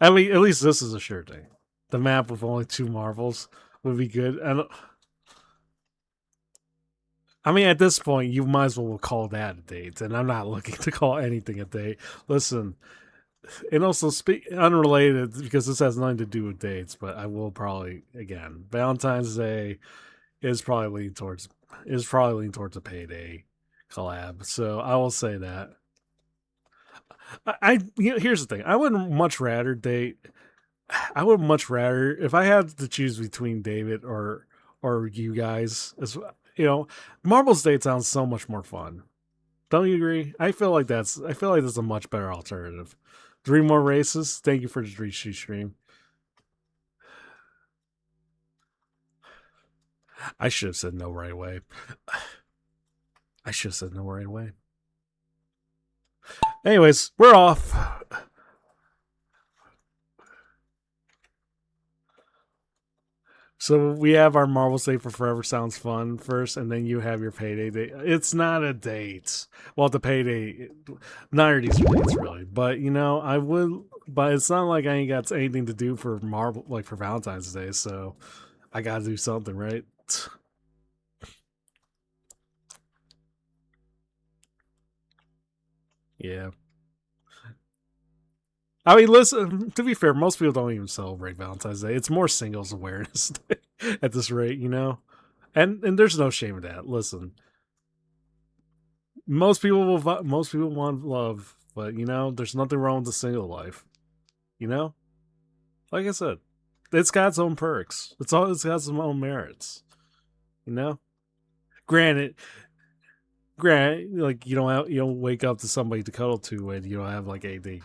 At least this is a sure thing. The map with only 2 marvels would be good. And I mean, at this point, you might as well call that a date, and I'm not looking to call anything a date. Listen, and also unrelated because this has nothing to do with dates, but I will probably again Valentine's Day is probably leaning towards a payday collab. So I will say that. Here's the thing. I would much rather date. I would much rather if I had to choose between David or you guys. As you know, Marvel's Date sounds so much more fun. Don't you agree? I feel like that's a much better alternative. 3 more races. Thank you for the Dreechy stream. I should have said no right away. Anyways, we're off. So we have our Marvel's Day for Forever Sounds Fun first, and then you have your payday date. It's not a date. Well, the payday, neither of these are dates really. But you know, I would. But it's not like I ain't got anything to do for for Valentine's Day. So I got to do something, right? Yeah. I mean, listen, to be fair, most people don't even celebrate Valentine's Day. It's more singles awareness at this rate, you know? And there's no shame in that. Listen. Most people want love, but you know, there's nothing wrong with the single life. You know? Like I said, it's got its own perks. It's got some own merits. You know? Granted, like you don't wake up to somebody to cuddle to and you don't have like anything,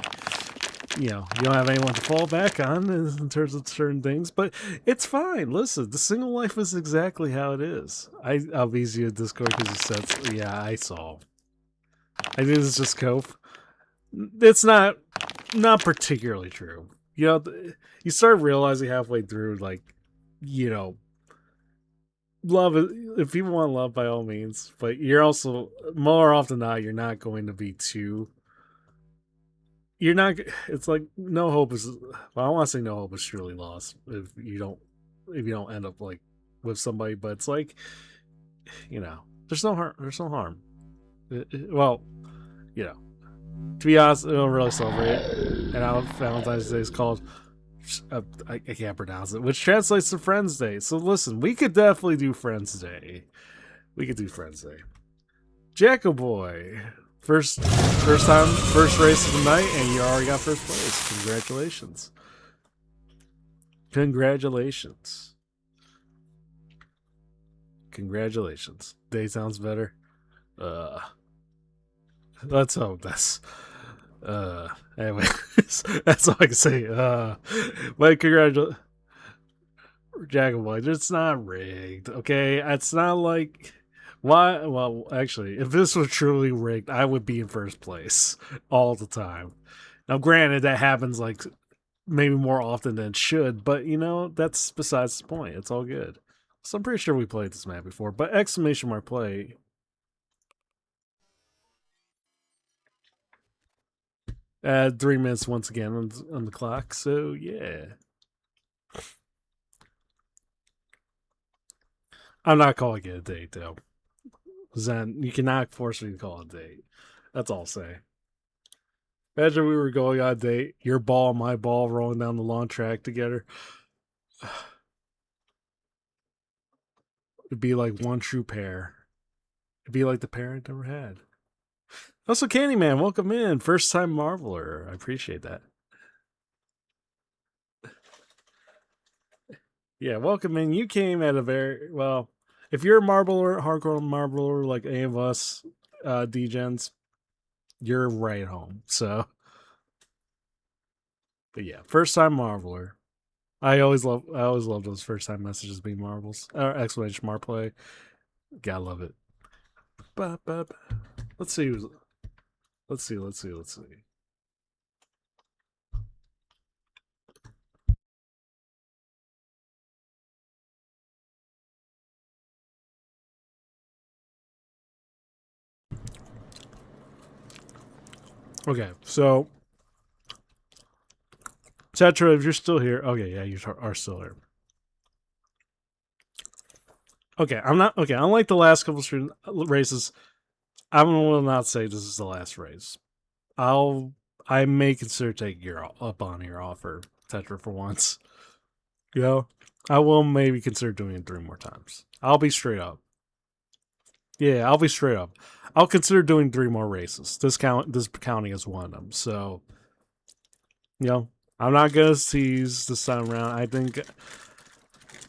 you don't have anyone to fall back on in terms of certain things, but it's fine. Listen, the single life is exactly how it is. I'll be easy at Discord because it says, yeah, I saw. I think it's just cope. It's not particularly true. You know, you start realizing halfway through, like, you know, love if people want love by all means, but you're also more often than not you're not going to be too. You're not. It's like no hope is. Well, I want to say no hope is truly lost if you don't end up like with somebody. But it's like, you know, there's no harm. Well, you know, to be honest, I don't really celebrate it. And now Valentine's Day is called. I can't pronounce it, which translates to Friends Day. So listen, we could definitely do Friends Day. Jacko Boy, First race of the night, and you already got first place. Congratulations. Congratulations. Congratulations. Day sounds better. Let's hope that's anyways, that's all I can say. But congratulations, Jack and White. It's not rigged, okay? It's not like why. Well, actually, if this was truly rigged, I would be in first place all the time. Now, granted, that happens like maybe more often than it should, but you know that's besides the point. It's all good. So I'm pretty sure we played this map before, but exclamation mark play. Add 3 minutes once again on the clock. So yeah. I'm not calling it a date, though. Zen, you cannot force me to call it a date. That's all I'll say. Imagine we were going on a date, your ball, my ball, rolling down the long track together. It'd be like one true pair. It'd be like the pair I never had. Also, Candyman, welcome in. First time Marveler. I appreciate that. Yeah, welcome in. You came at a very well. If you're a marbler, hardcore marbler like any of us, degens, you're right home. So, but yeah, first time marbler. I always love those first time messages being marbles or exclamation mark play. Gotta love it. Let's see. Let's see. Okay, so Tetra, if you're still here, okay, yeah, you are still here. Okay, I'm not okay. Unlike the last couple of races, I will not say this is the last race. I may consider taking your up on your offer, Tetra, for once. You know, I will maybe consider doing it 3 more times. I'll be straight up. Yeah, I'll be straight up. I'll consider doing 3 more races. This counting as one of them. So, you know, I'm not gonna seize this time around.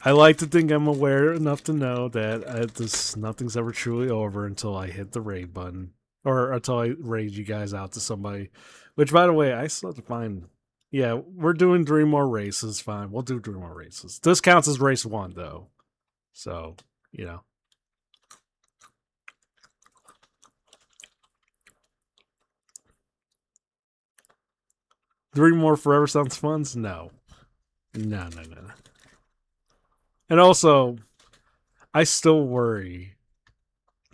I like to think I'm aware enough to know that nothing's ever truly over until I hit the raid button or until I raid you guys out to somebody. Which, by the way, I still have to find. Yeah, we're doing 3 more races. Fine, we'll do 3 more races. This counts as race 1, though. So, you know. Three more Forever Sounds Funs? No. No. And also, I still worry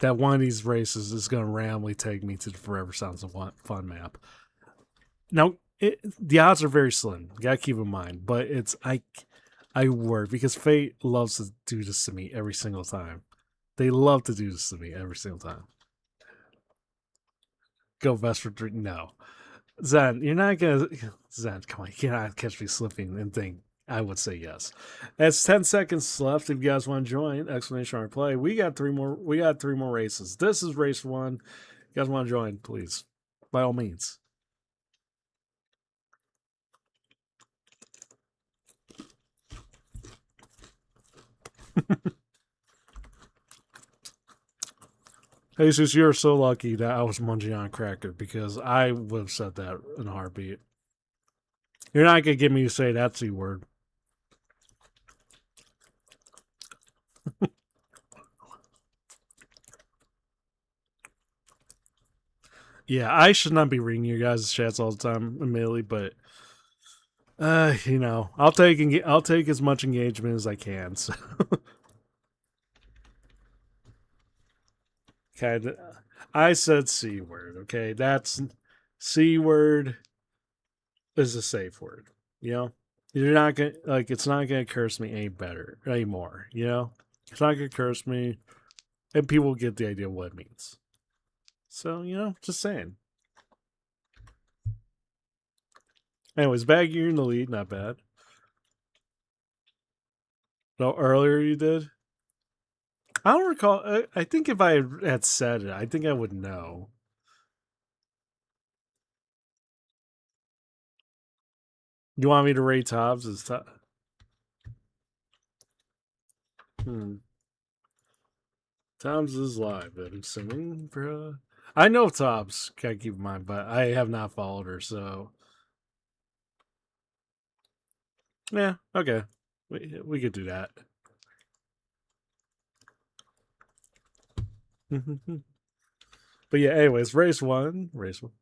that one of these races is going to randomly take me to the Forever Sounds of Fun map. Now, the odds are very slim. You gotta keep in mind, but I worry because Fate loves to do this to me every single time. They love to do this to me every single time. Go Vesper 3. No. Zen, you're not gonna. Zen, come on, you cannot catch me slipping and think I would say yes. It's 10 seconds left. If you guys want to join, exclamation mark play. We got 3 more. We got 3 more races. This is race 1. If you guys want to join, please, by all means. Jesus, you're so lucky that I was munching on a cracker because I would have said that in a heartbeat. You're not gonna get me to say that C word. Yeah, I should not be reading your guys' chats all the time, admittedly, but you know, I'll take as much engagement as I can. So. Okay, I said C word. Okay, that's C word is a safe word. You know, you're not gonna it's not gonna curse me any better anymore. You know, it's not gonna curse me, and people get the idea of what it means. So you know, just saying. Anyways, Bag, you're in the lead. Not bad. No, earlier you did. I don't recall. I think if I had said it, I think I would know. You want me to rate Tobbs as Tobbs is live, I'm assuming, bro. I know Tobbs, gotta keep in mind, but I have not followed her, so. Yeah, okay. We could do that. But yeah, anyways, race one. Race one.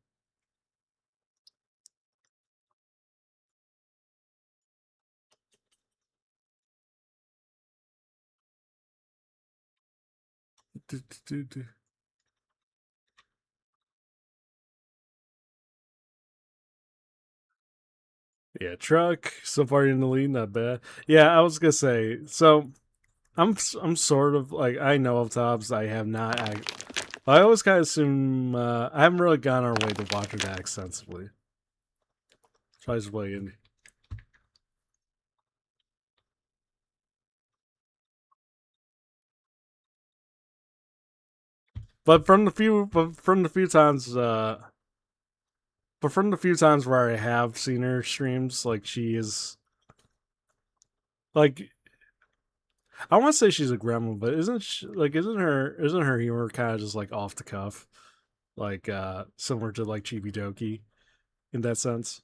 Yeah, truck so far in the lead, not bad. Yeah, I was gonna say. So I'm sort of like I know of Tobbs. I have not. I always kind of assume I haven't really gone our way to watch her that extensively. Try to play indie. But from the few times but from the few times where I have seen her streams, like she is like I want to say she's a gremlin, but isn't her humor kind of just like off the cuff, like similar to like Chibi Doki in that sense?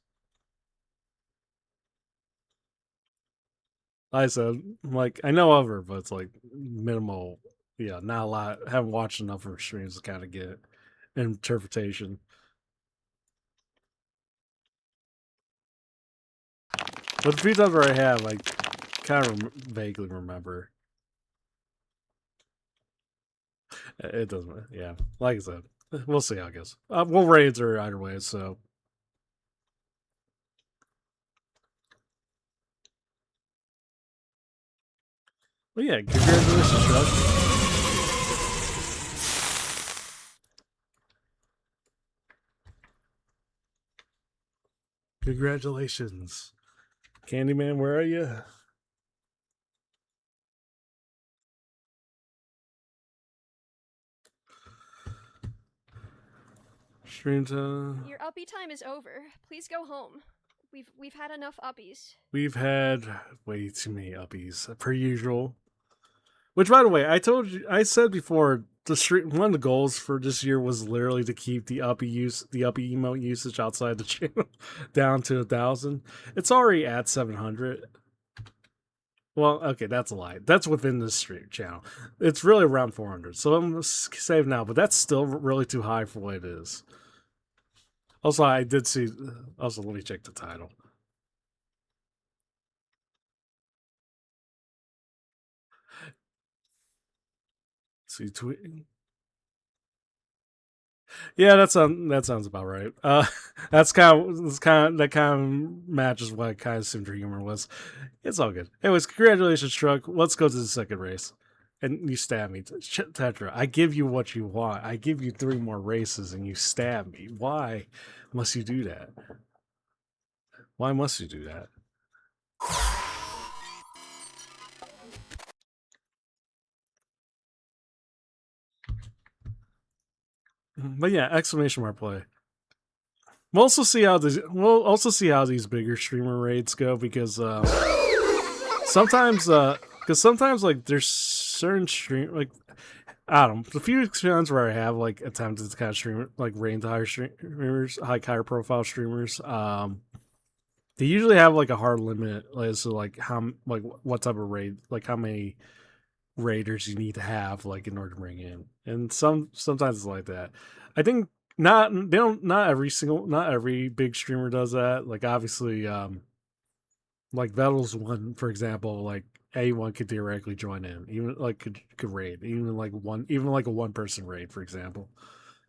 Like I said, like I know of her, but it's like minimal. Yeah, not a lot. I haven't watched enough of her streams to kind of get interpretation. But the few times where I have, I kind of vaguely remember. It doesn't. Yeah, like I said, we'll see how it goes. We'll rate her either way. So, well, yeah, congratulations, Chuck. Congratulations, Candyman. Where are you? Stream time. Your uppy time is over. Please go home. We've had enough uppies. We've had way too many uppies, per usual. Which, by the way, I said before, one of the goals for this year was literally to keep the uppy emote usage outside the channel down to 1,000. It's already at 700. Well, okay, that's a lie. That's within the stream channel. It's really around 400. So I'm saved now, but that's still really too high for what it is. Also, I did see. Also, let me check the title. See, tweet. Yeah, that sounds about right. That kind of matches what kind of Simter humor was. It's all good. Anyways, congratulations, Truck. Let's go to the second race. And you stab me, Tetra. I give you what you want. I give you 3 more races, and you stab me. Why must you do that? Why must you do that? But yeah, exclamation mark play. We'll also see how these bigger streamer raids go because sometimes like there's certain stream like I don't know, the few times where I have like attempted to kind of stream like raid higher streamers, higher profile streamers, they usually have like a hard limit as to like how like what type of raid, like how many raiders you need to have like in order to bring in, and sometimes it's like that. I think not every big streamer does that. Like obviously, like Vettel's one for example, like anyone could theoretically join in, even like could raid, even like a 1-person raid for example.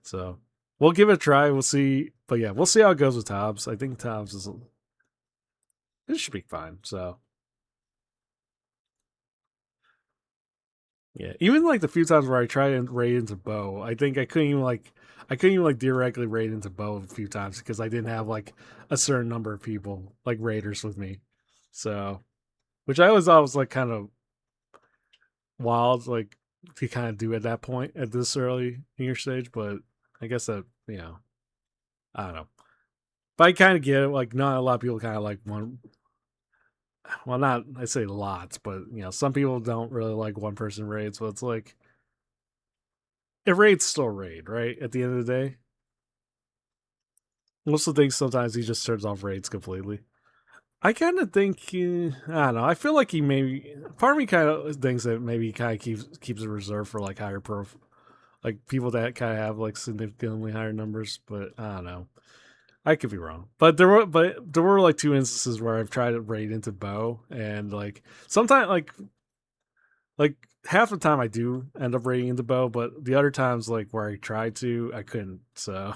So we'll give it a try. We'll see, but yeah, we'll see how it goes with Tobbs. I think Tobbs is it should be fine. So yeah, even like the few times where I tried to raid into Bo, I think I couldn't even like directly raid into Bo a few times because I didn't have like a certain number of people like raiders with me. So, which I always thought was like kind of wild, like to kind of do at that point at this early in your stage. But I guess that I don't know. But I kind of get it. Like, not a lot of people kind of like one. Well, not I say lots, but some people don't really like one person raids. So it's like, it raid's still raid, right? At the end of the day, most of the things sometimes he just turns off raids completely. I kind of think I don't know. I feel like he maybe part of me kind of thinks that maybe he kind of keeps it reserved for like higher like people that kind of have like significantly higher numbers. But I don't know. I could be wrong. But there were like two instances where I've tried to raid into bow, and like sometimes like half the time I do end up raiding into bow, but the other times like where I tried to, I couldn't. So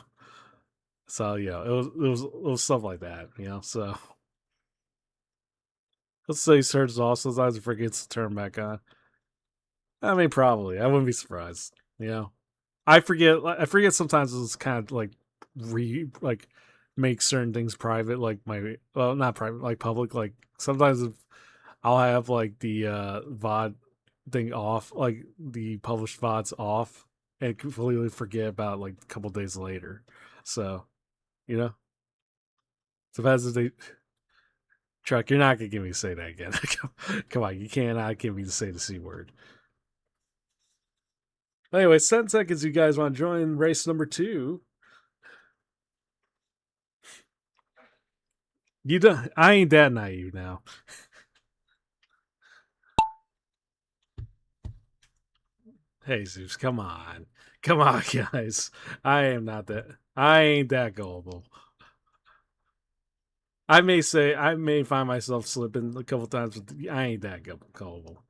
yeah, it was stuff like that. So. Let's say search off. Sometimes it forgets to turn back on. I mean, probably. I wouldn't be surprised. I forget sometimes it's kind of like like make certain things private, like not private, like public. Like sometimes if I'll have like the VOD thing off, like the published VODs off, and completely forget about like a couple days later. So, you know, depends if they. Truck, you're not gonna get me to say that again. Come on, you cannot get me to say the C word. Anyway, 10 seconds. You guys want to join race number 2? You don't. I ain't that naive now. Hey Zeus, come on, guys. I am not that. I ain't that gullible. I may find myself slipping a couple times, but I ain't that gullible.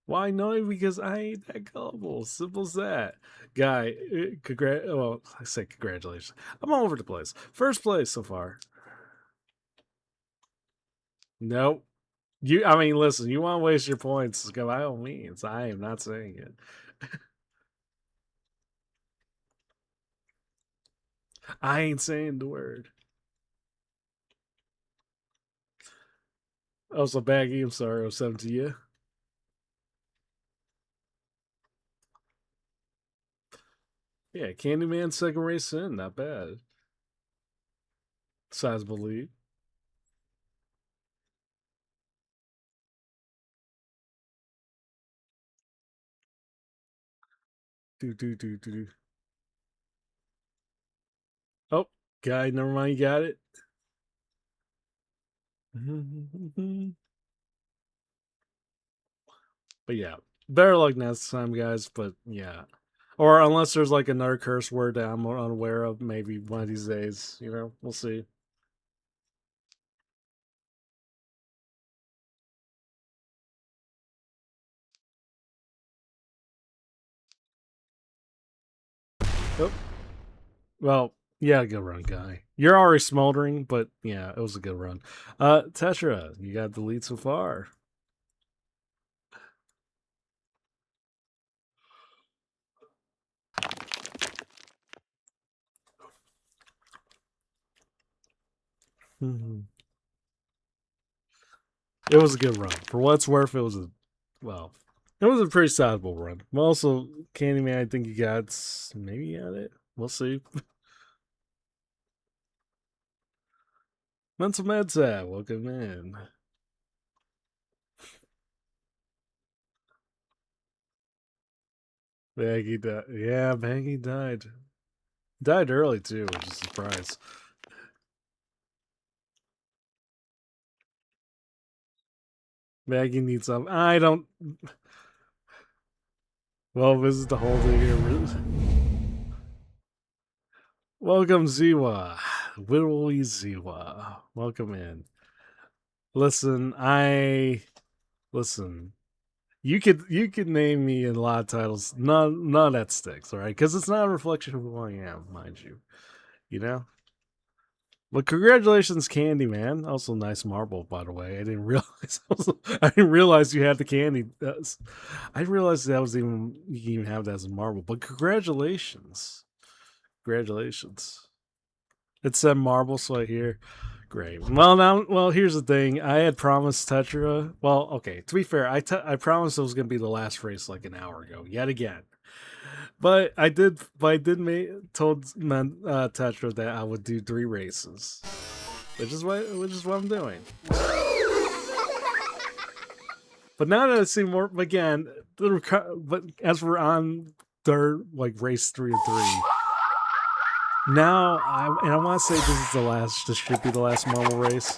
Why no? Because I ain't that gullible. Simple as that. Guy, I say congratulations. I'm all over the place. First place so far. Nope. Listen, you want to waste your points, by all means. I am not saying it. I ain't saying the word. Also, Baggy, I'm sorry, 07 to you. Yeah, Candyman second race in, not bad. Sizable lead. Do. Oh, guy, never mind, you got it. But yeah, better luck next time, guys. But yeah. Or unless there's like another curse word that I'm unaware of, maybe one of these days, we'll see. Oh. Well, yeah, good run, guy. You're already smoldering, but yeah, it was a good run. Tetra, you got the lead so far. It was a good run. For what it's worth, it was a pretty sizable run. Also, Candyman, I think you got maybe at it. We'll see. Mental Meds, welcome in. Baggy died. Yeah, Baggy died. Died early too, which is a surprise. Maggie needs some. I don't. Well, this is the whole thing here. Welcome, Ziwa. Willy Ziwa. Welcome in. Listen. You could name me in a lot of titles. None that sticks, all right? Because it's not a reflection of who I am, mind you. But congratulations, Candyman. Also, nice marble, by the way. I didn't realize you had the candy. I didn't realize that was you can even have that as a marble. But congratulations, It said marble, so I hear. Great. Well, here's the thing. I had promised Tetra. Well, okay. To be fair, I promised it was going to be the last race like an hour ago. Yet again. But I did told Tetra that I would do 3 races, which is what I'm doing. But now that I see more again, but as we're on third, like race 3 of 3, now I want to say this is the last. This should be the last marble race.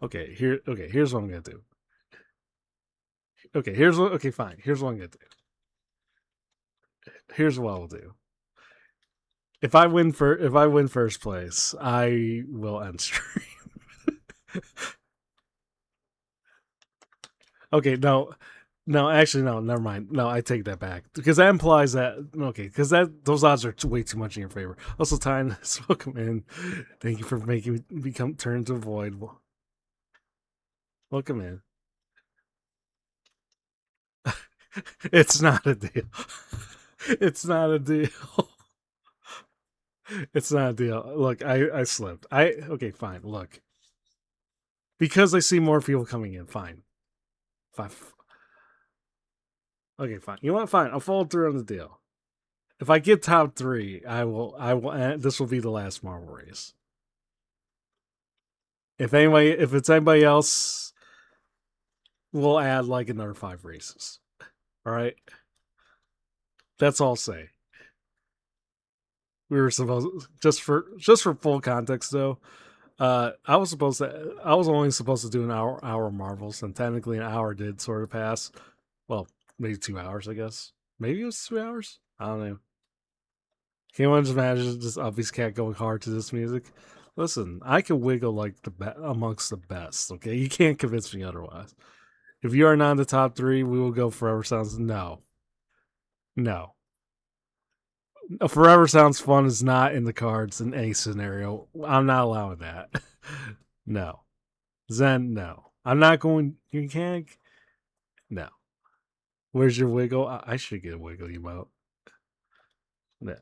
Okay, here's what I'm gonna do. Okay, fine. Here's what I'm gonna do. Here's what I'll do. If I win first place, I will end stream. Okay, no, actually, no, never mind. No, I take that back because that implies that because those odds are way too much in your favor. Also, Tyne, welcome in. Thank you for making me turn into a void. Welcome in. It's not a deal. It's not a deal. It's not a deal. Look, I slipped. Okay, fine. Look, because I see more people coming in. Fine. Okay, fine. You know what? Fine. I'll follow through on the deal. If I get top 3, I will. This will be the last marble race. If it's anybody else, we'll add like another 5 races. All right. That's all I'll say. We were supposed just for full context though. I was only supposed to do an hour marbles, and technically an hour did sort of pass. Well, maybe 2 hours, I guess. Maybe it was 3 hours. I don't know. Can you just imagine this obvious cat going hard to this music? Listen, I can wiggle like amongst the best. Okay, you can't convince me otherwise. If you are not in the top 3, we will go Forever Sounds. No. Forever Sounds Fun is not in the cards in any scenario. I'm not allowing that. No. Zen, no. I'm not going. You can't. No. Where's your wiggle? I should get a wiggle emote. No.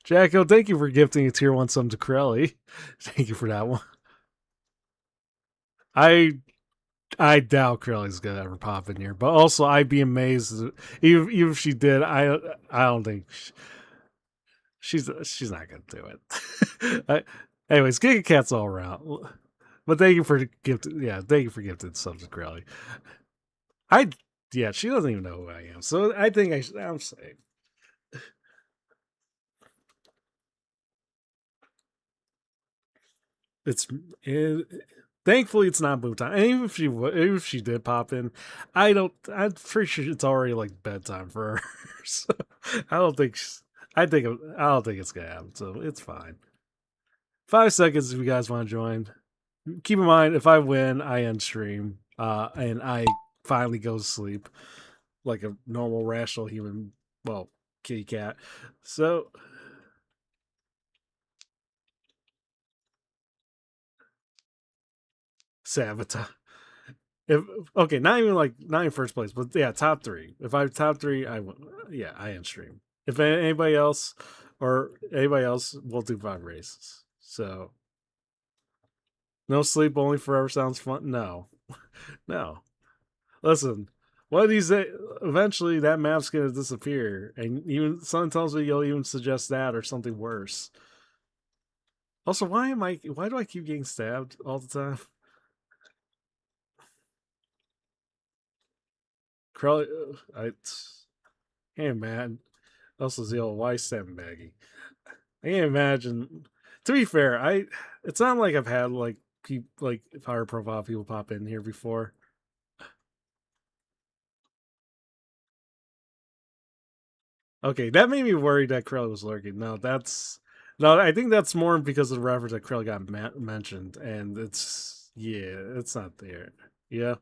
Jacko, thank you for gifting a tier 1 sum to Corelli. Thank you for that one. I doubt Corelli's gonna ever pop in here, but also I'd be amazed even if she did. I don't think she's not gonna do it. Anyways, Giga Cat's all around. But thank you for gifting. Yeah, thank you for gifting subs to Corelli. She doesn't even know who I am, so I think I'm safe. Thankfully it's not boo time. And even if she did pop in, I'm pretty sure it's already like bedtime for her. So I don't think it's gonna happen. So it's fine. 5 seconds if you guys want to join. Keep in mind, if I win, I end stream. And I finally go to sleep like a normal, rational human. Well, kitty cat. So Sabotage. Not in first place, but yeah, top 3. If I top 3, I end stream. If anybody else we'll do 5 races. So no sleep, only Forever Sounds Fun. No. Listen, one of these days, eventually that map's gonna disappear, and even someone tells me you'll even suggest that or something worse. Also, why do I keep getting stabbed all the time? Crowley, hey man, also Zeal, why sandbaggy? I can't imagine. To be fair, it's not like I've had like higher profile people pop in here before. Okay, that made me worried that Krell was lurking. No, I think that's more because of the reference that Krell got mentioned, and it's not there. Yeah.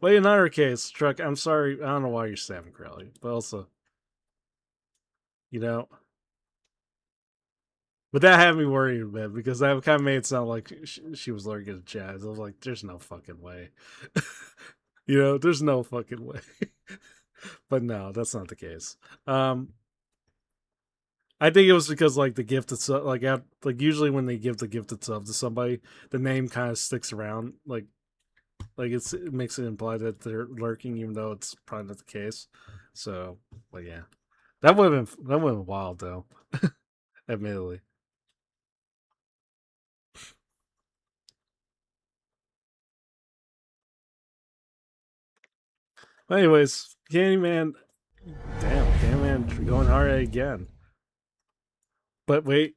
But in either case, Truck, I'm sorry. I don't know why you're stabbing Crowley, but also, but that had me worried a bit because that kind of made it sound like she was lurking at Chaz. I was like, there's no fucking way. There's no fucking way. But no, that's not the case. I think it was because like the gift itself, like usually when they give the gift itself to somebody, the name kind of sticks around, it makes it imply that they're lurking, even though it's probably not the case. So, but yeah, that would have been wild though, admittedly. But anyways, Candyman, damn, Candyman going hard again. But wait,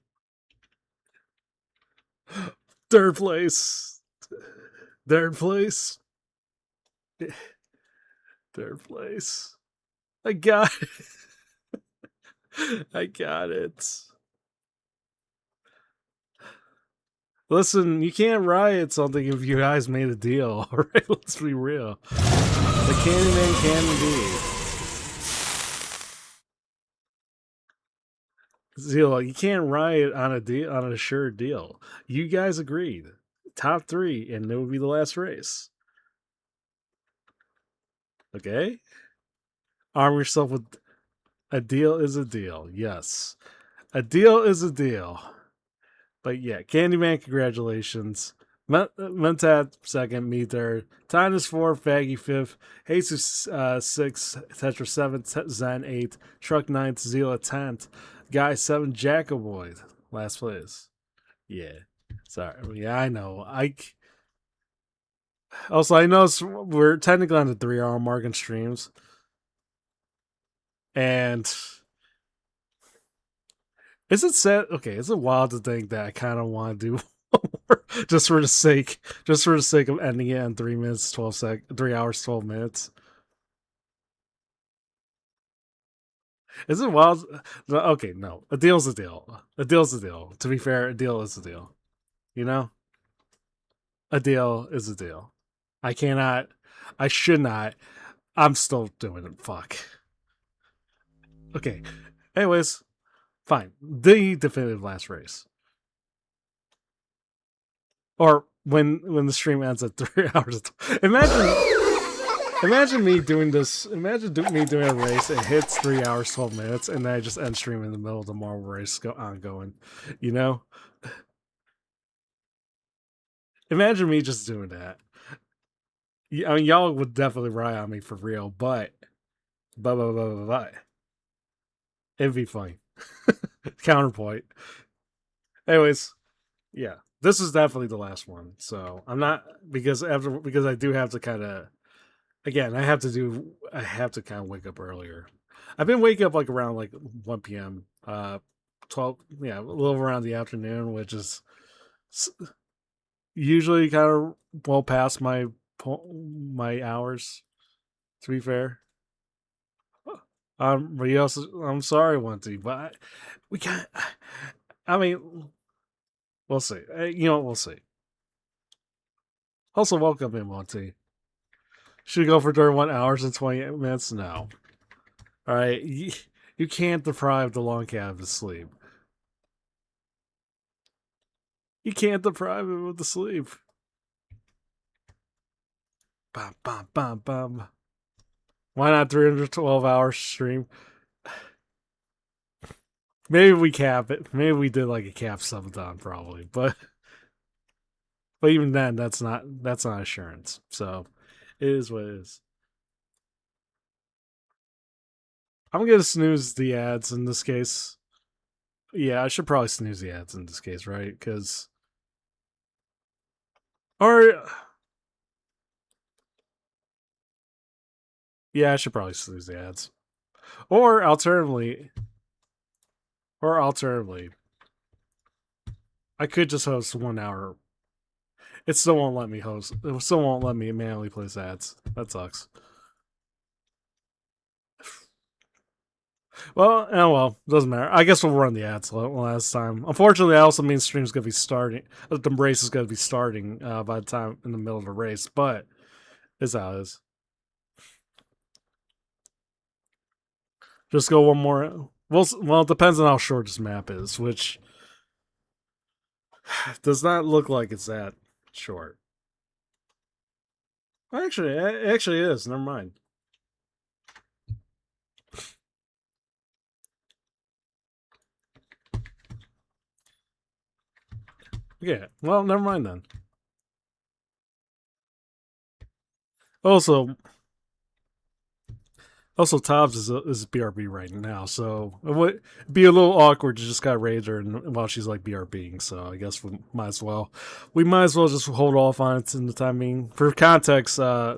third place, third place, third place. I got it. I got it. Listen, you can't riot something if you guys made a deal. All right, let's be real. The Candyman can indeed. Zero, you can't riot on a deal, on a sure deal. You guys agreed. Top 3, and it would be the last race. Okay? Arm yourself with a deal is a deal. Yes. A deal is a deal. But yeah, Candyman, congratulations. Mentat second, me third. Tinus 4, Faggy 5th. Jesus 6, Tetra 7th, Zen 8th. Truck 9th, Zila 10th. Guy 7, Jacoboy, last place. Yeah. Sorry. Yeah, I know. Also, I know we're technically on the 3-hour mark in streams. And is it sad? Okay, is it wild to think that I kind of want to do more just for the sake of ending it in 3 minutes 3 hours 12 minutes? Is it wild? No, okay, no. A deal's a deal. A deal's a deal. To be fair, a deal is a deal. You know, a deal is a deal. I cannot. I should not. I'm still doing it. Fuck. Okay. Anyways, fine. The definitive last race. Or when the stream ends at 3 hours. Imagine me doing this. Imagine me doing a race. It hits 3 hours 12 minutes, and then I just end stream in the middle of the Marvel race ongoing. You know. Imagine me just doing that. I mean, y'all would definitely ride on me for real, but it'd be funny. Counterpoint. Anyways, yeah, this is definitely the last one. So I'm not because I do have to kind of again I have to kind of wake up earlier. I've been waking up like around like 1 p.m. 12 a little around the afternoon, which is usually kind of well past my hours. To be fair, but also, I'm sorry, Wanty, but we can't. I mean, we'll see. We'll see. Also, welcome in, Monty. Should we go for 31 hours and 20 minutes? No. All right, you can't deprive the long cat of his sleep. You can't deprive him of the sleep. Bam, bam, bam, bam. Why not 312 hours stream? Maybe we cap it. Maybe we did like a cap subathon, probably, but even then, that's not assurance. So it is what it is. I'm gonna snooze the ads in this case. Yeah, I should probably snooze the ads in this case, right? Because or yeah, I should probably snooze the ads. Or alternatively, I could just host 1 hour. It still won't let me host. It still won't let me manually place ads. That sucks. Well, doesn't matter. I guess we'll run the ads last time. Unfortunately, that also means stream's gonna be starting. The race is gonna be starting by the time in the middle of the race, but it's how it is. Just go one more. Well, it depends on how short this map is, which does not look like it's that short. Actually, it actually is. Never mind. Yeah. Well, never mind then. Also, Tobbs is BRB right now, so it would be a little awkward to just got raid her while she's like BRBing. So I guess we might as well just hold off on it in the time being. For context, I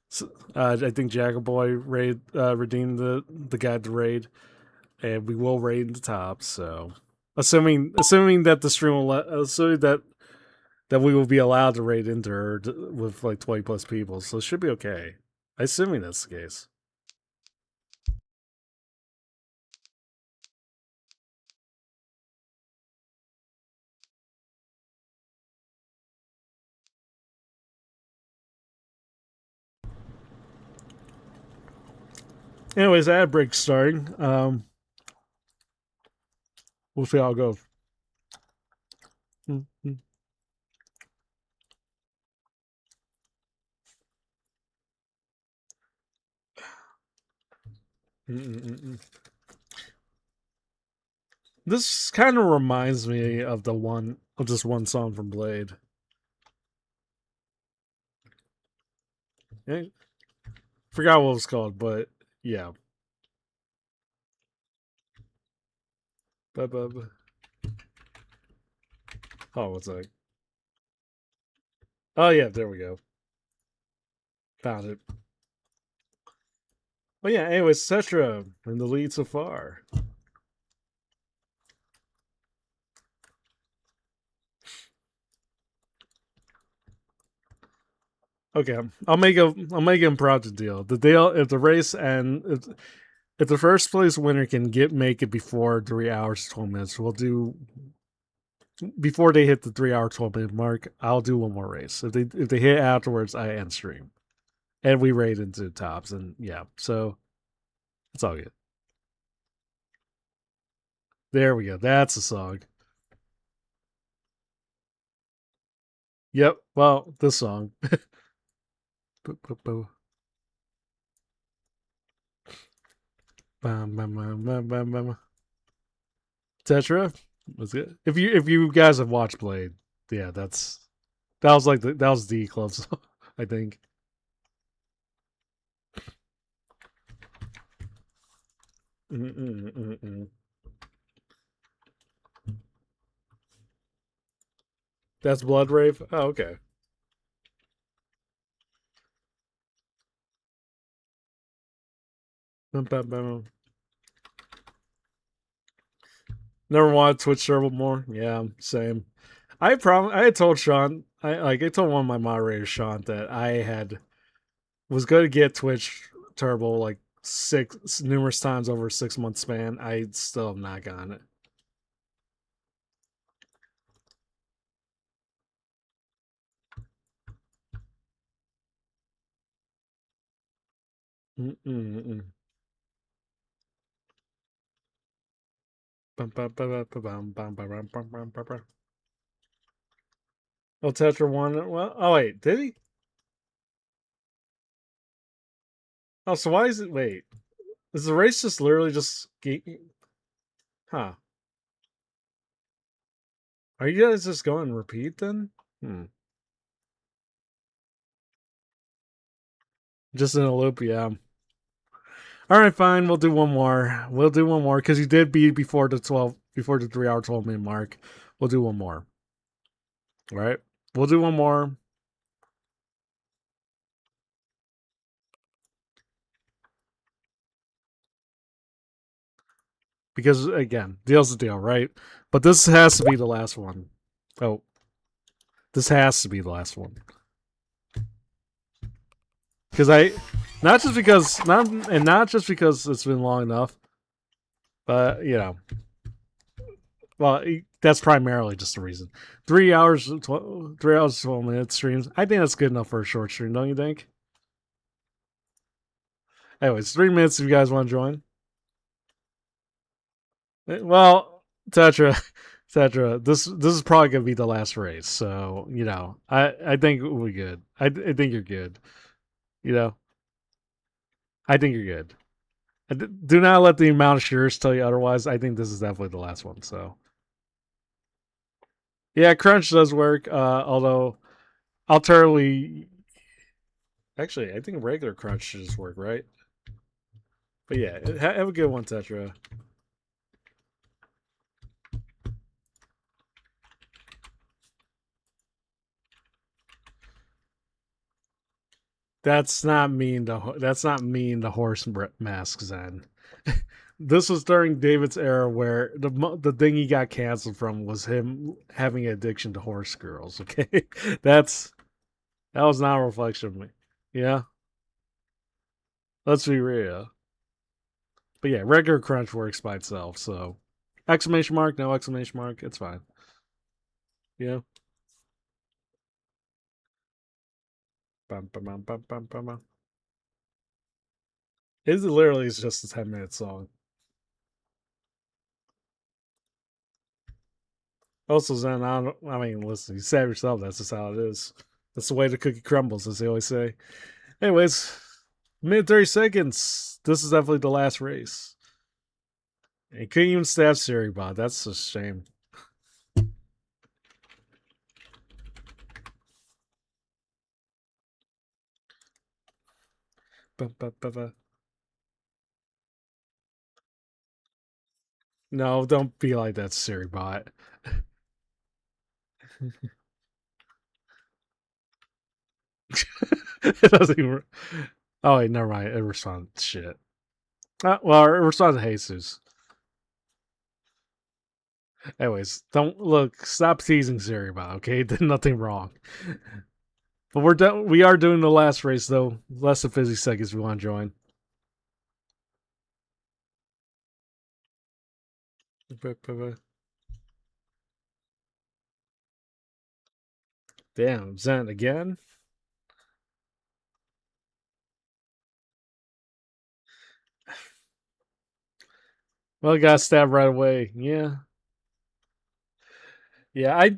think Jagaboy redeemed the guide to raid, and we will raid the top. So assuming that the stream will assuming that we will be allowed to raid into her with like 20 plus people, so it should be okay. Assuming that's the case. Anyways, ad break starting. We'll see how it goes. Mm-hmm. Mm-mm-mm. This kind of reminds me of this one song from Blade. I forgot what it was called, but yeah. Oh, what's that? Oh yeah, there we go. Found it. Well, yeah. Anyways, Cetra in the lead so far. Okay, I'll make an impromptu deal. The deal if the race and if the first place winner can make it before 3 hours 12 minutes, we'll do before they hit the 3 hour 12 minute mark. I'll do one more race. If they hit afterwards, I end stream, and we raid into tops, and yeah, so it's all good. There we go. That's the song. Yep. Well, this song. Tetra was good. If you guys have watched Blade, yeah, that was the club song, I think. Mm-mm-mm-mm. That's Blood Rave. Oh, okay. Never wanted Twitch server more. Yeah, same. I had told Sean. I told one of my moderators, Sean, that I was going to get Twitch Turbo like numerous times over a 6 month span. I still have not gotten it. Mm-mm-mm. Oh, Tetra won. Well, oh wait, did he? Oh, so why is it? Wait, is the race just literally just? Huh? Are you guys just going repeat then? Just in a loop, yeah. All right, fine. We'll do one more. Because you did beat before the 3 hour 12 minute mark. We'll do one more. All right, we'll do one more. Because again, deal's a deal, right? But this has to be the last one. Oh, this has to be the last one. Because not just because it's been long enough, but well, that's primarily just the reason. 3 hours, 12 minutes streams. I think that's good enough for a short stream, don't you think? Anyways, 3 minutes if you guys want to join. Well, Tetra, this is probably gonna be the last race, so I think we're good. I think you're good. I think you're good. Do not let the amount of shares tell you otherwise. I think this is definitely the last one. So, Yeah, crunch does work. Although I'll totally. Actually, I think regular crunch should just work, right? But yeah, have a good one, Tetra. That's not mean to horse mask Zen. This was during David's era where the thing he got canceled from was him having an addiction to horse girls. Okay, that was not a reflection of me. Yeah, let's be real. But yeah, regular crunch works by itself. So exclamation mark, no exclamation mark, it's fine. Yeah. Bum, bum, bum, bum, bum, bum, bum. It literally is just a 10-minute song. Also, Zen, I mean, listen, you said yourself, that's just how it is. That's the way the cookie crumbles, as they always say. Anyways, minute 30 seconds. This is definitely the last race. And he couldn't even stab Seribot. That's a shame. No, don't be like that, Seribot. It doesn't even. Oh, wait, never mind. It responds shit. Well, it responds to Jesus. Anyways, don't look. Stop teasing Seribot, okay? Did nothing wrong. But we're done. We are doing the last race though. Less than 50 seconds. We want to join. Damn, Zen again. Well, I got stabbed right away. Yeah, yeah. I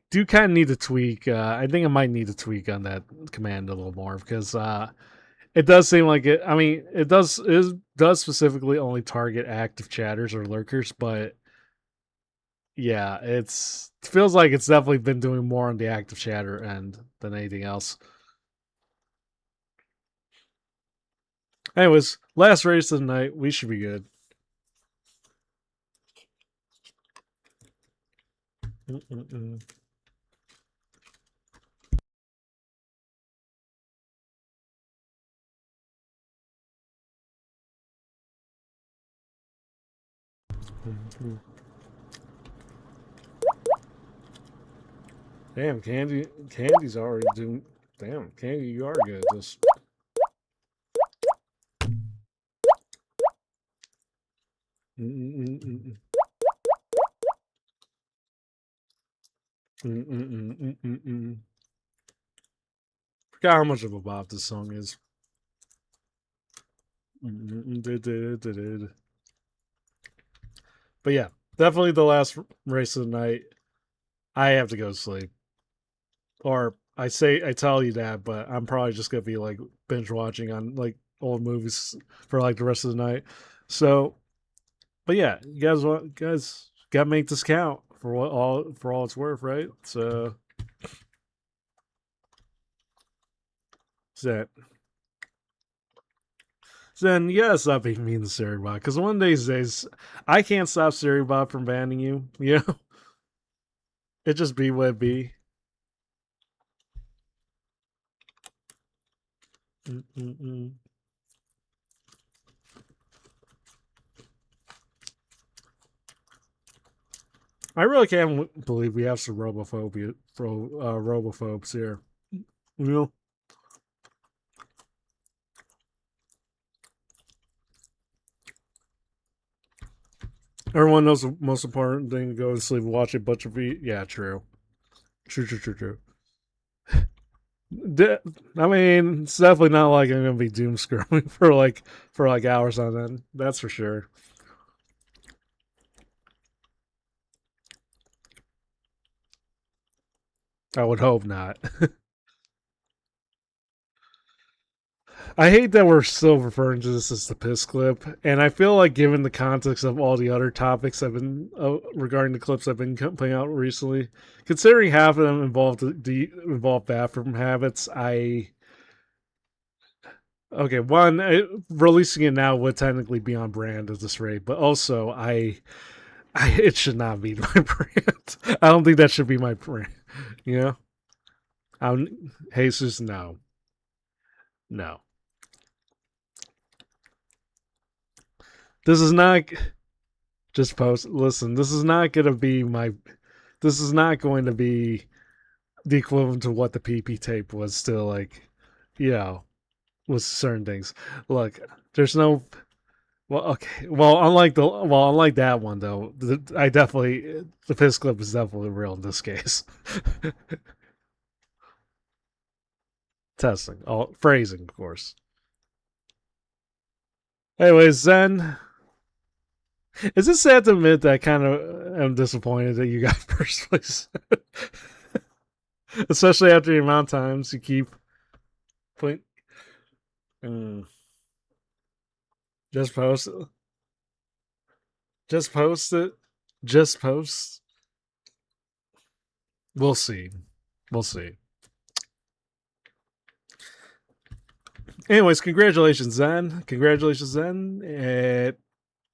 do kind of need to tweak. I think I might need to tweak on that command a little more because it does seem like it. I mean, it does specifically only target active chatters or lurkers, but yeah, it feels like it's definitely been doing more on the active chatter end than anything else. Anyways, last race of the night. We should be good. Mm-mm-mm. Damn, Candy's already doing. Damn, Candy, you are good. Just. Mm-mm-mm-mm. Mm-mm-mm-mm-mm. Forgot how much of a bop this song is. But yeah, definitely the last race of the night. I have to go to sleep. Or I tell you that, but I'm probably just gonna be like binge watching on like old movies for like the rest of the night. So, but yeah, you guys gotta make this count for all it's worth, right? So, that. Then you gotta stop being mean to Seribot, because one of these days I can't stop Seribot from banning you. You know, it just be what it be. Mm-mm-mm. I really can't believe we have some robophobes here. You know, everyone knows the most important thing to go to sleep and watch a bunch of Yeah, true. True. I mean, it's definitely not like I'm gonna be doom scrolling for like hours on end. That's for sure. I would hope not. I hate that we're still referring to this as the piss clip, and I feel like given the context of all the other topics I've been regarding the clips I've been putting out recently, considering half of them involve bathroom habits, releasing it now would technically be on brand at this rate, but also it should not be my brand. I don't think that should be my brand. You know, Jesus, no. This is not just post. Listen, this is not going to be my. This is not going to be the equivalent to what the PP tape was. Still, like, with certain things. Look, there's no. Well, okay. Unlike that one though, the piss clip is definitely real in this case. Testing, all phrasing, of course. Anyways, Zen. Is it sad to admit that I kind of am disappointed that you got first place? Especially after the amount of times you keep putting. Just post it. Just post it. Just post. We'll see. Anyways, congratulations, Zen.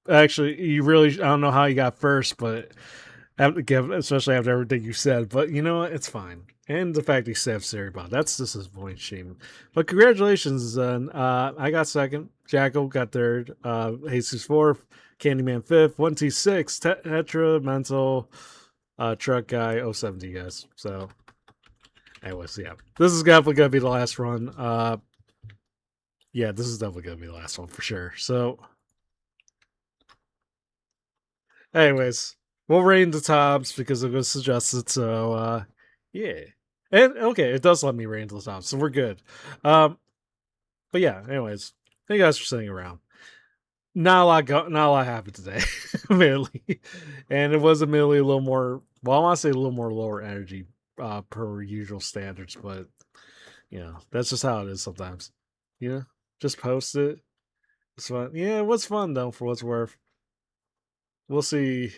Actually, I don't know how you got first, but especially after everything you said, but you know what? It's fine. And the fact he saved Saribon, that's just his point shame. But congratulations, Zen. I got second. Jacko got third. Jesus fourth. Candyman fifth. 1T6. Tetra, Mental, Truck Guy, 070, guys. So, anyways, yeah. This is definitely going to be the last run. Yeah, this is definitely going to be the last one for sure. So, anyways, we'll raid the tops because it was suggested. So, yeah. And, okay, it does let me raid the tops, so we're good. But yeah, anyways, thank you guys for sitting around. Not a lot happened today, admittedly. And it was admittedly a little more, well, I want to say a little more lower energy per usual standards, but, that's just how it is sometimes. Just post it. It's fun. Yeah, it was fun, though, for what's worth. We'll see.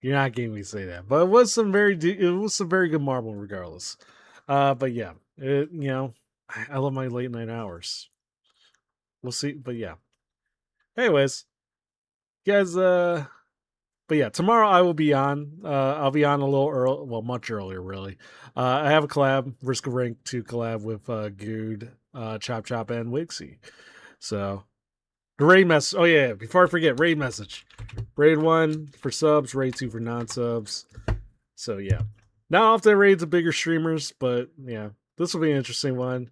You're not getting me to say that, but it was some very good marble regardless. But yeah, I love my late night hours. We'll see, but yeah. Anyways, guys, but yeah, tomorrow I will be on. I'll be on a little early, well, much earlier, really. I have a collab, Risk of Rank 2 collab with Good, Chop Chop, and Wixie. So, the raid message. Oh, yeah, before I forget, raid message. Raid 1 for subs, raid 2 for non-subs. So, yeah. Not often raids the bigger streamers, but yeah, this will be an interesting one.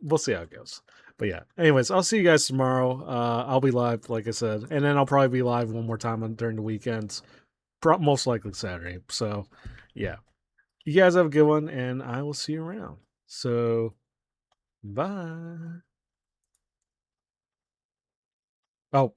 We'll see how it goes. But yeah, anyways, I'll see you guys tomorrow. I'll be live, like I said, and then I'll probably be live one more time during the weekends, most likely Saturday. So yeah, you guys have a good one, and I will see you around. So bye. Oh,